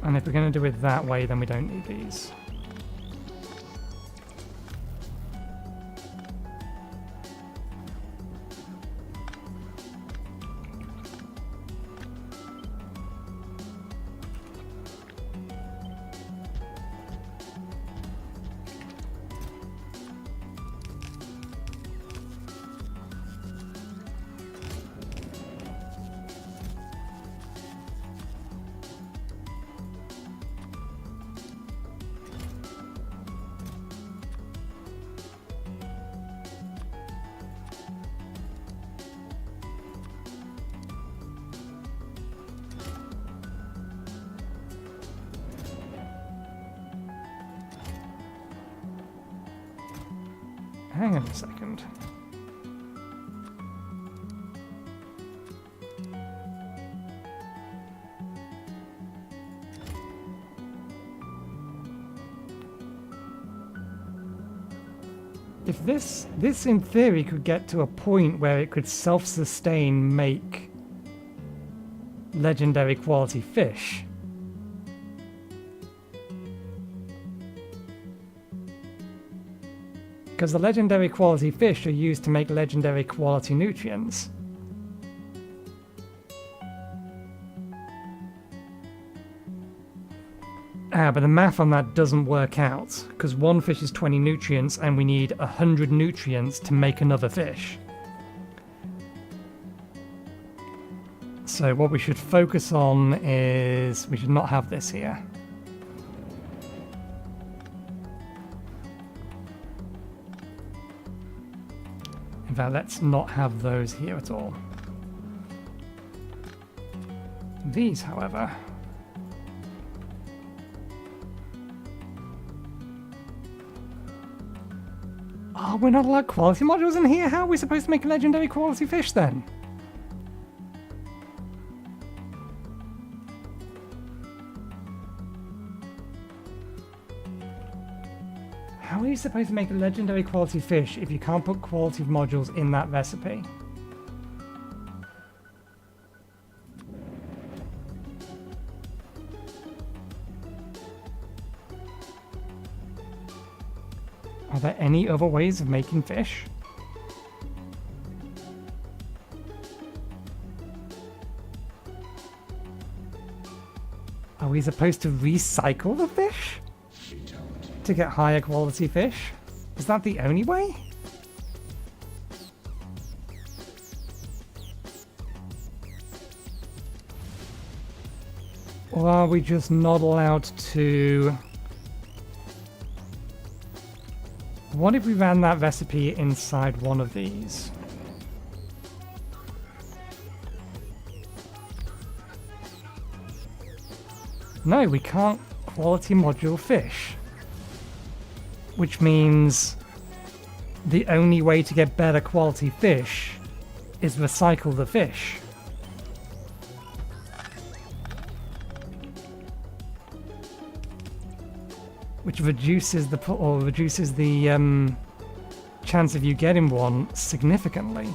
And if we're going to do it that way, then we don't need these. Hang on a second. If this in theory could get to a point where it could self-sustain, make legendary quality fish. Because the legendary quality fish are used to make legendary quality nutrients. But the math on that doesn't work out, because one fish is 20 nutrients and we need 100 nutrients to make another fish. So what we should focus on is, we should not have this here. In fact, let's not have those here at all. These, however... Oh, we're not allowed quality modules in here? How are we supposed to make a legendary quality fish then? How are you supposed to make a legendary quality fish if you can't put quality modules in that recipe? Are there any other ways of making fish? Are we supposed to recycle the fish to get higher quality fish? Is that the only way? Or are we just not allowed to... What if we ran that recipe inside one of these? No, we can't quality module fish. Which means the only way to get better quality fish is recycle the fish. which reduces the chance of you getting one significantly.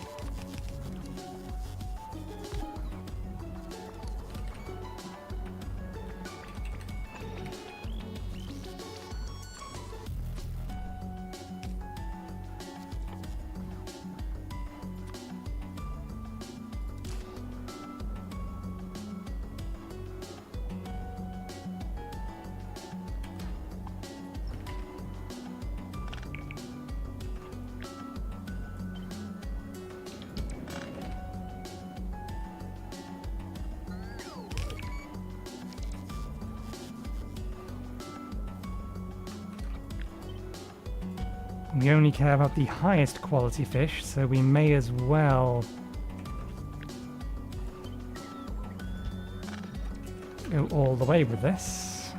We only care about the highest quality fish, so we may as well go all the way with this.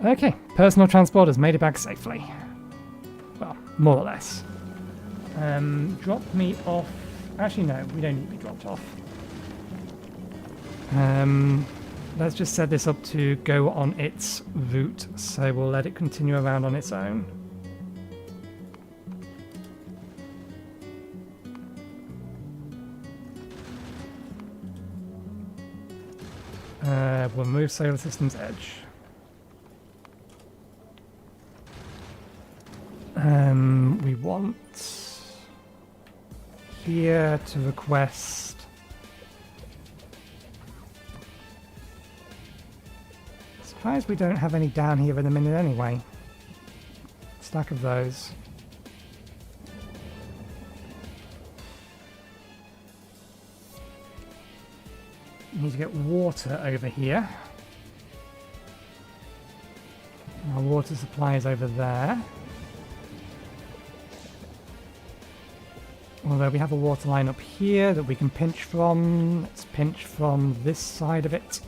Okay, personal transport has made it back safely. Well, more or less. Drop me off. Actually, no, we don't need to be dropped off. Let's just set this up to go on its route, so we'll let it continue around on its own. We'll move solar system's edge. We want here to request surprised we don't have any down here in a minute anyway. Stack of those. Need to get water over here. Our water supply is over there. Although we have a water line up here that we can pinch from. Let's pinch from this side of it.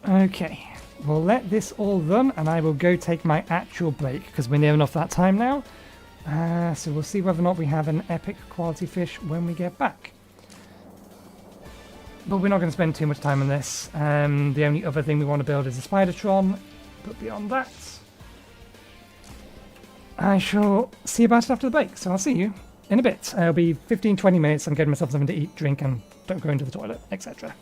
Okay, we'll let this all run and I will go take my actual break because we're near enough that time now. So we'll see whether or not we have an epic quality fish when we get back. But we're not going to spend too much time on this. The only other thing we want to build is a Spidertron, but beyond that, I shall see about it after the break. So I'll see you in a bit. It'll be 15-20 minutes. I'm getting myself something to eat, drink, and don't go into the toilet, etc.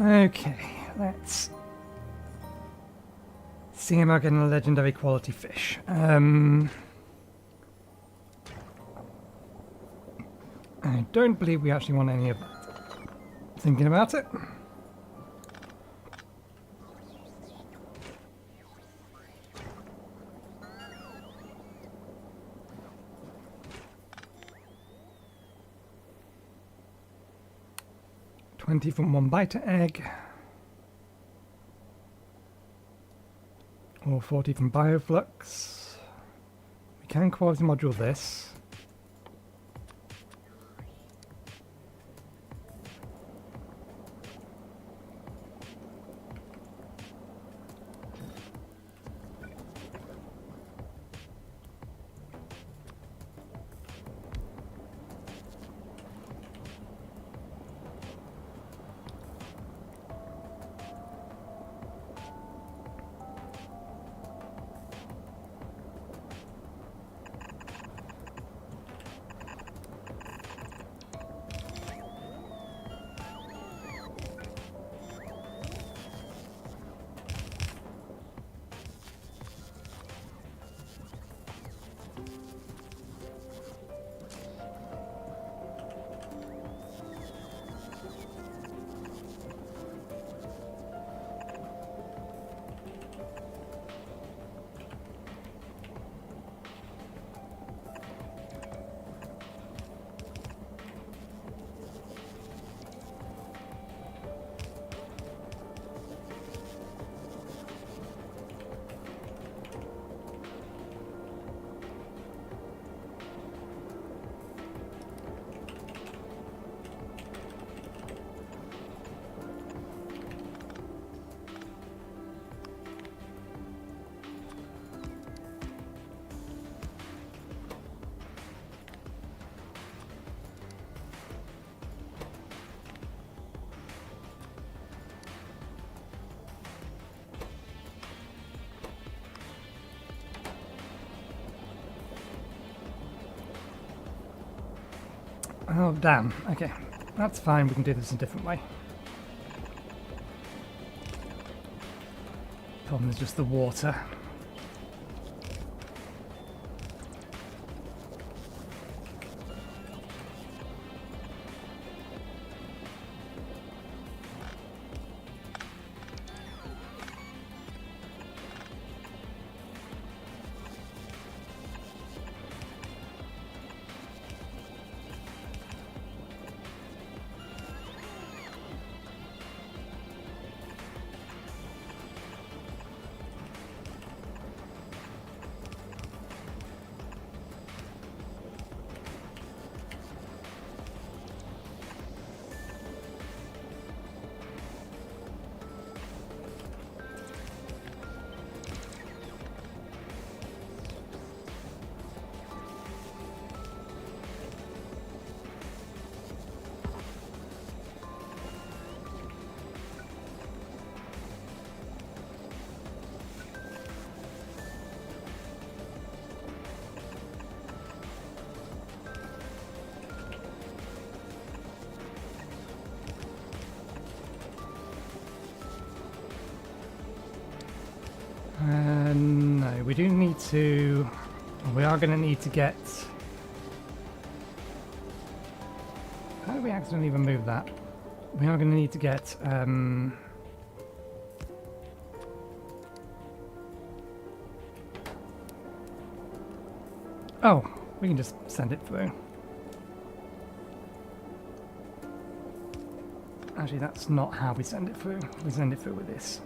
Okay, let's see about getting a legendary quality fish. I don't believe we actually want any of that. Thinking about it. $20 from 1 biter egg. Or 40 from bioflux. We can quality module this. Oh, damn. Okay. That's fine. We can do this a different way. Problem is just the water. No, we do need to... We are going to need to get... How do we accidentally remove that? We are going to need to get... Oh, we can just send it through. Actually, that's not how we send it through. We send it through with this.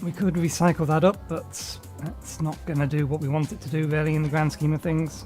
We could recycle that up, but that's not going to do what we want it to do really in the grand scheme of things.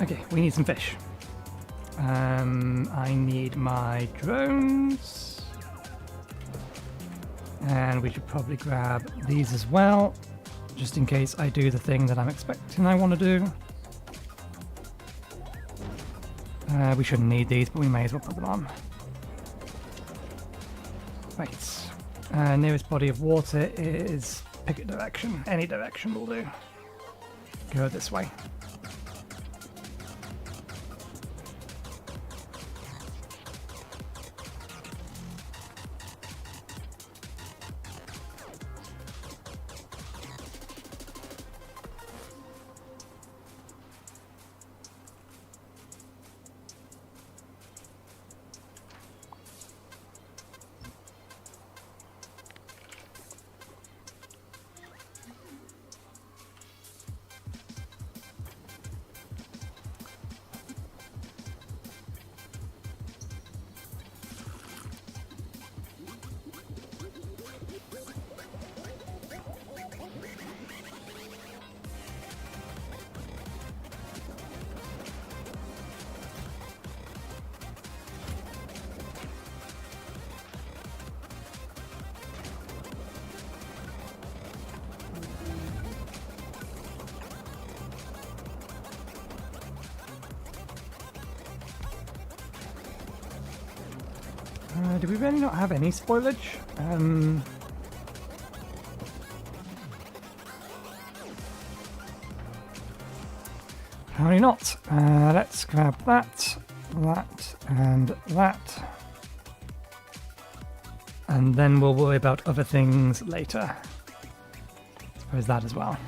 Okay, we need some fish. I need my drones. And we should probably grab these as well, just in case I do the thing that I'm expecting I want to do. We shouldn't need these, but we may as well put them on. Right. Nearest body of water is pick a direction. Any direction will do. Go this way. Do we really not have any spoilage? Apparently not. Let's grab that, that, and that. And then we'll worry about other things later. I suppose that as well.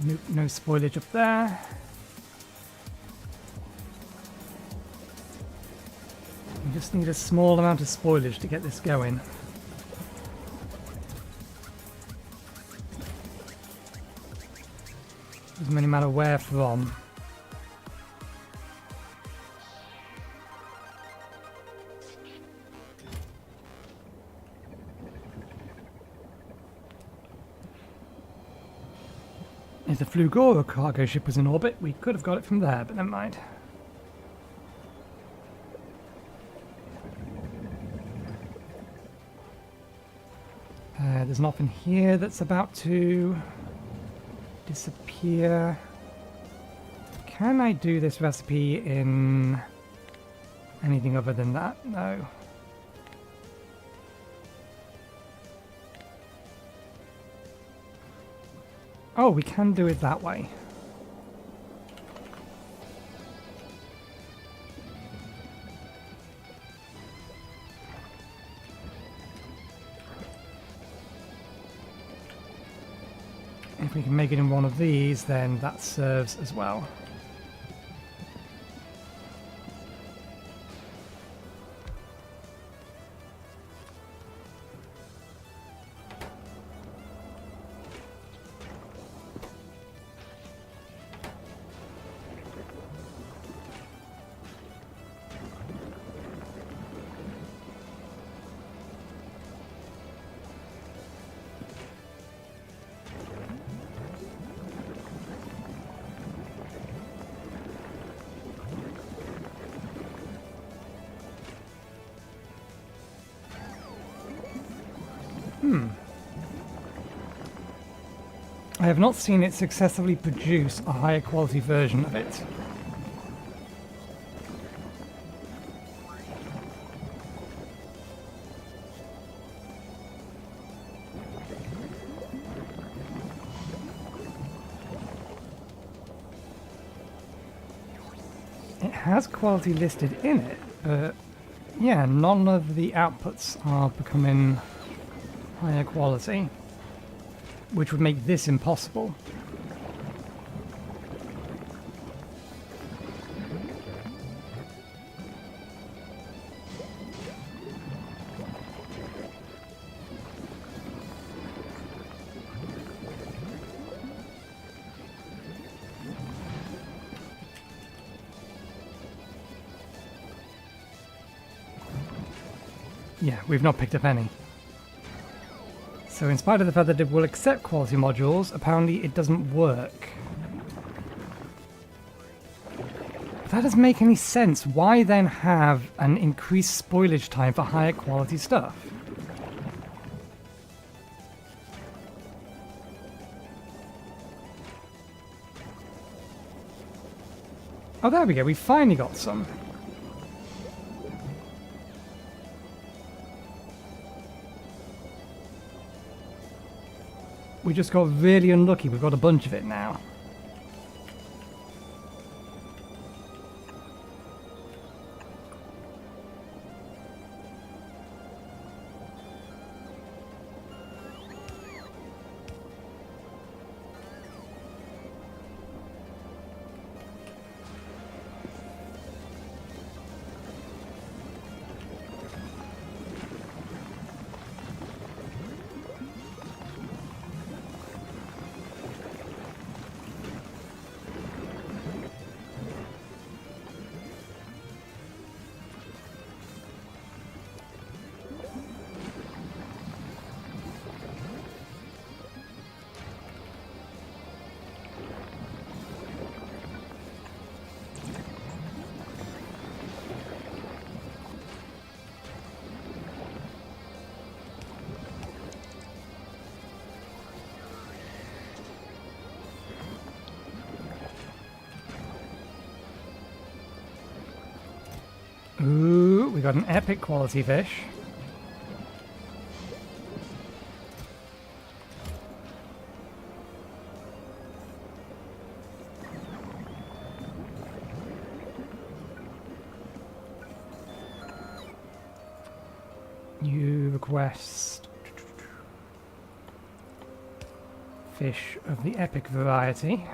Nope, no spoilage up there. We just need a small amount of spoilage to get this going. Doesn't really matter where from. If the Flugora cargo ship was in orbit, we could have got it from there, but never mind. There's nothing here that's about to disappear. Can I do this recipe in anything other than that? No. Oh, we can do it that way. If we can make it in one of these, then that serves as well. I have not seen it successfully produce a higher quality version of it. It has quality listed in it, but yeah, none of the outputs are becoming higher quality, which would make this impossible. Yeah, we've not picked up any. So in spite of the fact that it will accept quality modules, apparently it doesn't work. If that doesn't make any sense, why then have an increased spoilage time for higher quality stuff? Oh, there we go, we finally got some. We just got really unlucky. We've got a bunch of it now. Ooh, we got an epic quality fish. New request. Fish of the epic variety.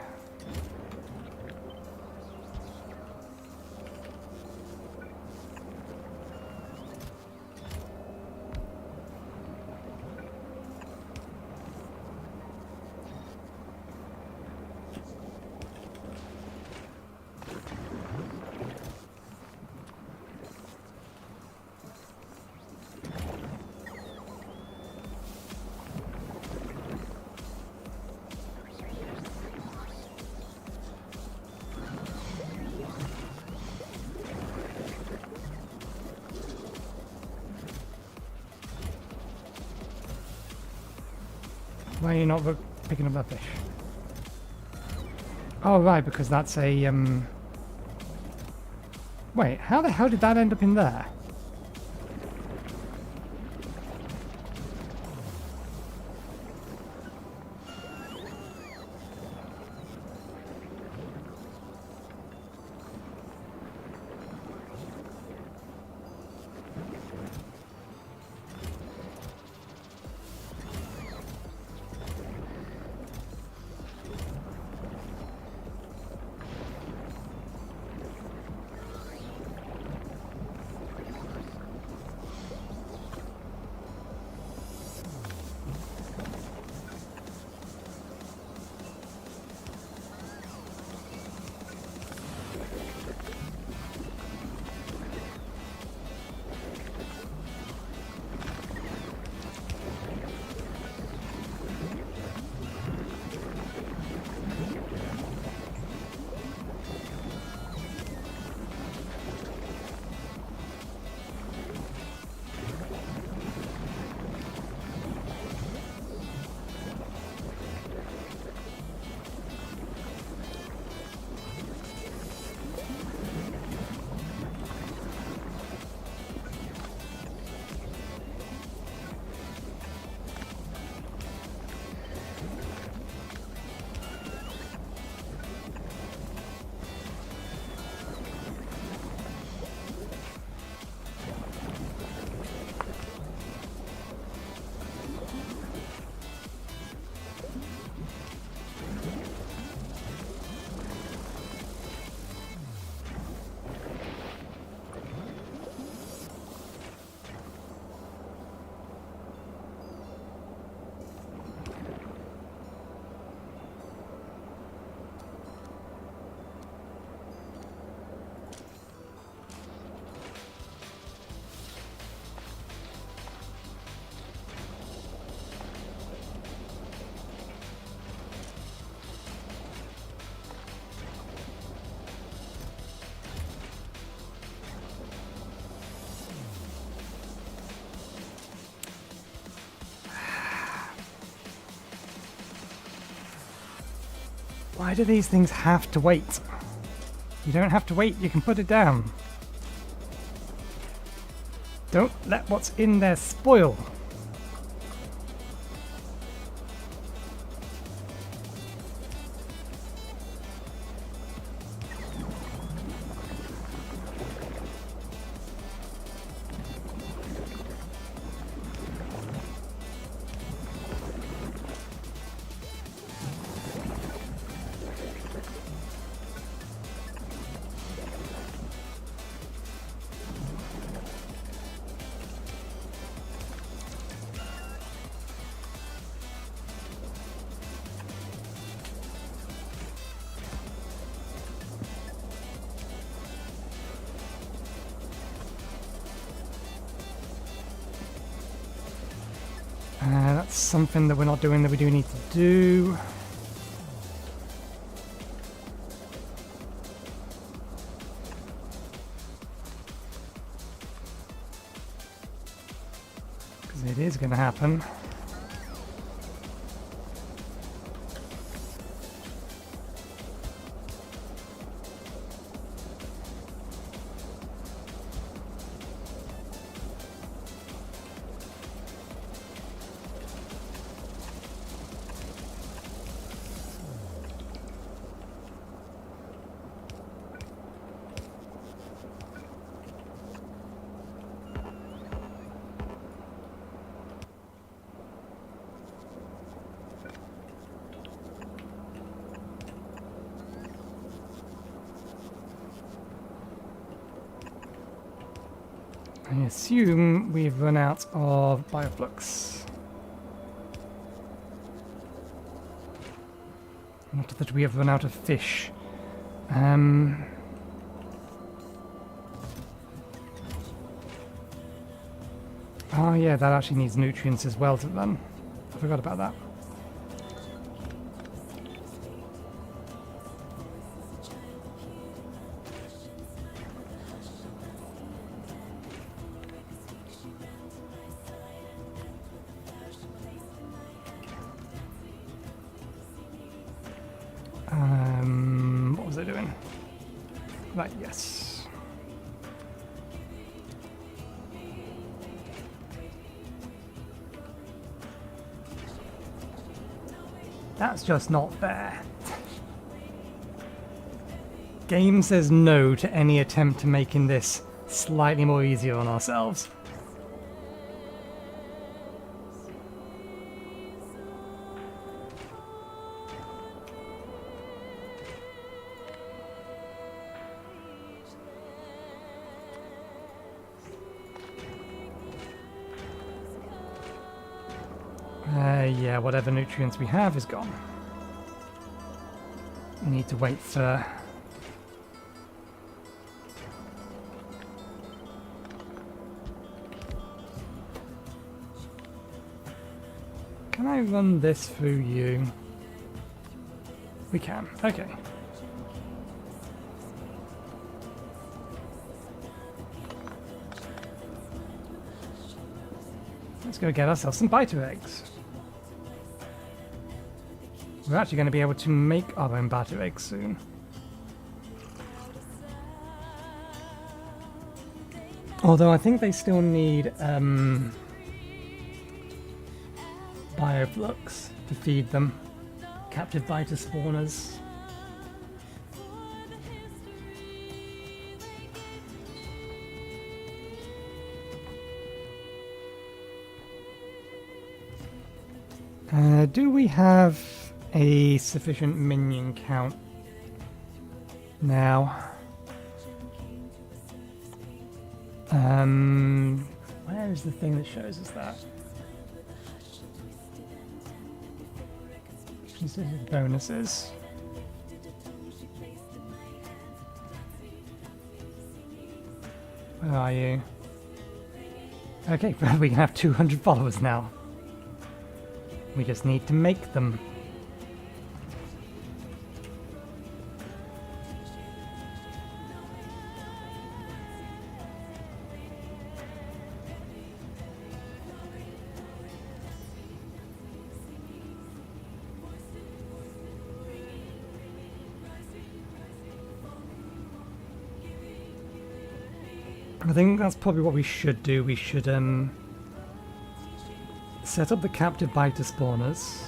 Why are you not picking up that fish? Oh, right, because that's a, Wait, how the hell did that end up in there? Why do these things have to wait? You don't have to wait, you can put it down. Don't let what's in there spoil. That's something that we're not doing that we do need to do. Because it is going to happen. I assume we've run out of bioflux. Not that we have run out of fish. Oh yeah, that actually needs nutrients as well to run. I forgot about that. What was I doing? Right, yes. That's just not fair. Game says no to any attempt to making this slightly more easier on ourselves. Yeah, whatever nutrients we have is gone. We need to wait for... Can I run this through you? We can, okay. Let's go get ourselves some biter eggs. We're actually going to be able to make our own batter eggs soon. Although I think they still need bioflux to feed them. Captive biter spawners. Do we have a sufficient minion count now? Where is the thing that shows us that? Specific bonuses. Where are you? Okay, we can have 200 followers now. We just need to make them. I think that's probably what we should do. We should set up the captive biter spawners.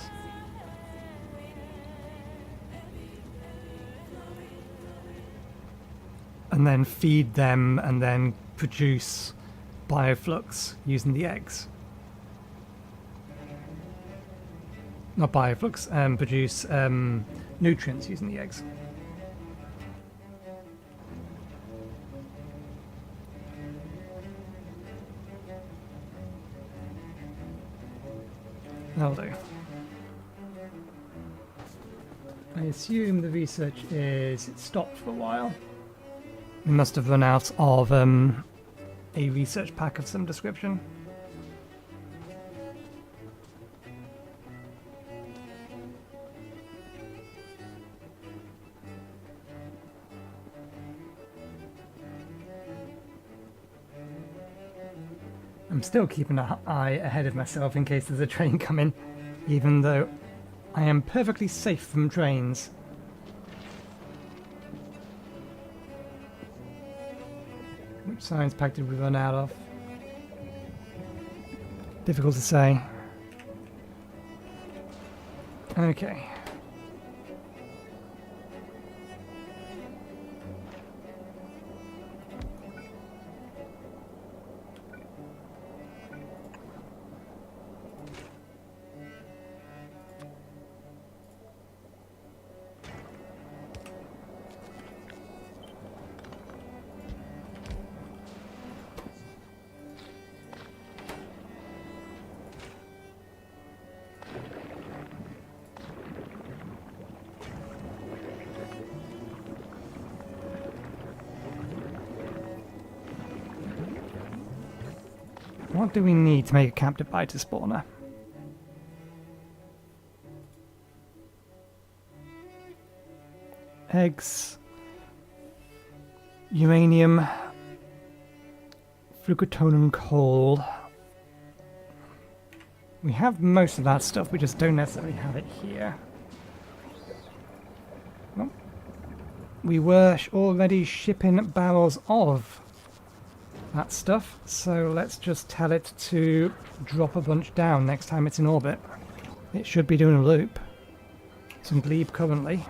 And then feed them and then produce bioflux using the eggs. Not bioflux, produce nutrients using the eggs. That'll do. I assume the research is it stopped for a while. We must have run out of a research pack of some description. I'm still keeping an eye ahead of myself in case there's a train coming, even though I am perfectly safe from trains. Which science pack did we run out of? Difficult to say. Okay. What do we need to make a captive biter spawner? Eggs, uranium, flucatonin coal. We have most of that stuff, we just don't necessarily have it here. Well, we were already shipping barrels of that stuff, so let's just tell it to drop a bunch down next time it's in orbit. It should be doing a loop. Some glebe currently.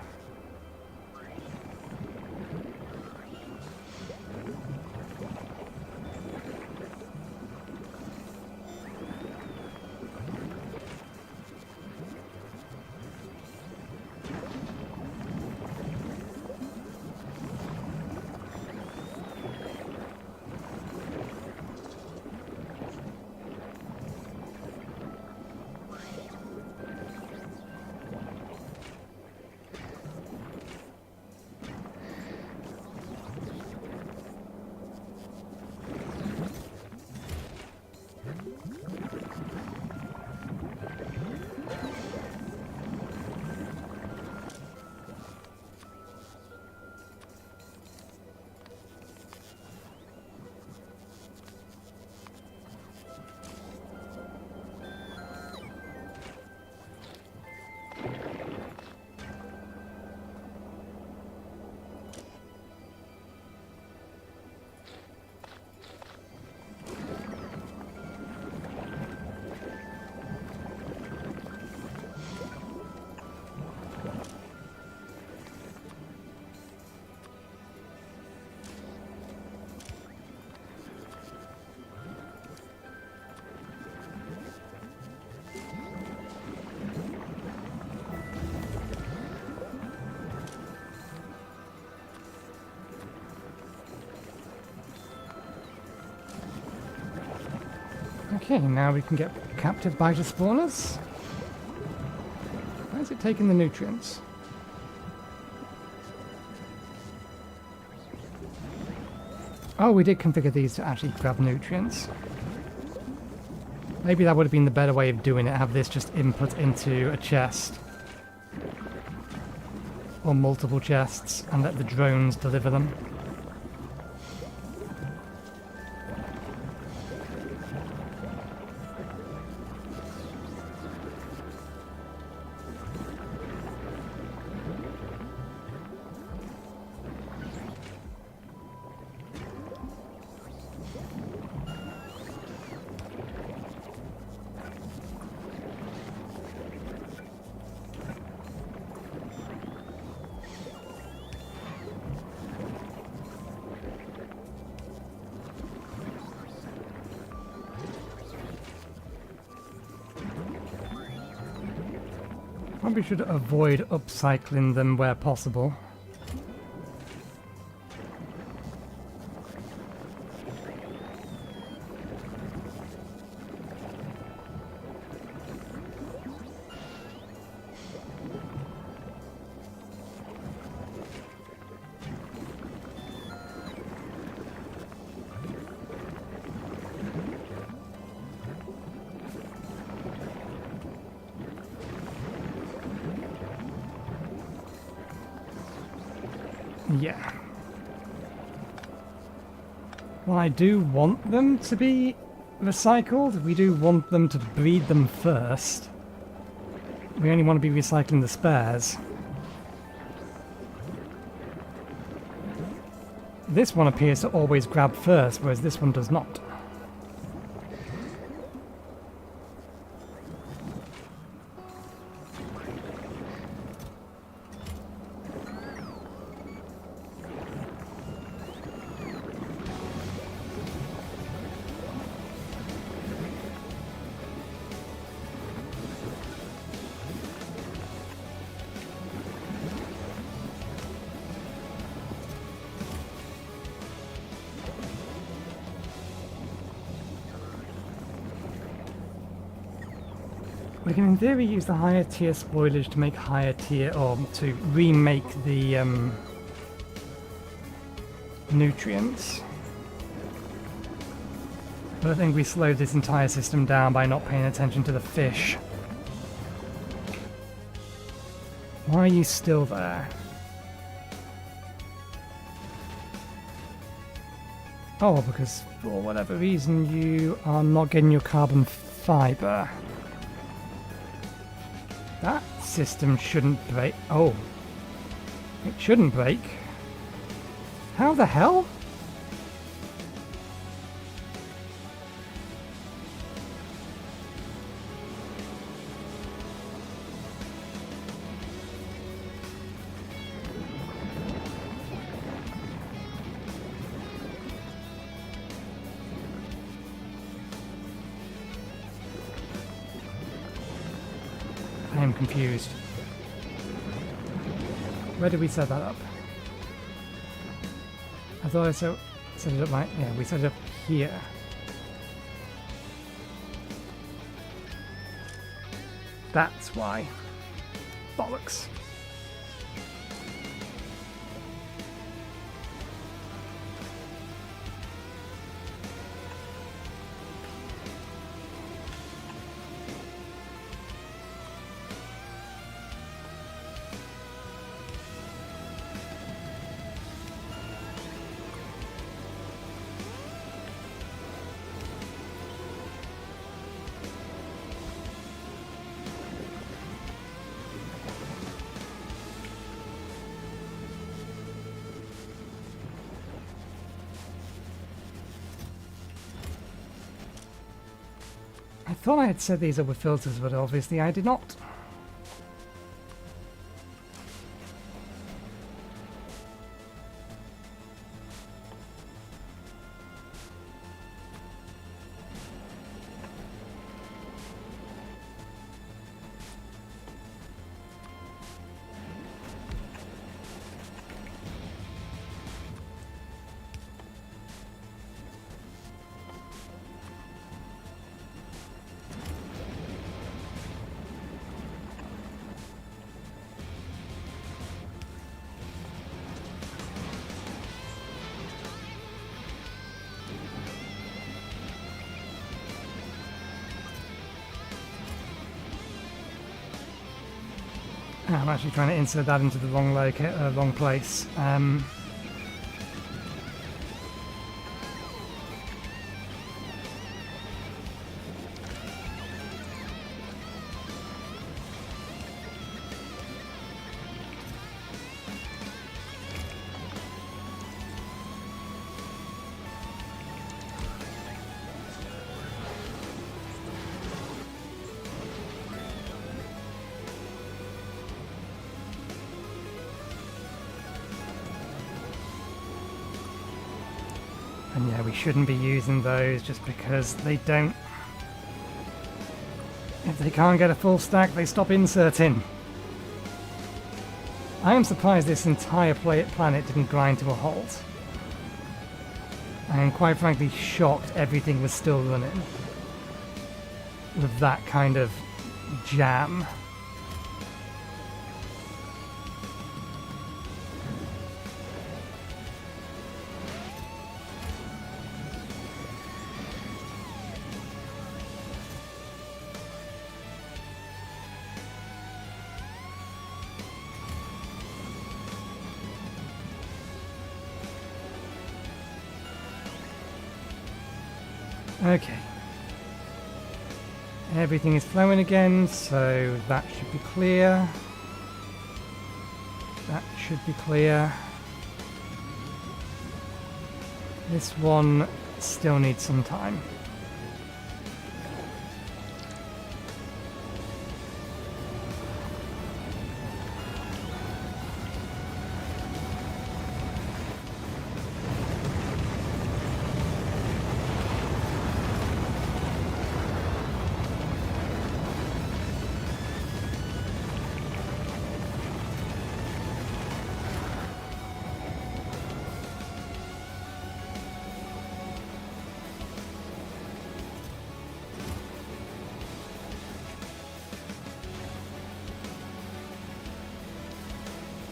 Okay, now we can get captive biter spawners. Why is it taking the nutrients? Oh, we did configure these to actually grab nutrients. Maybe that would have been the better way of doing it, have this just input into a chest. Or multiple chests, and let the drones deliver them. Probably should avoid upcycling them where possible. Yeah. Well, I do want them to be recycled. We do want them to breed them first. We only want to be recycling the spares. This one appears to always grab first, whereas this one does not. We can in theory use the higher tier spoilage to make higher tier, or to remake the nutrients. But I think we slowed this entire system down by not paying attention to the fish. Why are you still there? Oh, because for whatever reason you are not getting your carbon fiber. That system shouldn't break. Oh. It shouldn't break. How the hell? I am confused. Where did we set that up? I thought I set it up right. Yeah, we set it up here. That's why. Bollocks. I thought I had set these up with filters, but obviously I did not. I'm actually trying to insert that into the wrong place. And yeah, we shouldn't be using those just because they don't... If they can't get a full stack, they stop inserting. I am surprised this entire planet didn't grind to a halt. I am quite frankly shocked everything was still running with that kind of jam. Okay. Everything is flowing again, so that should be clear. That should be clear. This one still needs some time.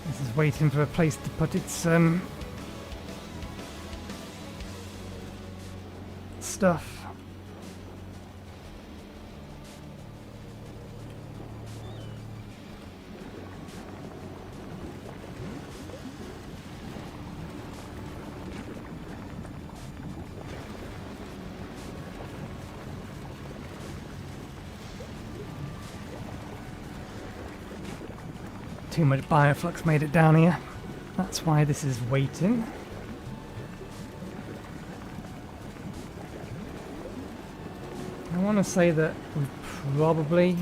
This is waiting for a place to put its stuff. Too much bioflux made it down here. That's why this is waiting. I want to say that we've probably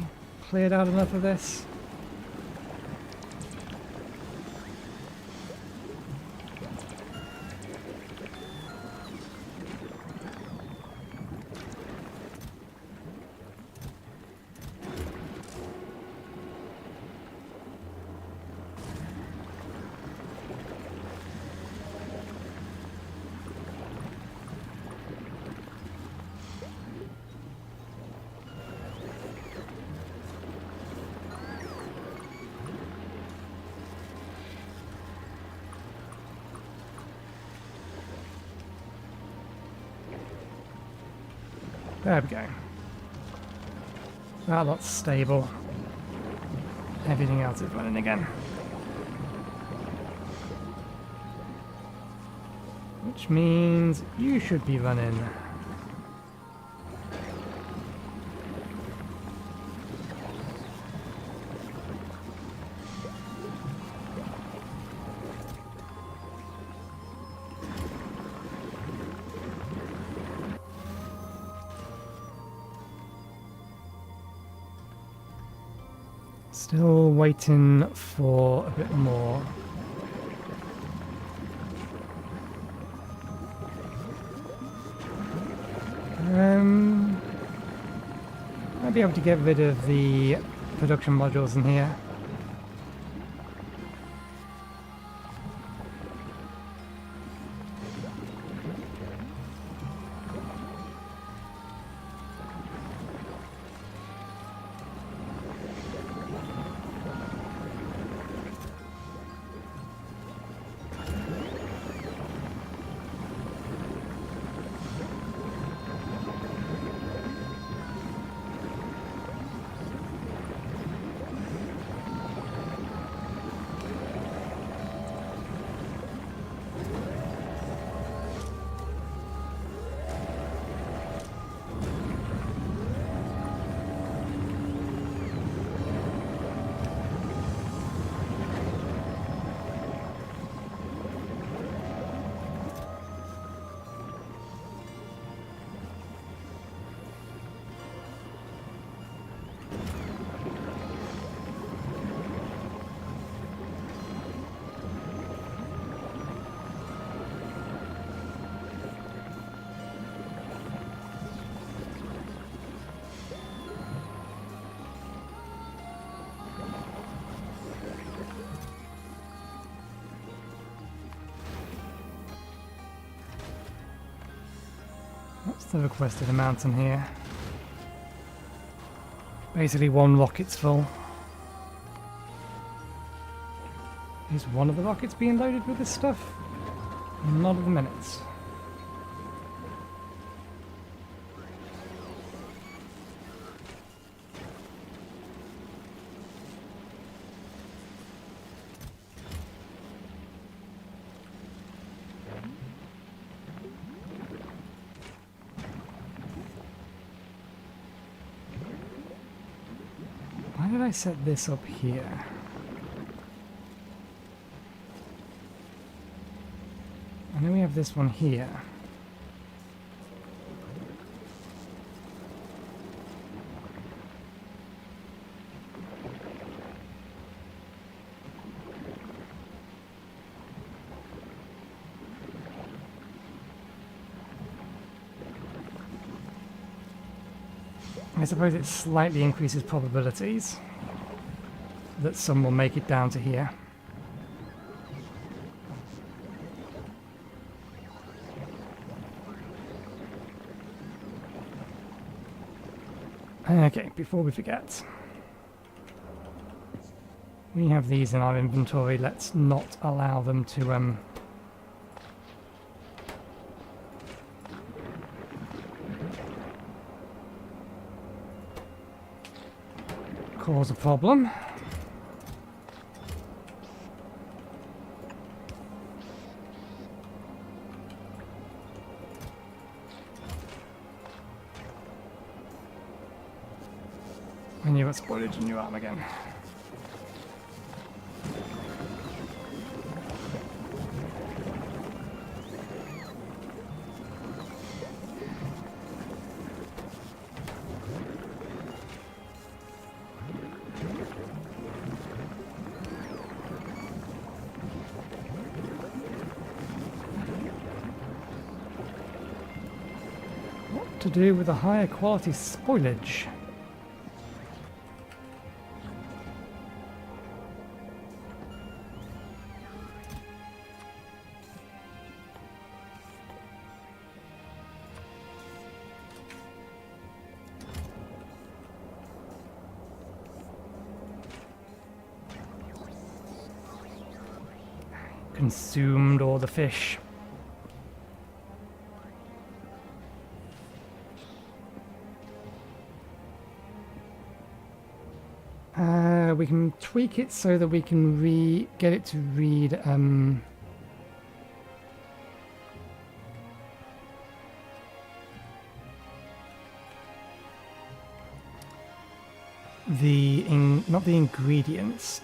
cleared out enough of this. There we go. That lot's stable. Everything else is running again. Which means you should be running. Still waiting for a bit more. I'll be able to get rid of the production modules in here. the requested amount on here? Basically 1 rocket's full. Is one of the rockets being loaded with this stuff? Not at the minute. Why did I set this up here? I know we have this one here. I suppose it slightly increases probabilities that some will make it down to here. Okay, before we forget, we have these in our inventory. Let's not allow them to cause a problem. And you got spoilage in your arm again. What to do with a higher quality spoilage? Consumed all the fish. We can tweak it so that we can get it to read not the ingredients.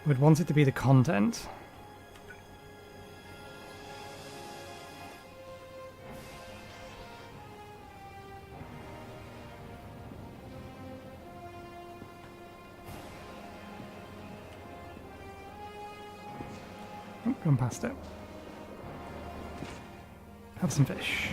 We'd want it to be the content. Oh, gone past it. Have some fish.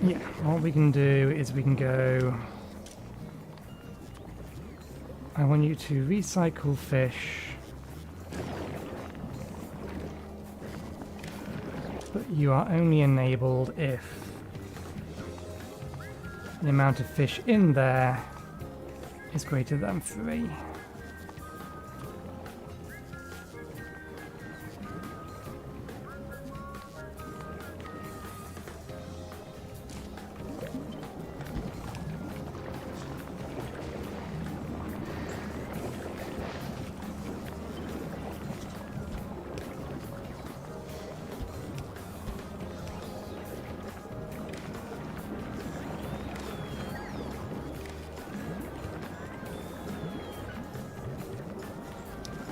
Yeah, what we can do is we can go... I want you to recycle fish, but you are only enabled if the amount of fish in there is greater than 3.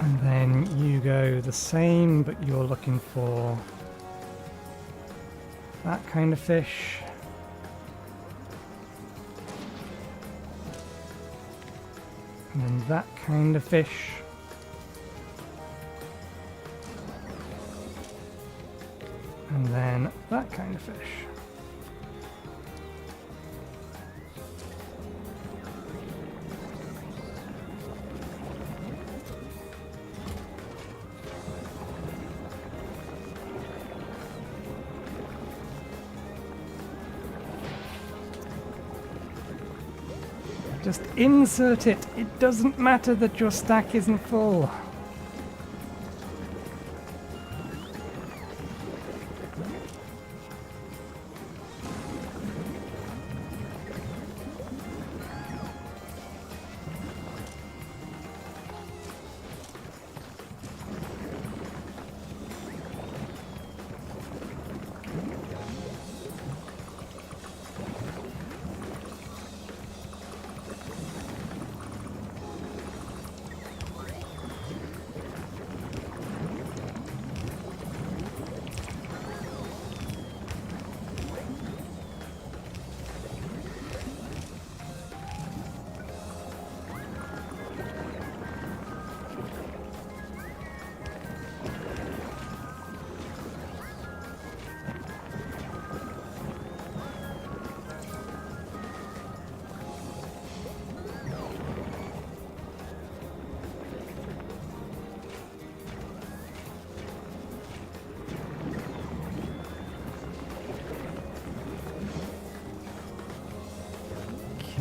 And then you go the same, but you're looking for that kind of fish. And then that kind of fish. And then that kind of fish. Just insert it. It doesn't matter that your stack isn't full.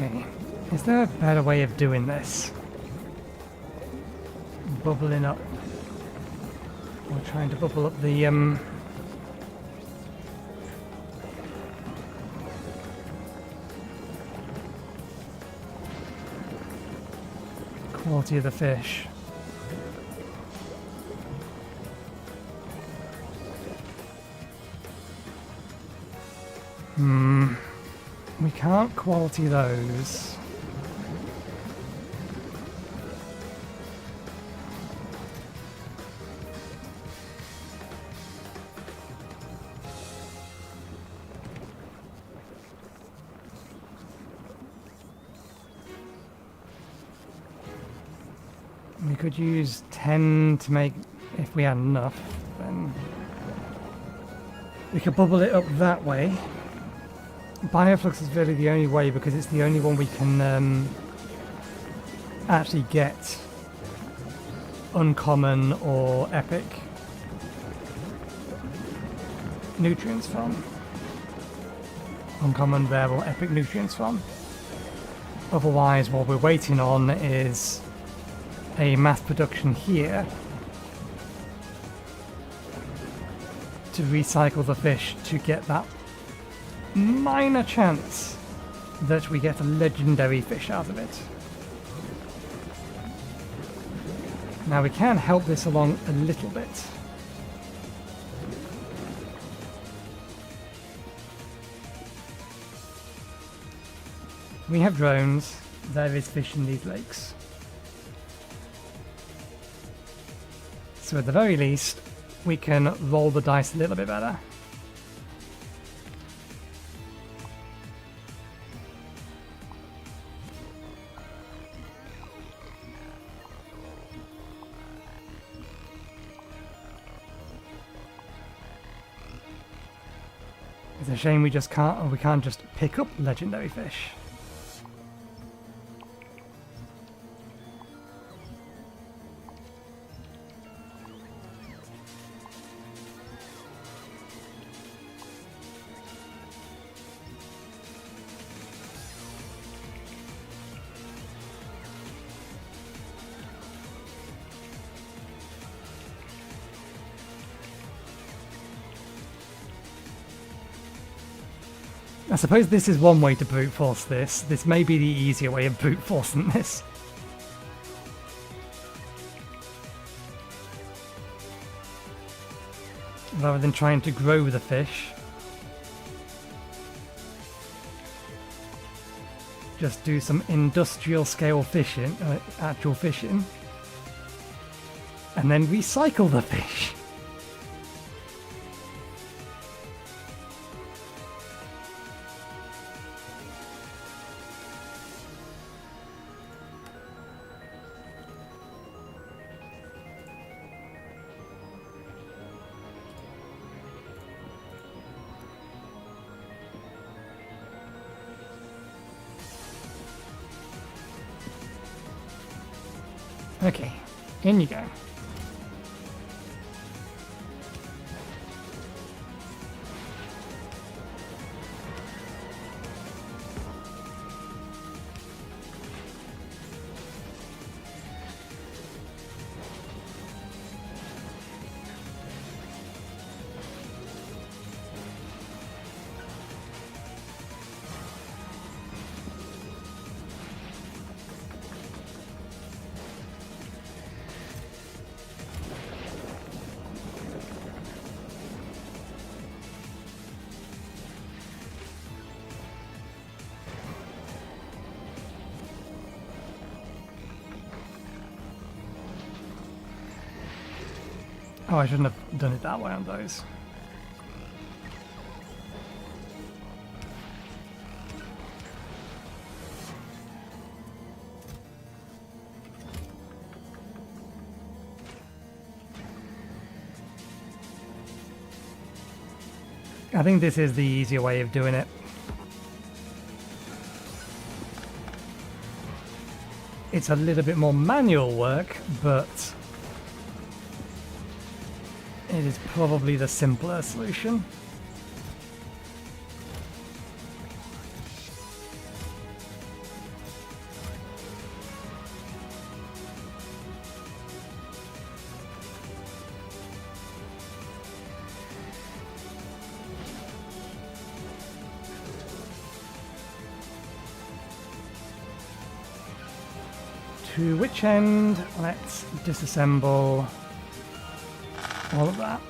Okay, is there a better way of doing this? Bubbling up. Or trying to bubble up the quality of the fish. We can't quality those. We could use 10 to make, if we had enough, then we could bubble it up that way. Bioflux is really the only way because it's the only one we can actually get uncommon or epic nutrients from. Uncommon, rare or epic nutrients from. Otherwise, what we're waiting on is a mass production here to recycle the fish to get that minor chance that we get a legendary fish out of it. Now we can help this along a little bit. We have drones. There is fish in these lakes. So at the very least, we can roll the dice a little bit better. It's a shame we can't just pick up legendary fish. I suppose this is one way to brute force this. This may be the easier way of brute forcing this. Rather than trying to grow the fish. Just do some industrial scale fishing, actual fishing. And then recycle the fish. Okay, in you go. Oh, I shouldn't have done it that way on those. I think this is the easier way of doing it. It's a little bit more manual work, but it is probably the simpler solution. To which end? Let's disassemble all of that.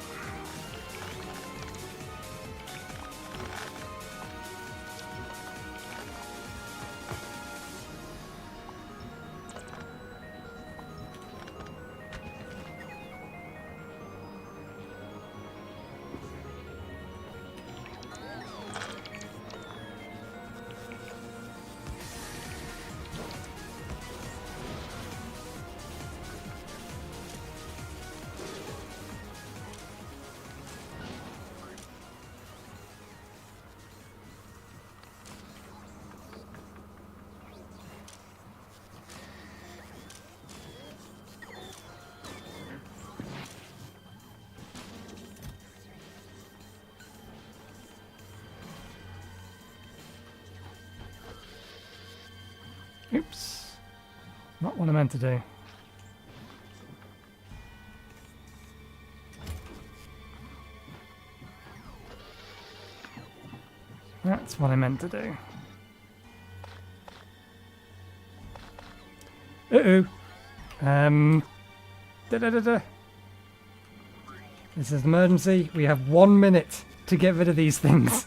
Oops. Not what I meant to do. That's what I meant to do. Uh-oh. Da-da-da-da. This is an emergency. We have 1 minute to get rid of these things.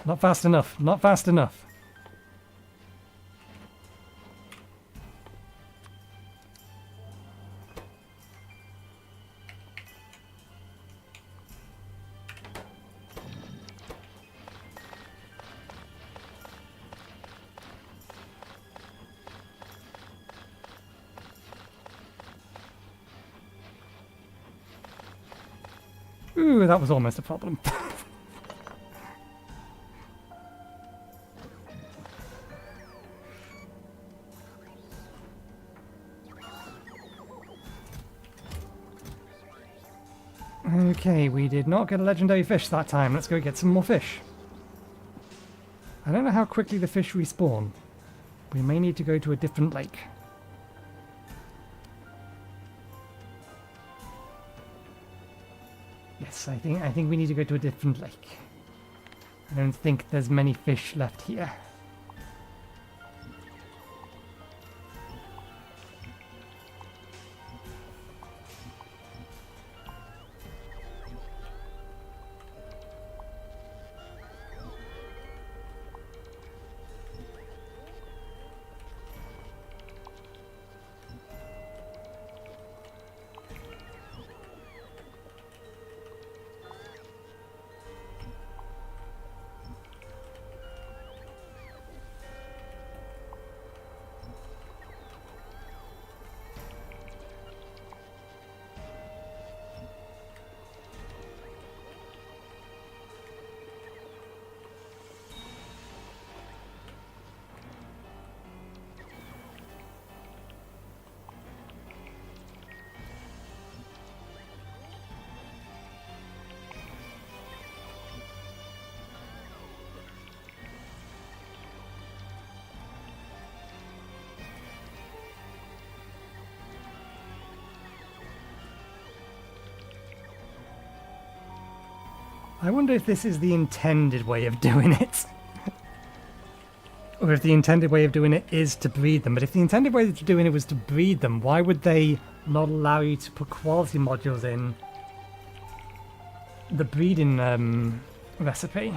Not fast enough. Not fast enough. Ooh, that was almost a problem. Okay, we did not get a legendary fish that time. Let's go get some more fish. I don't know how quickly the fish respawn. We may need to go to a different lake. Yes, I think we need to go to a different lake. I don't think there's many fish left here. I wonder if this is the intended way of doing it. Or if the intended way of doing it is to breed them. But if the intended way of doing it was to breed them, why would they not allow you to put quality modules in the breeding recipe?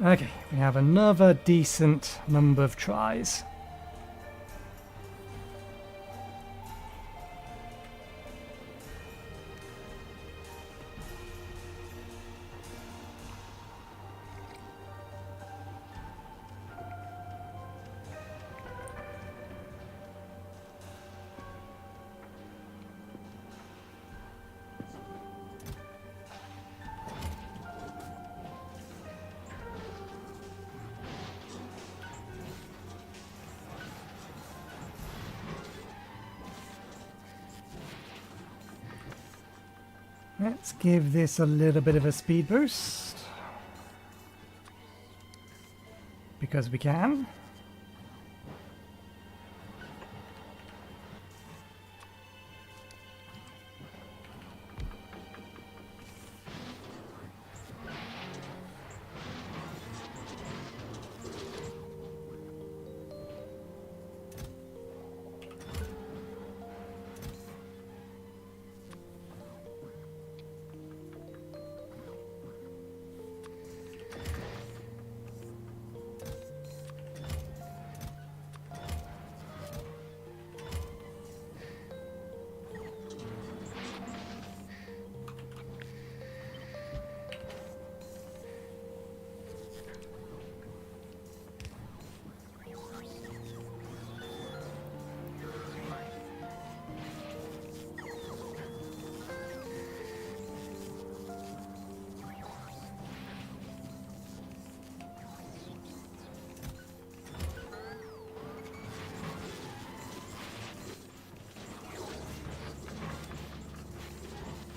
Okay, we have another decent number of tries. Let's give this a little bit of a speed boost. Because we can.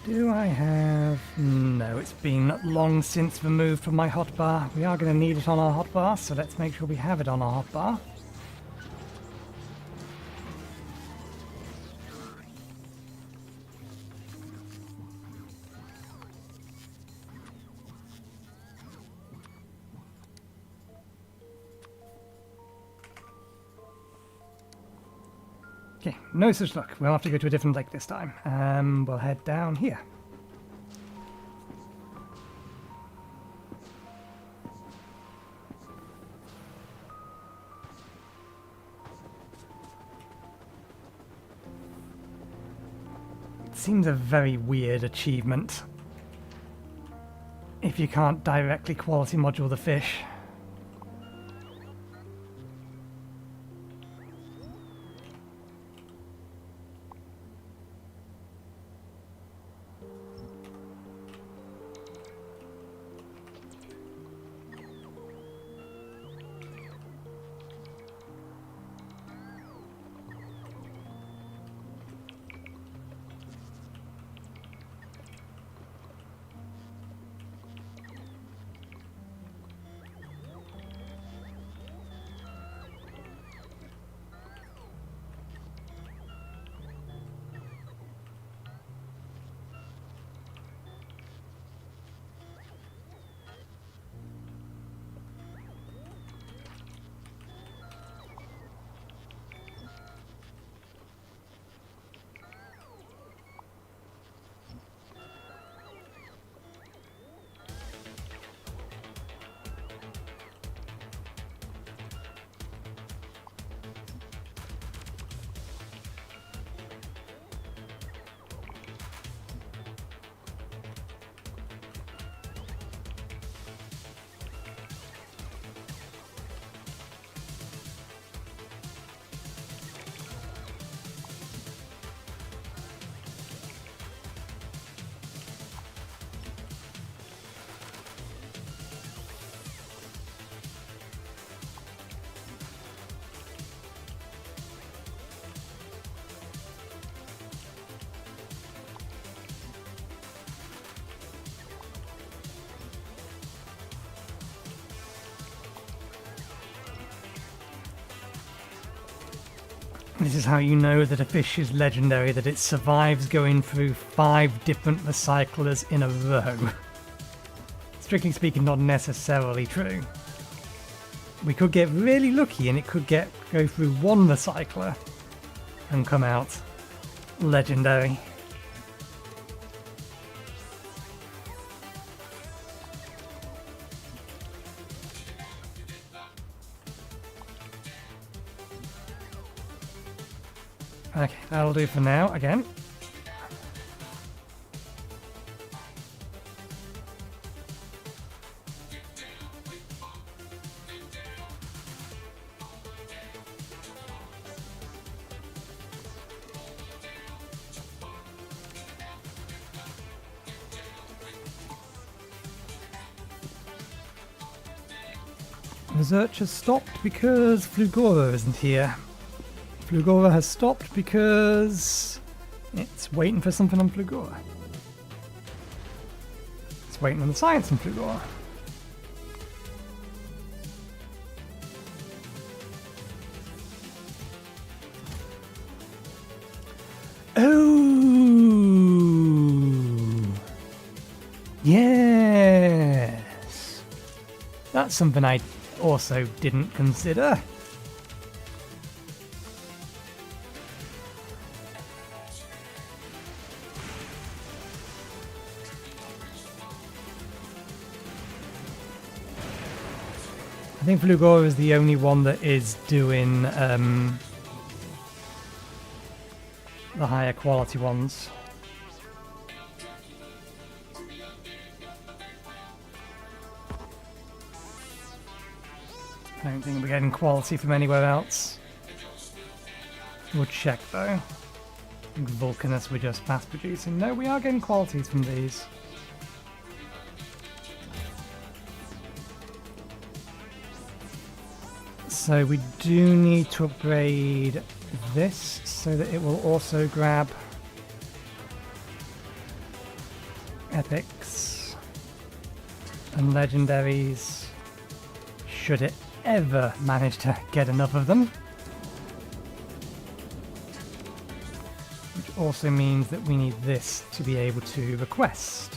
Do I have... No, it's been long since removed from my hotbar. We are going to need it on our hotbar, so let's make sure we have it on our hotbar. Okay, no such luck. We'll have to go to a different lake this time. We'll head down here. It seems a very weird achievement if you can't directly quality module the fish. This is how you know that a fish is legendary, that it survives going through 5 different recyclers in a row. Strictly speaking, not necessarily true. We could get really lucky and it could go through 1 recycler and come out legendary. Okay, that'll do for now, again. Research has stopped because Flugora isn't here. Flugora has stopped because it's waiting for something on Flugora. It's waiting on the science on Flugora. Oh! Yes! That's something I also didn't consider. I think Flugora is the only one that is doing the higher quality ones. I don't think we're getting quality from anywhere else. We'll check though. I think Vulcanus we're just mass producing. No, we are getting qualities from these. So we do need to upgrade this so that it will also grab epics and legendaries, should it ever manage to get enough of them. Which also means that we need this to be able to request.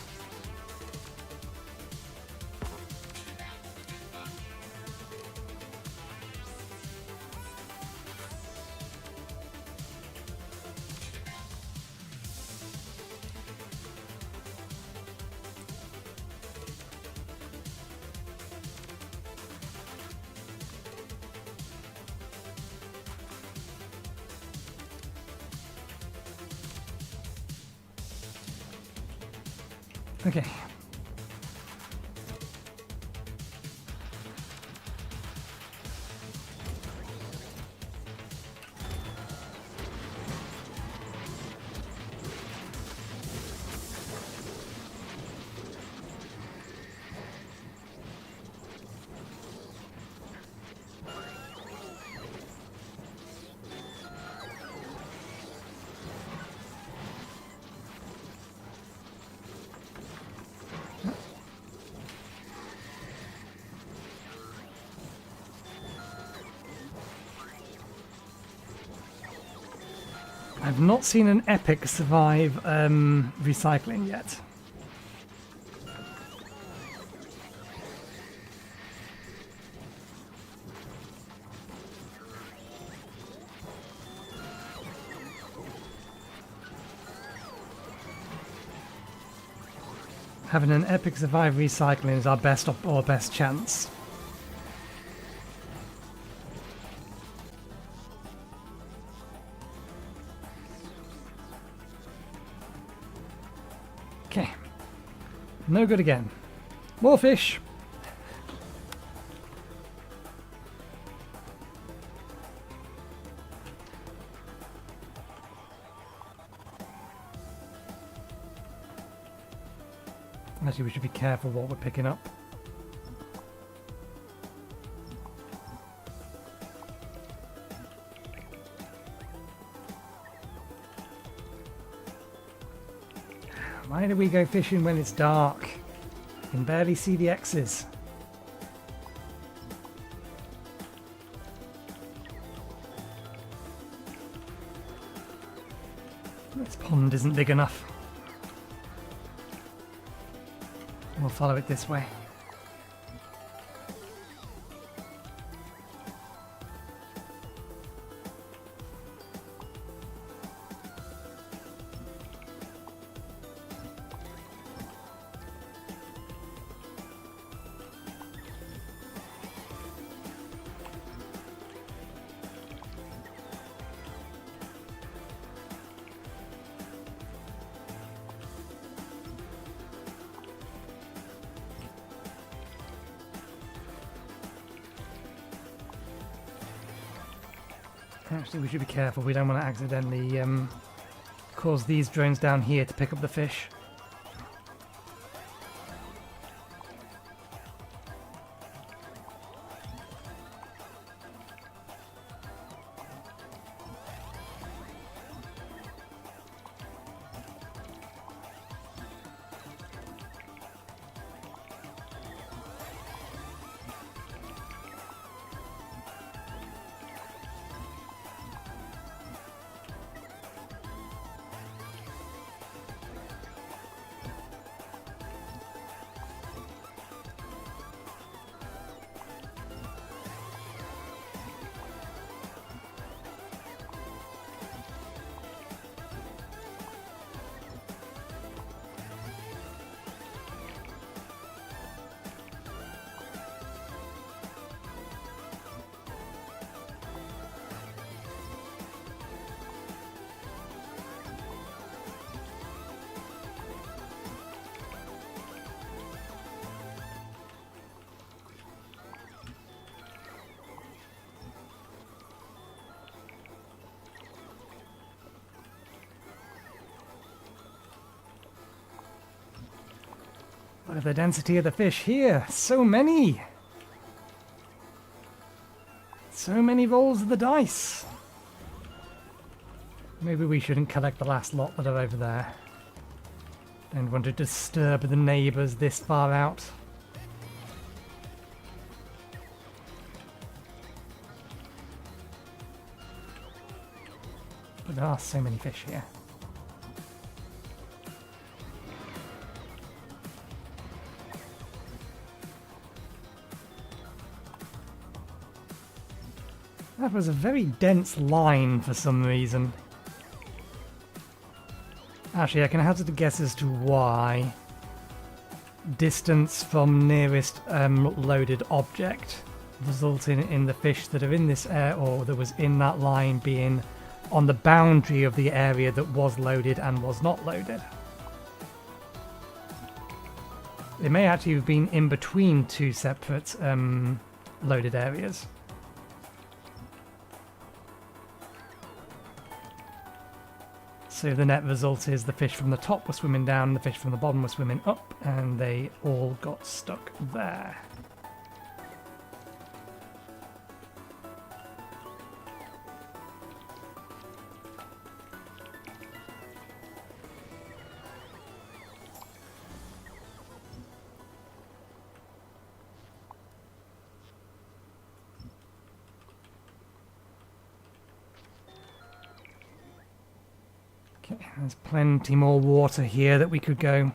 Okay. I've not seen an epic survive recycling yet. Having an epic survive recycling is our best chance. Okay. No good again. More fish. Actually, we should be careful what we're picking up. Why do we go fishing when it's dark? You can barely see the X's. This pond isn't big enough. We'll follow it this way. Actually, we should be careful. We don't want to accidentally cause these drones down here to pick up the fish. Look at the density of the fish here. So many! So many rolls of the dice. Maybe we shouldn't collect the last lot that are over there. Don't want to disturb the neighbours this far out. But there are so many fish here. That was a very dense line for some reason. Actually, I can hazard a guess as to why. Distance from nearest loaded object resulting in the fish that are in this area, or that was in that line, being on the boundary of the area that was loaded and was not loaded. It may actually have been in between two separate loaded areas. So the net result is the fish from the top were swimming down, the fish from the bottom were swimming up, and they all got stuck there. There's plenty more water here that we could go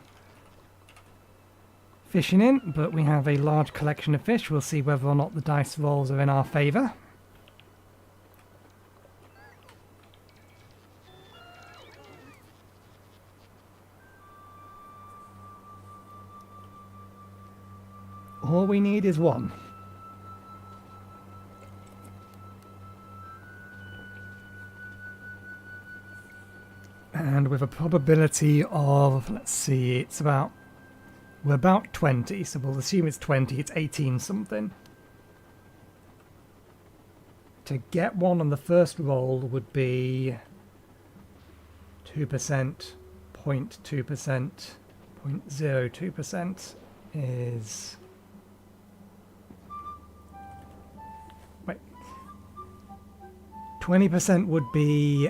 fishing in, but we have a large collection of fish. We'll see whether or not the dice rolls are in our favour. All we need is one. And with a probability of, let's see, it's about, we're about 20, so we'll assume it's 20, it's 18 something. To get one on the first roll would be 2%, 0.2%, 0.02% is... Wait. 20% would be...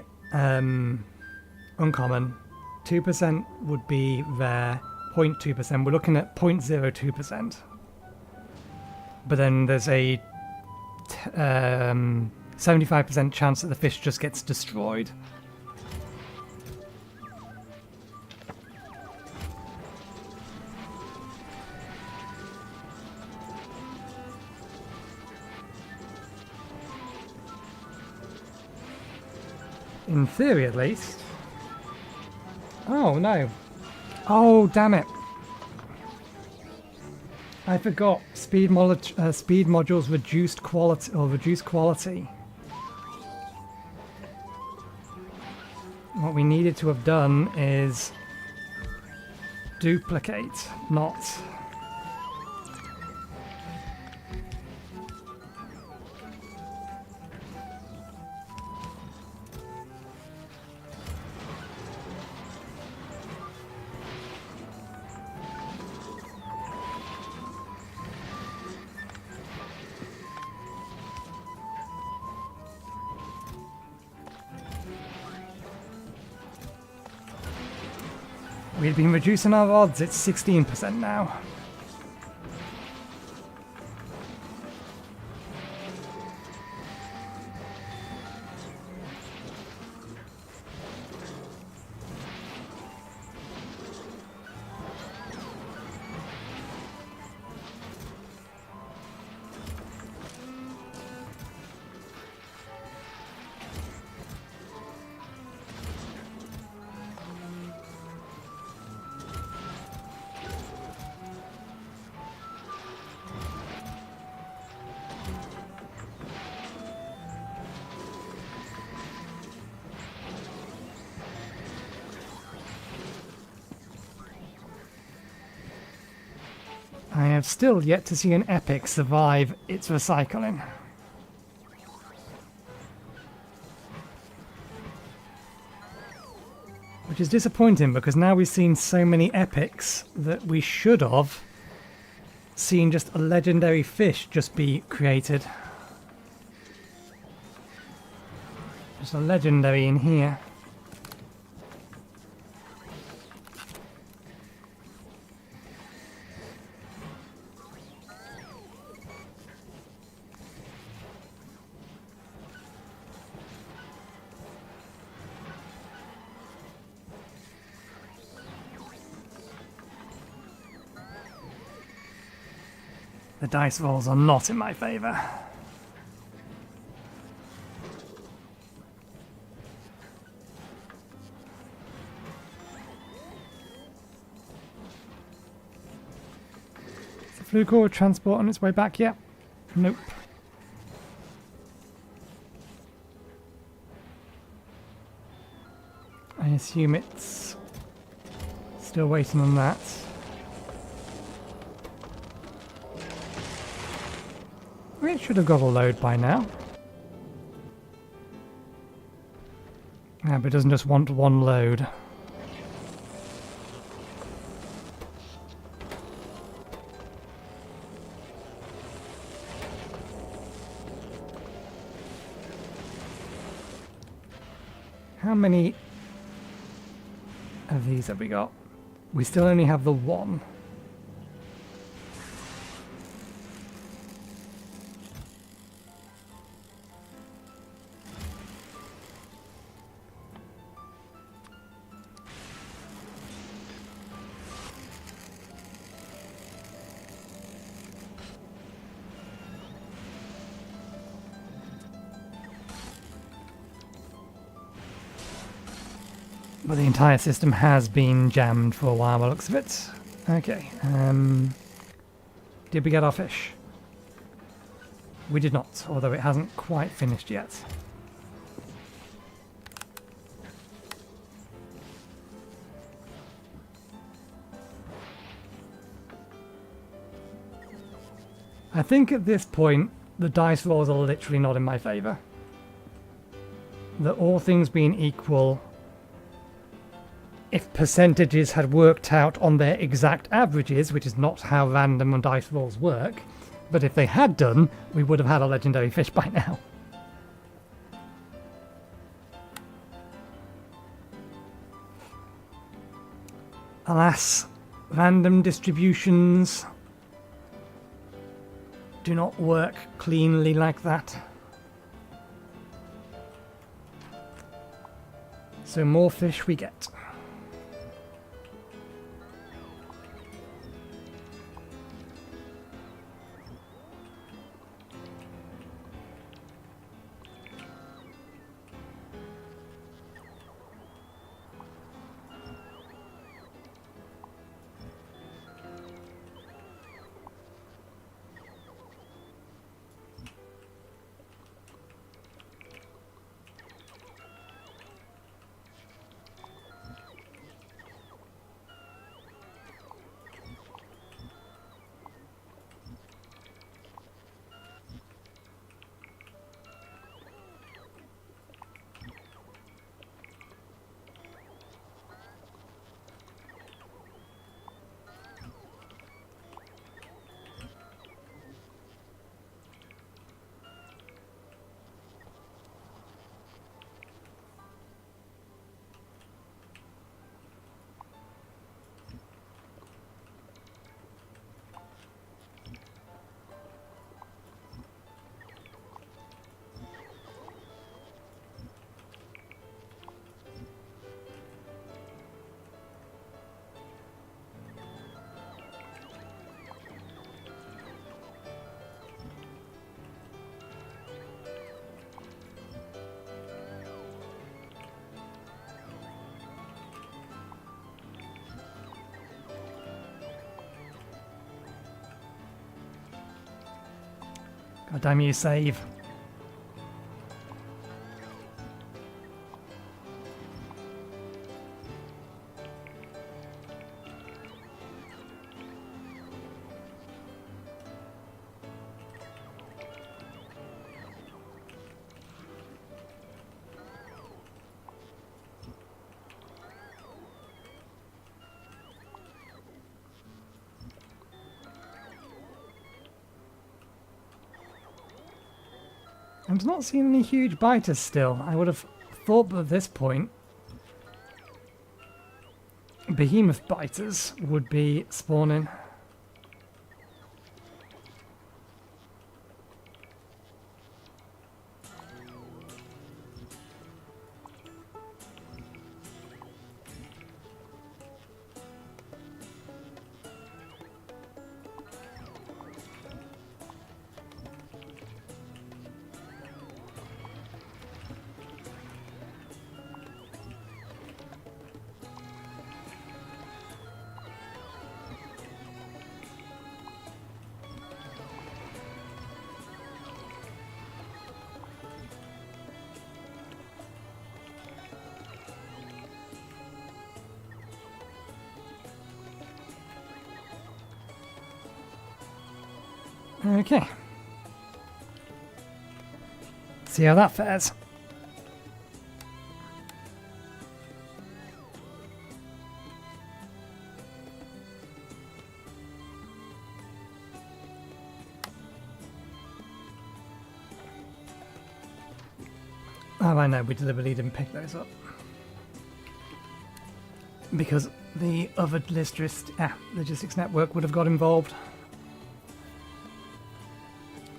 uncommon, 2% would be rare, 0.2%, we're looking at 0.02%. But then there's a 75% chance that the fish just gets destroyed. In theory, at least. Oh, no. Oh, damn it. I forgot. Speed modules reduced quality, or reduced quality. What we needed to have done is duplicate, not... We've been reducing our odds, it's 16% now. I have still yet to see an epic survive its recycling. Which is disappointing because now we've seen so many epics that we should have seen just a legendary fish just be created. Just a legendary in here. The dice rolls are not in my favour. Is the flu core transport on its way back yet? Nope. I assume it's still waiting on that. It should have got a load by now. Yeah, but it doesn't just want one load. How many of these have we got? We still only have the one. But the entire system has been jammed for a while by the looks of it. Okay, did we get our fish? We did not, although it hasn't quite finished yet. I think at this point, the dice rolls are literally not in my favour. That all things being equal, if percentages had worked out on their exact averages, which is not how random and dice rolls work, but if they had done, we would have had a legendary fish by now. Alas, random distributions do not work cleanly like that. So more fish we get. Oh, damn you, save. I'm not seeing any huge biters still. I would have thought that at this point behemoth biters would be spawning. Okay. See how that fares. Oh, I know, we deliberately didn't pick those up. Because the other logistics network would have got involved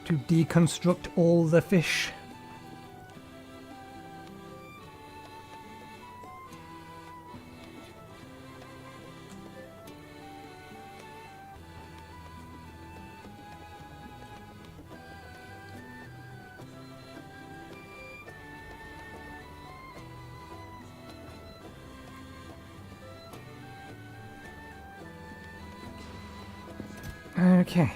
to deconstruct all the fish. Okay.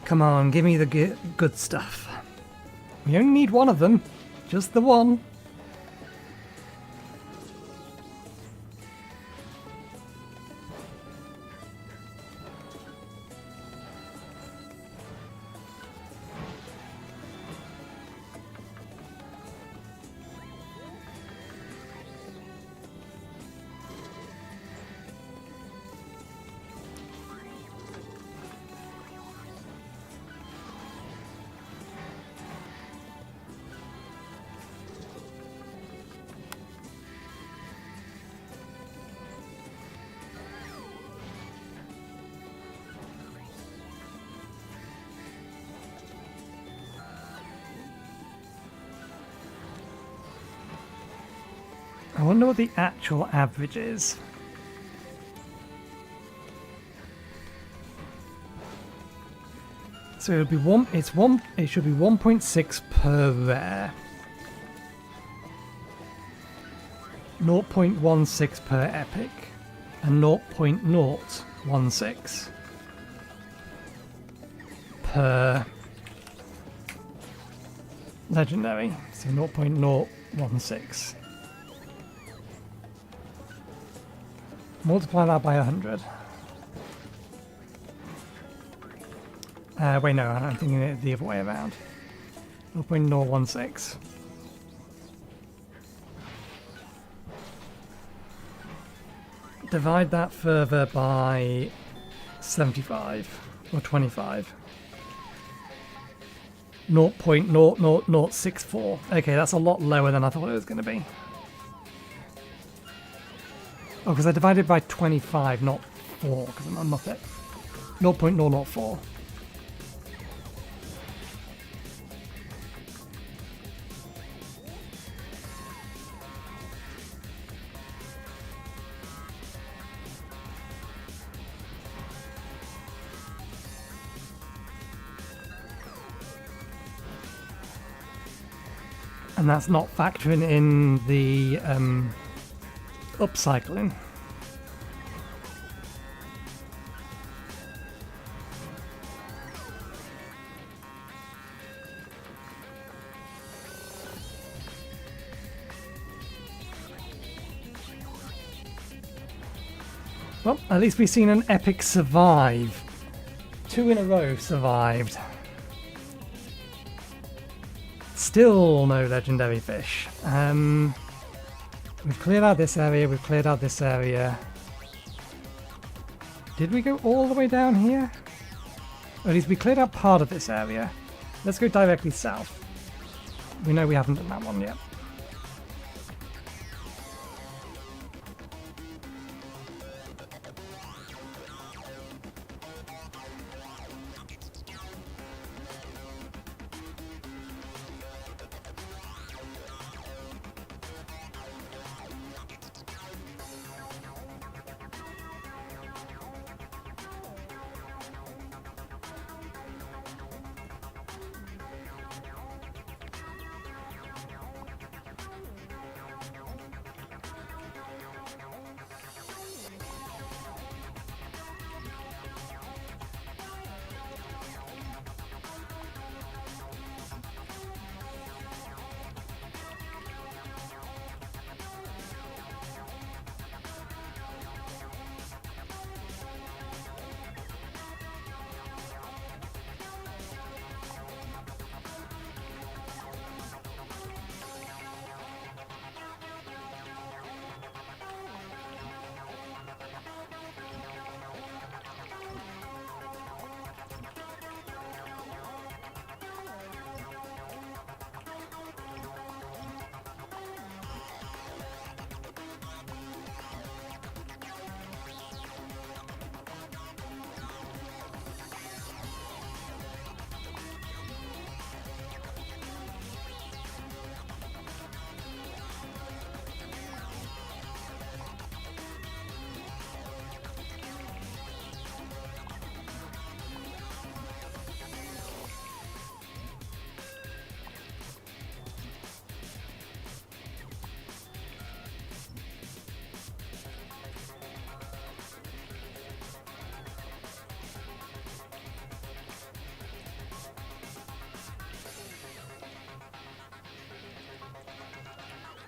Come on, give me the good stuff. We only need one of them. Just the one. I wonder what the actual average is. So it would be it should be 1.6 per rare. 0.16 per epic and 0.016 per legendary. So 0.016. Multiply that by 100. Wait, no, I'm thinking it the other way around. 0.016. Divide that further by 75 or 25. 0.00064. Okay, that's a lot lower than I thought it was going to be. Oh, because I divided by 25, not 4, because I'm a muppet. 0.004. And that's not factoring in the upcycling. Well, at least we've seen an epic survive. 2 in a row survived. Still no legendary fish. We've cleared out this area, we've cleared out this area. Did we go all the way down here? Or at least we cleared out part of this area. Let's go directly south. We know we haven't done that one yet.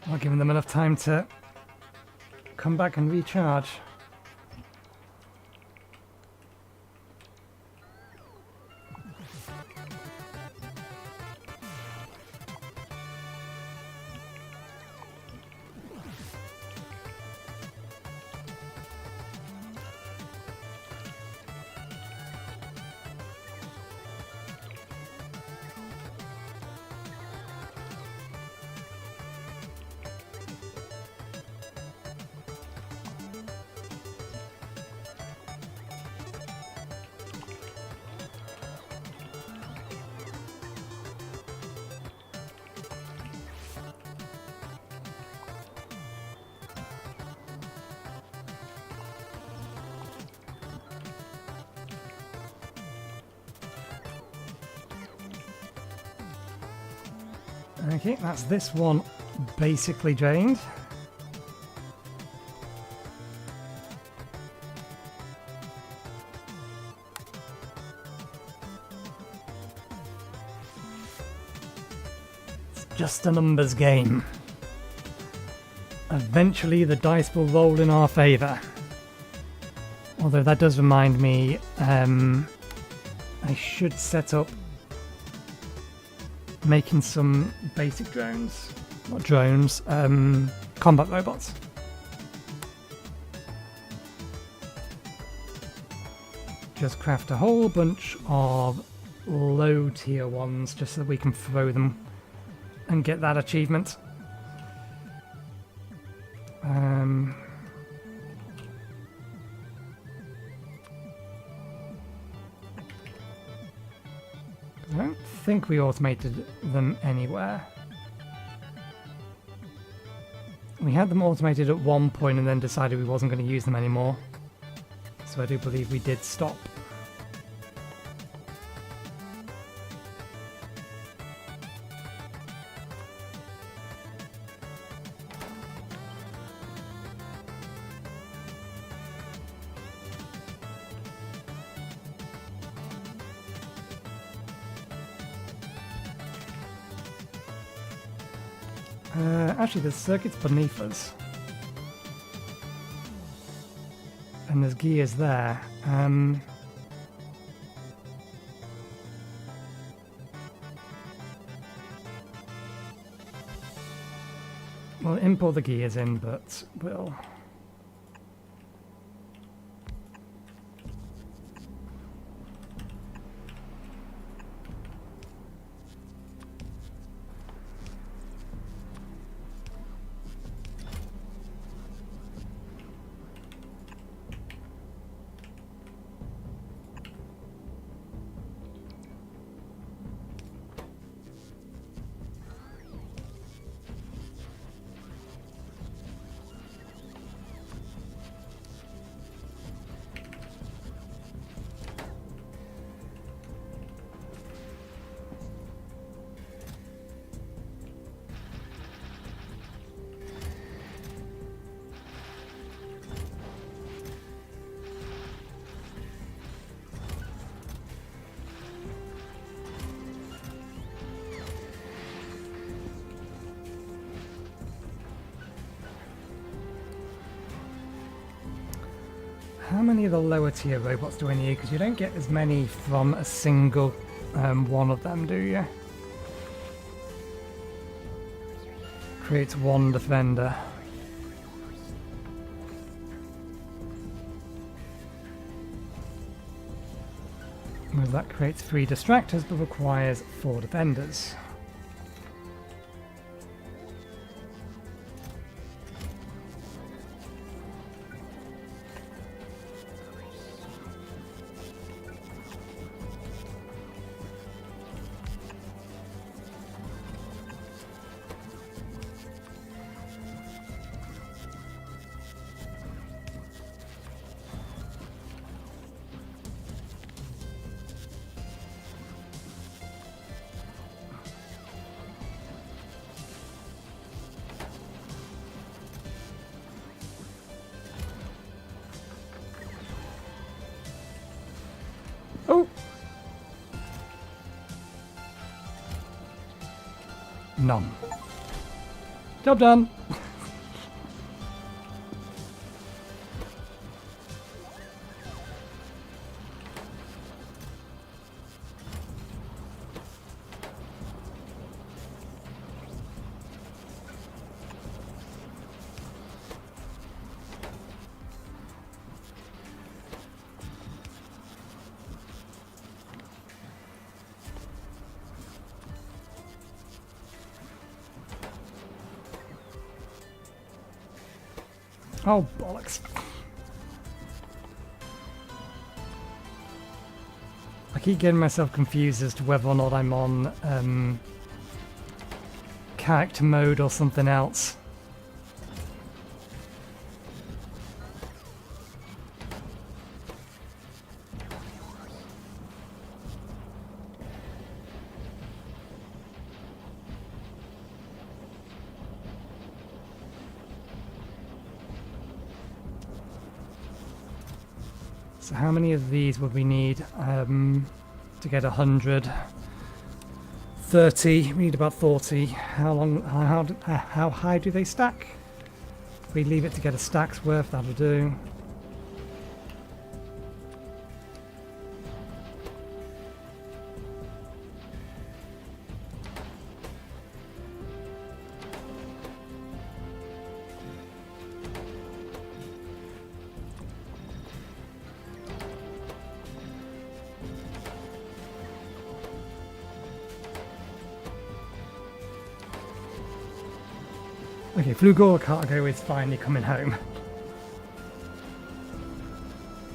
Not giving them enough time to come back and recharge. Okay, that's this one basically drained. It's just a numbers game. Eventually the dice will roll in our favour. Although that does remind me, I should set up making some basic drones, not drones, combat robots. Just craft a whole bunch of low tier ones just so that we can throw them and get that achievement. I don't think we automated them anywhere. We had them automated at one point and then decided we wasn't going to use them anymore. So I do believe we did stop. Actually, there's circuits beneath us. And there's gears there. We'll import the gears in, but we'll... How many of the lower tier robots do I need? Because you don't get as many from a single one of them, do you? Creates one defender. Well, that creates 3 distractors but requires 4 defenders. Oh! None. Job done! Oh, bollocks. I keep getting myself confused as to whether or not I'm on character mode or something else. So how many of these would we need to get 100? 30. We need about 40. How high do they stack? If we leave it to get a stack's worth, that'll do. Okay, Flugor cargo is finally coming home.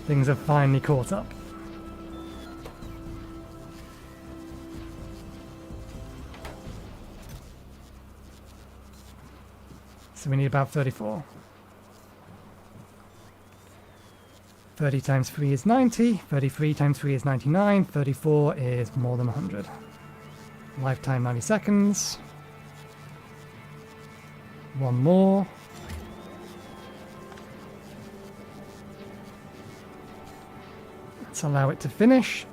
Things have finally caught up. So we need about 34. 30 times 3 is 90, 33 times 3 is 99, 34 is more than 100. Lifetime 90 seconds. One more. Let's allow it to finish.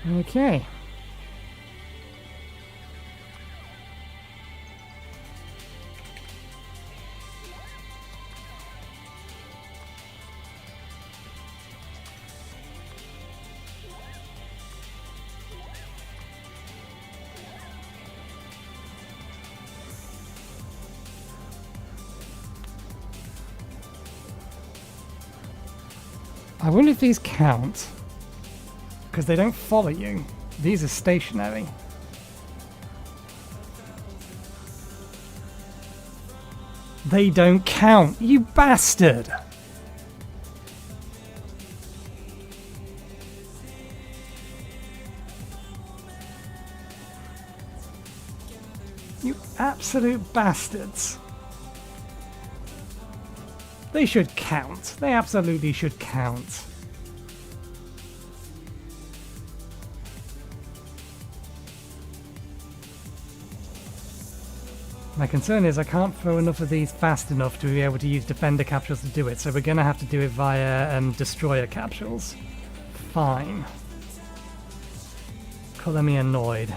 Okay. I wonder if these count, because they don't follow you. These are stationary. They don't count, you bastard! You absolute bastards. They should count. They absolutely should count. My concern is I can't throw enough of these fast enough to be able to use defender capsules to do it, so we're going to have to do it via destroyer capsules. Fine. Colour me annoyed.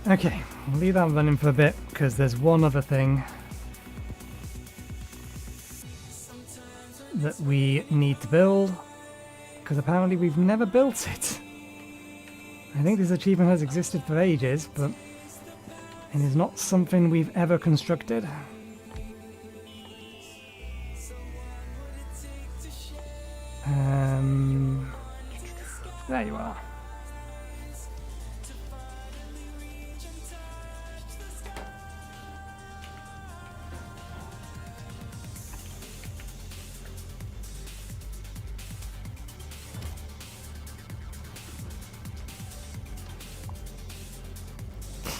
Okay, we'll leave that running for a bit, because there's one other thing that we need to build, because apparently we've never built it. I think this achievement has existed for ages, but it is not something we've ever constructed. There you are.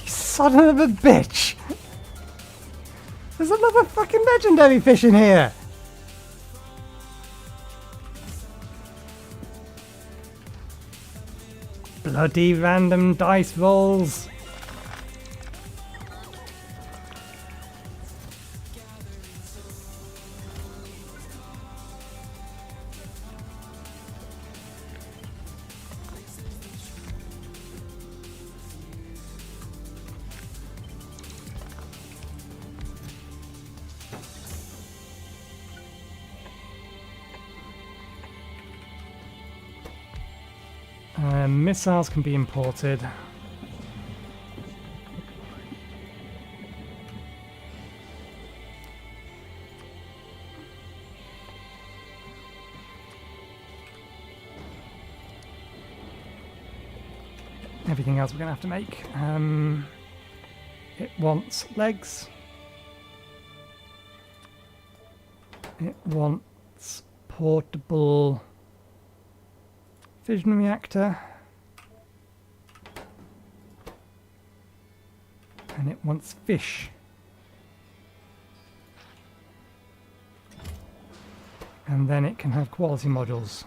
Son of a bitch! There's another fucking legendary fish in here! Bloody random dice rolls! Missiles can be imported. Everything else we're going to have to make. It wants legs. It wants portable fission reactor. And it wants fish. And then it can have quality modules.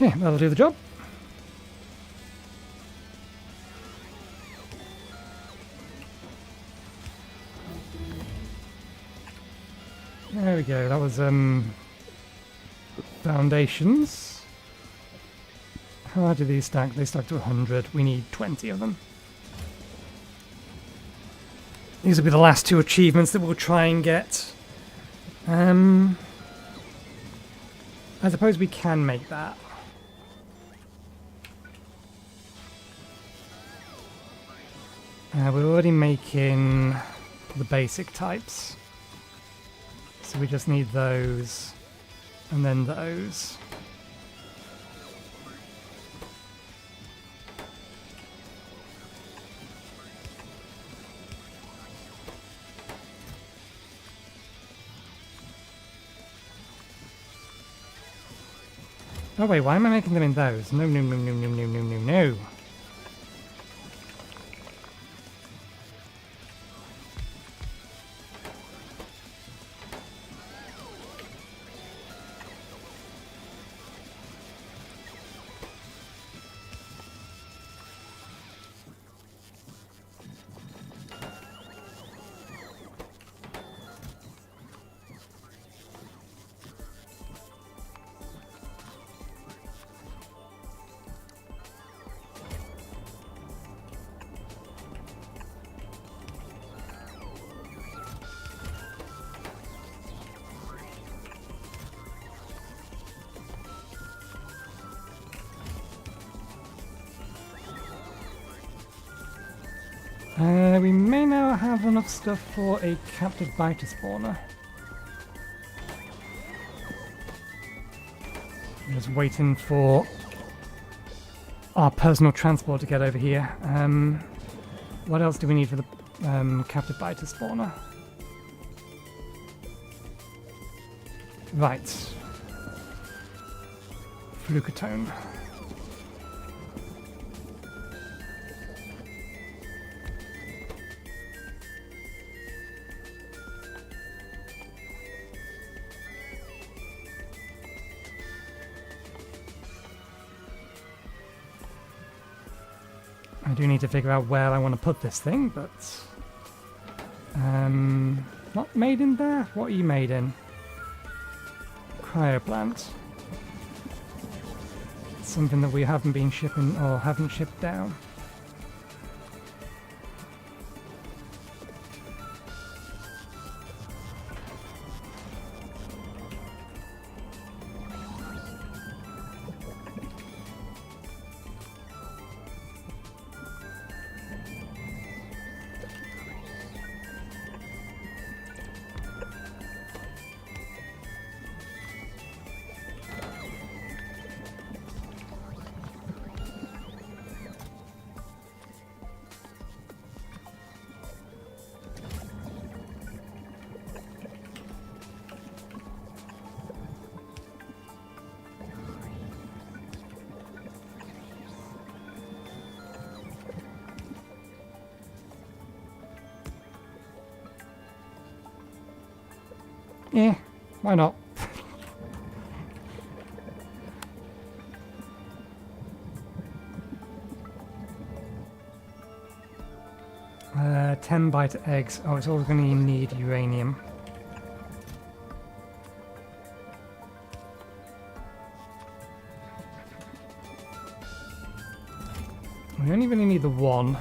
Okay, that'll do the job. There we go, that was foundations. How do these stack? They stack to 100. We need 20 of them. These will be the last two achievements that we'll try and get. I suppose we can make that. We're already making the basic types. So we just need those, and then those. Oh wait, why am I making them in those? No, no, no, no, no, no, no, no, no. We may now have enough stuff for a captive biter spawner. I'm just waiting for our personal transport to get over here. What else do we need for the captive biter spawner? Right. Flucatone. I do need to figure out where I want to put this thing, but... not made in there? What are you made in? Cryoplant. Something that we haven't been shipping, or haven't shipped down. Yeah, why not? 10 bite eggs. Oh, it's always going to need uranium. We only really need the one.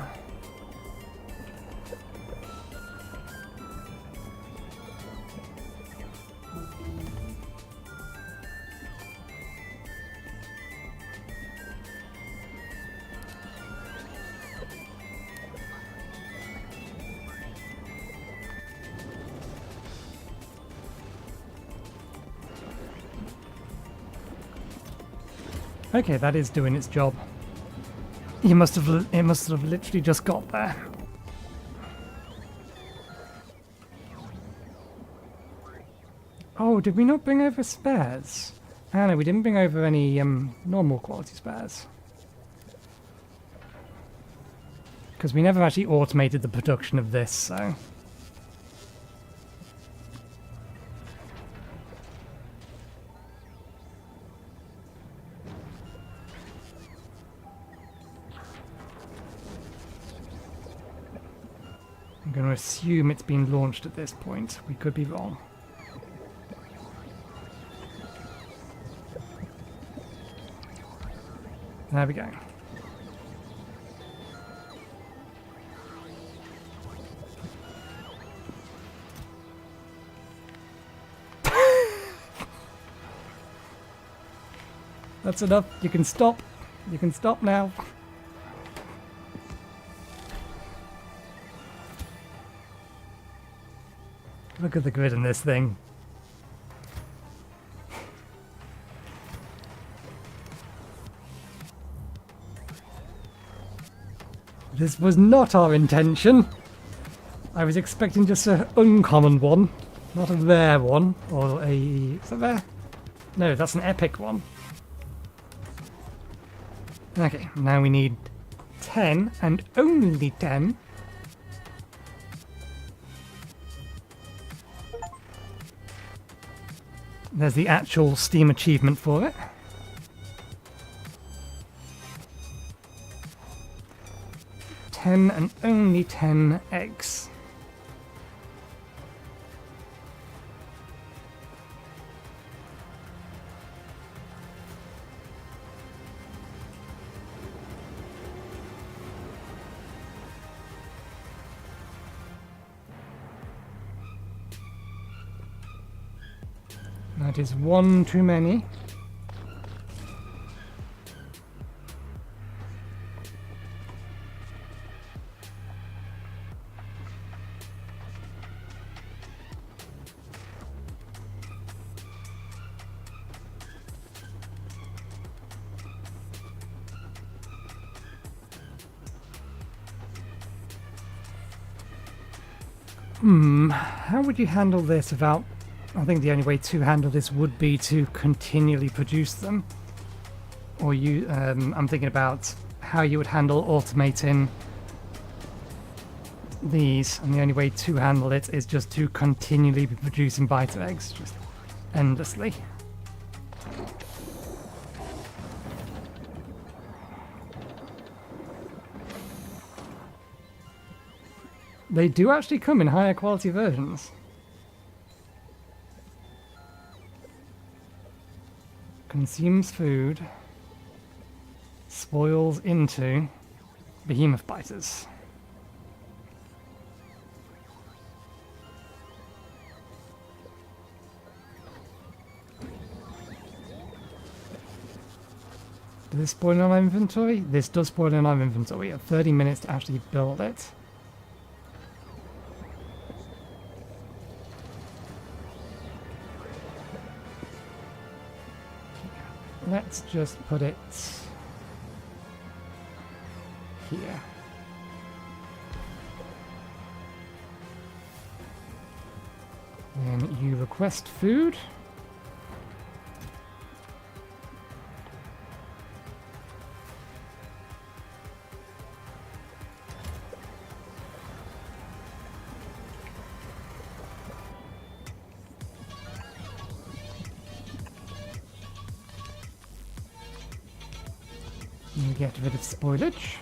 Okay, that is doing its job. It must have literally just got there. Oh, did we not bring over spares? Ah, no, we didn't bring over any normal quality spares. Because we never actually automated the production of this, so... going to assume it's been launched at this point. We could be wrong. There we go. That's enough. You can stop. You can stop now. Look at the grid in this thing. This was not our intention. I was expecting just an uncommon one, not a rare one, or a... is that rare? No, that's an epic one. Okay, now we need 10, and only 10. There's the actual Steam achievement for it. And only 10 eggs. That is one too many. How would you handle this without... I think the only way to handle this would be to continually produce them. Or you... I'm thinking about how you would handle automating these, and the only way to handle it is just to continually be producing biter eggs, just endlessly. They do actually come in higher quality versions. Consumes food, spoils into behemoth biters. Does this spoil in our inventory? This does spoil in our inventory. We have 30 minutes to actually build it. Let's just put it here. Then you request food. You get rid of spoilage.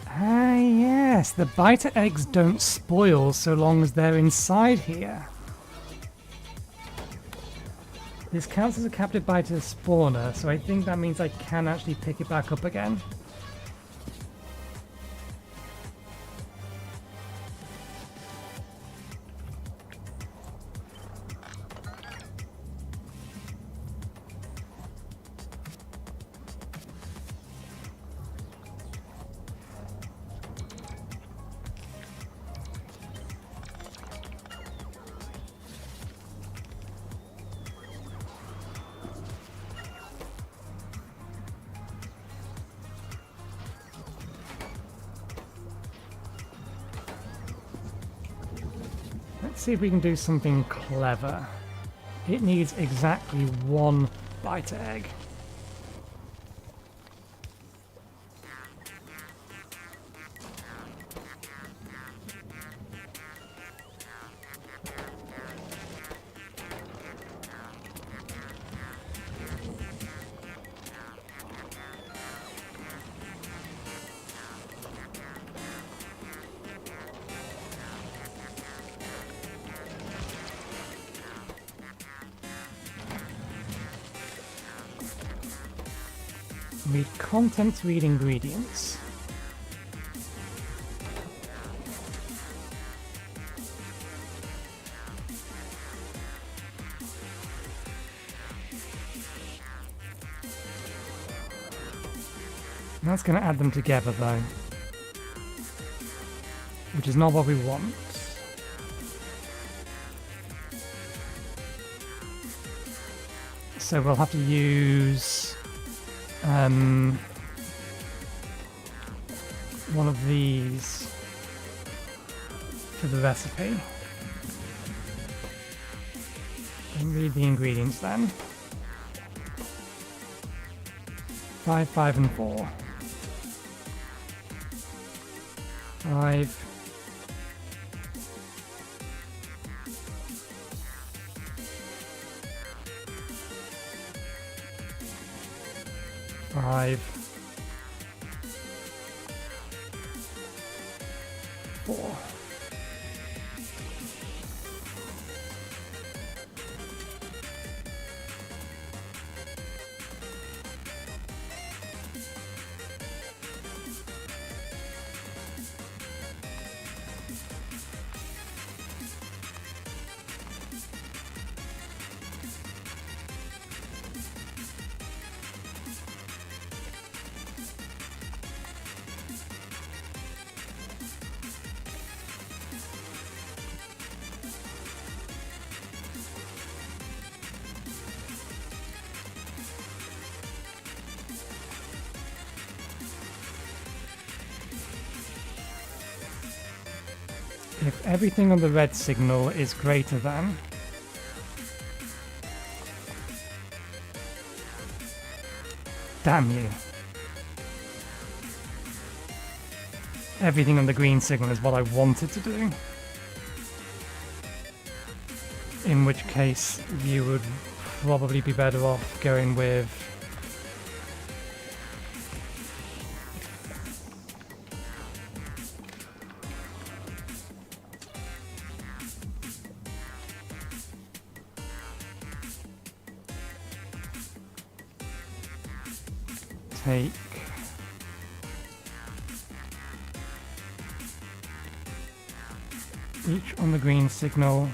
Ah yes, the biter eggs don't spoil so long as they're inside here. This counts as a captive biter spawner, so I think that means I can actually pick it back up again. Let's see if we can do something clever. It needs exactly one biter egg. Read contents, read ingredients. That's going to add them together though, which is not what we want. So we'll have to use one of these for the recipe. And read the ingredients then. 5, 5 and 4. 5. 5, 4. If everything on the red signal is greater than damn you. Everything on the green signal is what I wanted to do. In which case you would probably be better off going with take each on the green signal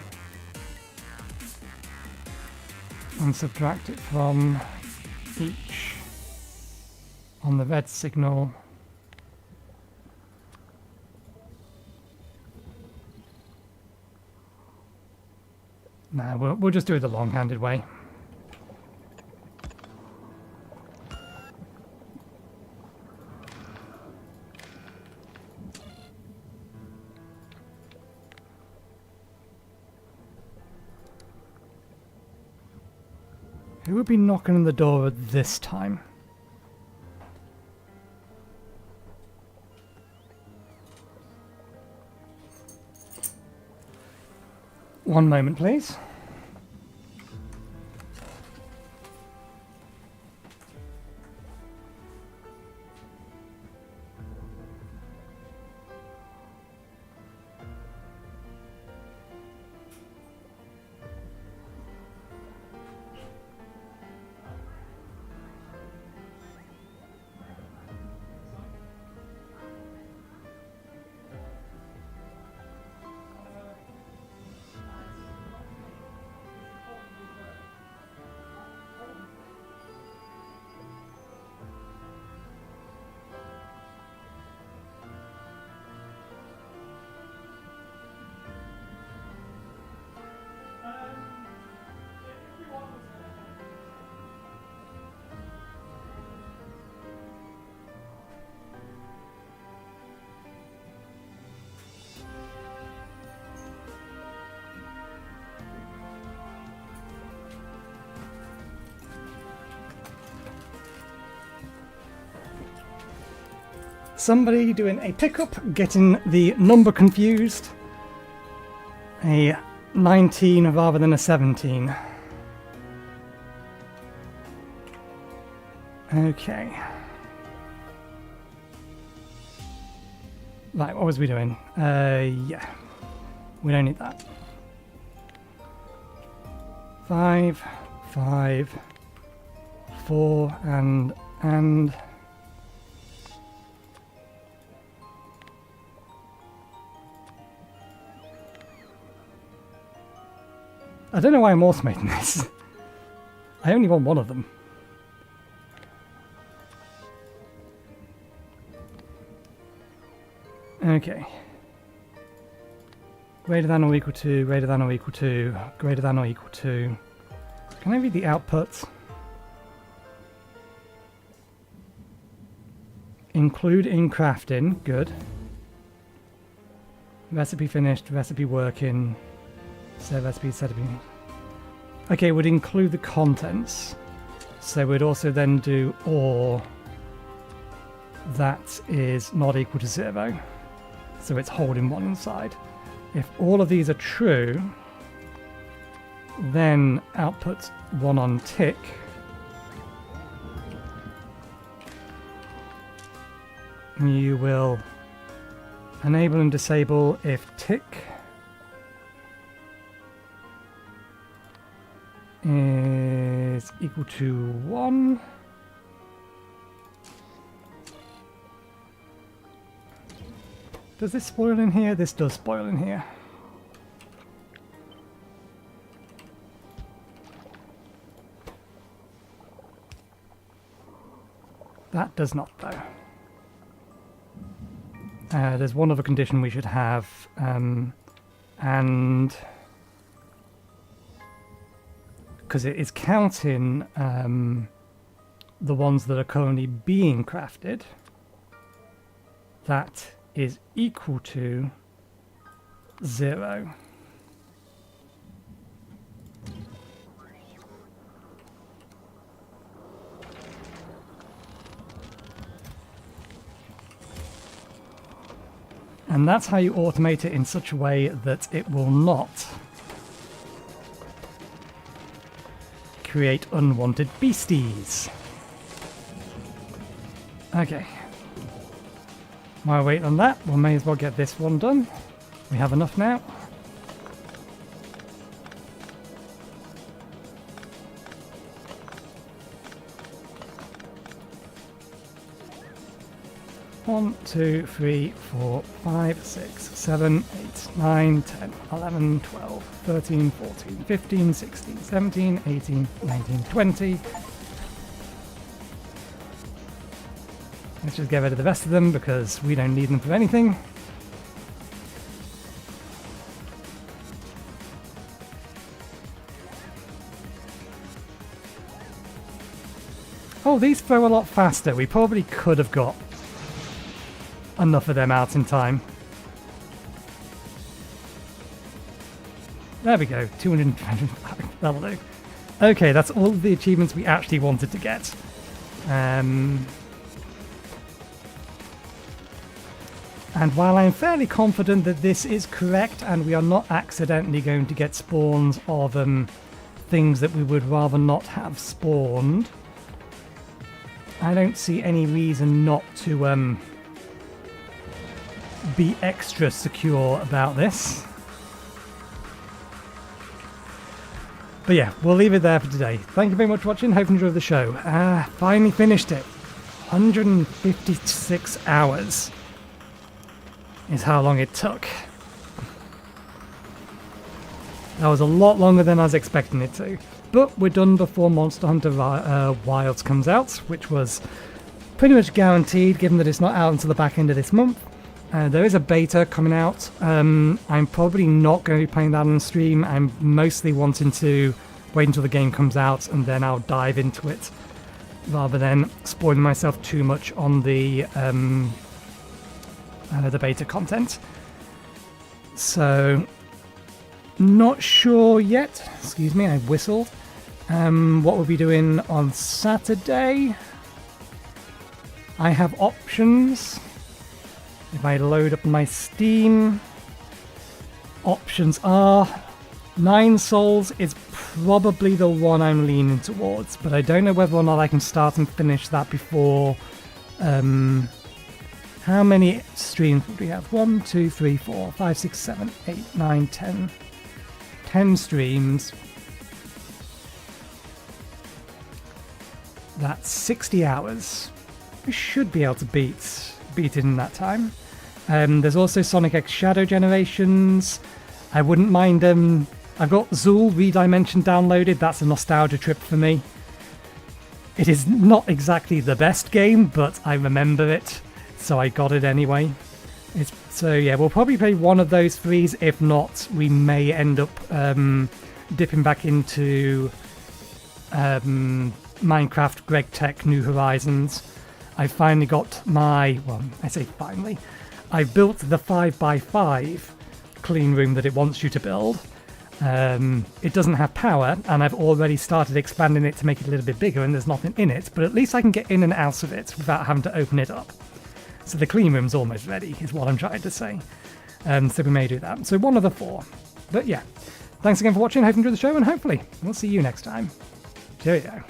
and subtract it from each on the red signal. Nah, we'll just do it the long-handed way. Who would be knocking on the door at this time? One moment, please. Somebody doing a pickup, getting the number confused. A 19 rather than a 17. Okay. Right, what was we doing? Yeah. We don't need that. 5, 5, 4, and and I don't know why I'm automating this. I only want one of them. Okay. Greater than or equal to, greater than or equal to, greater than or equal to. Can I read the output? Include in crafting, good. Recipe finished, recipe working, set recipe, set recipe. Okay, would include the contents. So we'd also then do or that is not equal to 0. So it's holding 1 inside. If all of these are true, then output 1 on tick. You will enable and disable if tick is equal to 1. Does this spoil in here? This does spoil in here. That does not, though. There's one other condition we should have, and because it is counting the ones that are currently being crafted, that is equal to 0. And that's how you automate it in such a way that it will not create unwanted beasties. Okay. While I wait on that, we may as well get this one done. We have enough now. One, 2, 3, 4, 5, 6, 7, 8, 9, 10, 11, 12, 13, 14, 15, 16, 17, 18, 19, 20. Let's just get rid of the rest of them because we don't need them for anything. Oh, these throw a lot faster. We probably could have got enough of them out in time. There we go, 225, that'll do. Okay, that's all of the achievements we actually wanted to get. And while I'm fairly confident that this is correct and we are not accidentally going to get spawns of things that we would rather not have spawned, I don't see any reason not to be extra secure about this. But yeah, we'll leave it there for today. Thank you very much for watching. Hope you enjoyed the show. Finally finished it. 156 hours is how long it took. That was a lot longer than I was expecting it to. But we're done before Monster Hunter Wilds comes out, which was pretty much guaranteed given that it's not out until the back end of this month. There is a beta coming out. I'm probably not going to be playing that on stream. I'm mostly wanting to wait until the game comes out and then I'll dive into it rather than spoiling myself too much on the beta content. So, not sure yet. Excuse me, I whistled. What we'll be doing on Saturday. I have options. If I load up my Steam, options are 9 Souls is probably the one I'm leaning towards, but I don't know whether or not I can start and finish that before. How many streams would we have? 1, 2, 3, 4, 5, 6, 7, 8, 9, 10. 10 streams. That's 60 hours. We should be able to beat it in that time. There's also Sonic X Shadow Generations. I wouldn't mind... I've got Zool Redimension downloaded. That's a nostalgia trip for me. It is not exactly the best game, but I remember it, so I got it anyway. So yeah, we'll probably play one of those threes. If not, we may end up dipping back into Minecraft Greg Tech New Horizons. I finally got my... well, I say finally. I built the 5x5 clean room that it wants you to build. It doesn't have power, and I've already started expanding it to make it a little bit bigger, and there's nothing in it, but at least I can get in and out of it without having to open it up. So the clean room's almost ready, is what I'm trying to say. So we may do that. So one of the four. But yeah, thanks again for watching, hope you enjoyed the show, and hopefully we'll see you next time. Cheerio.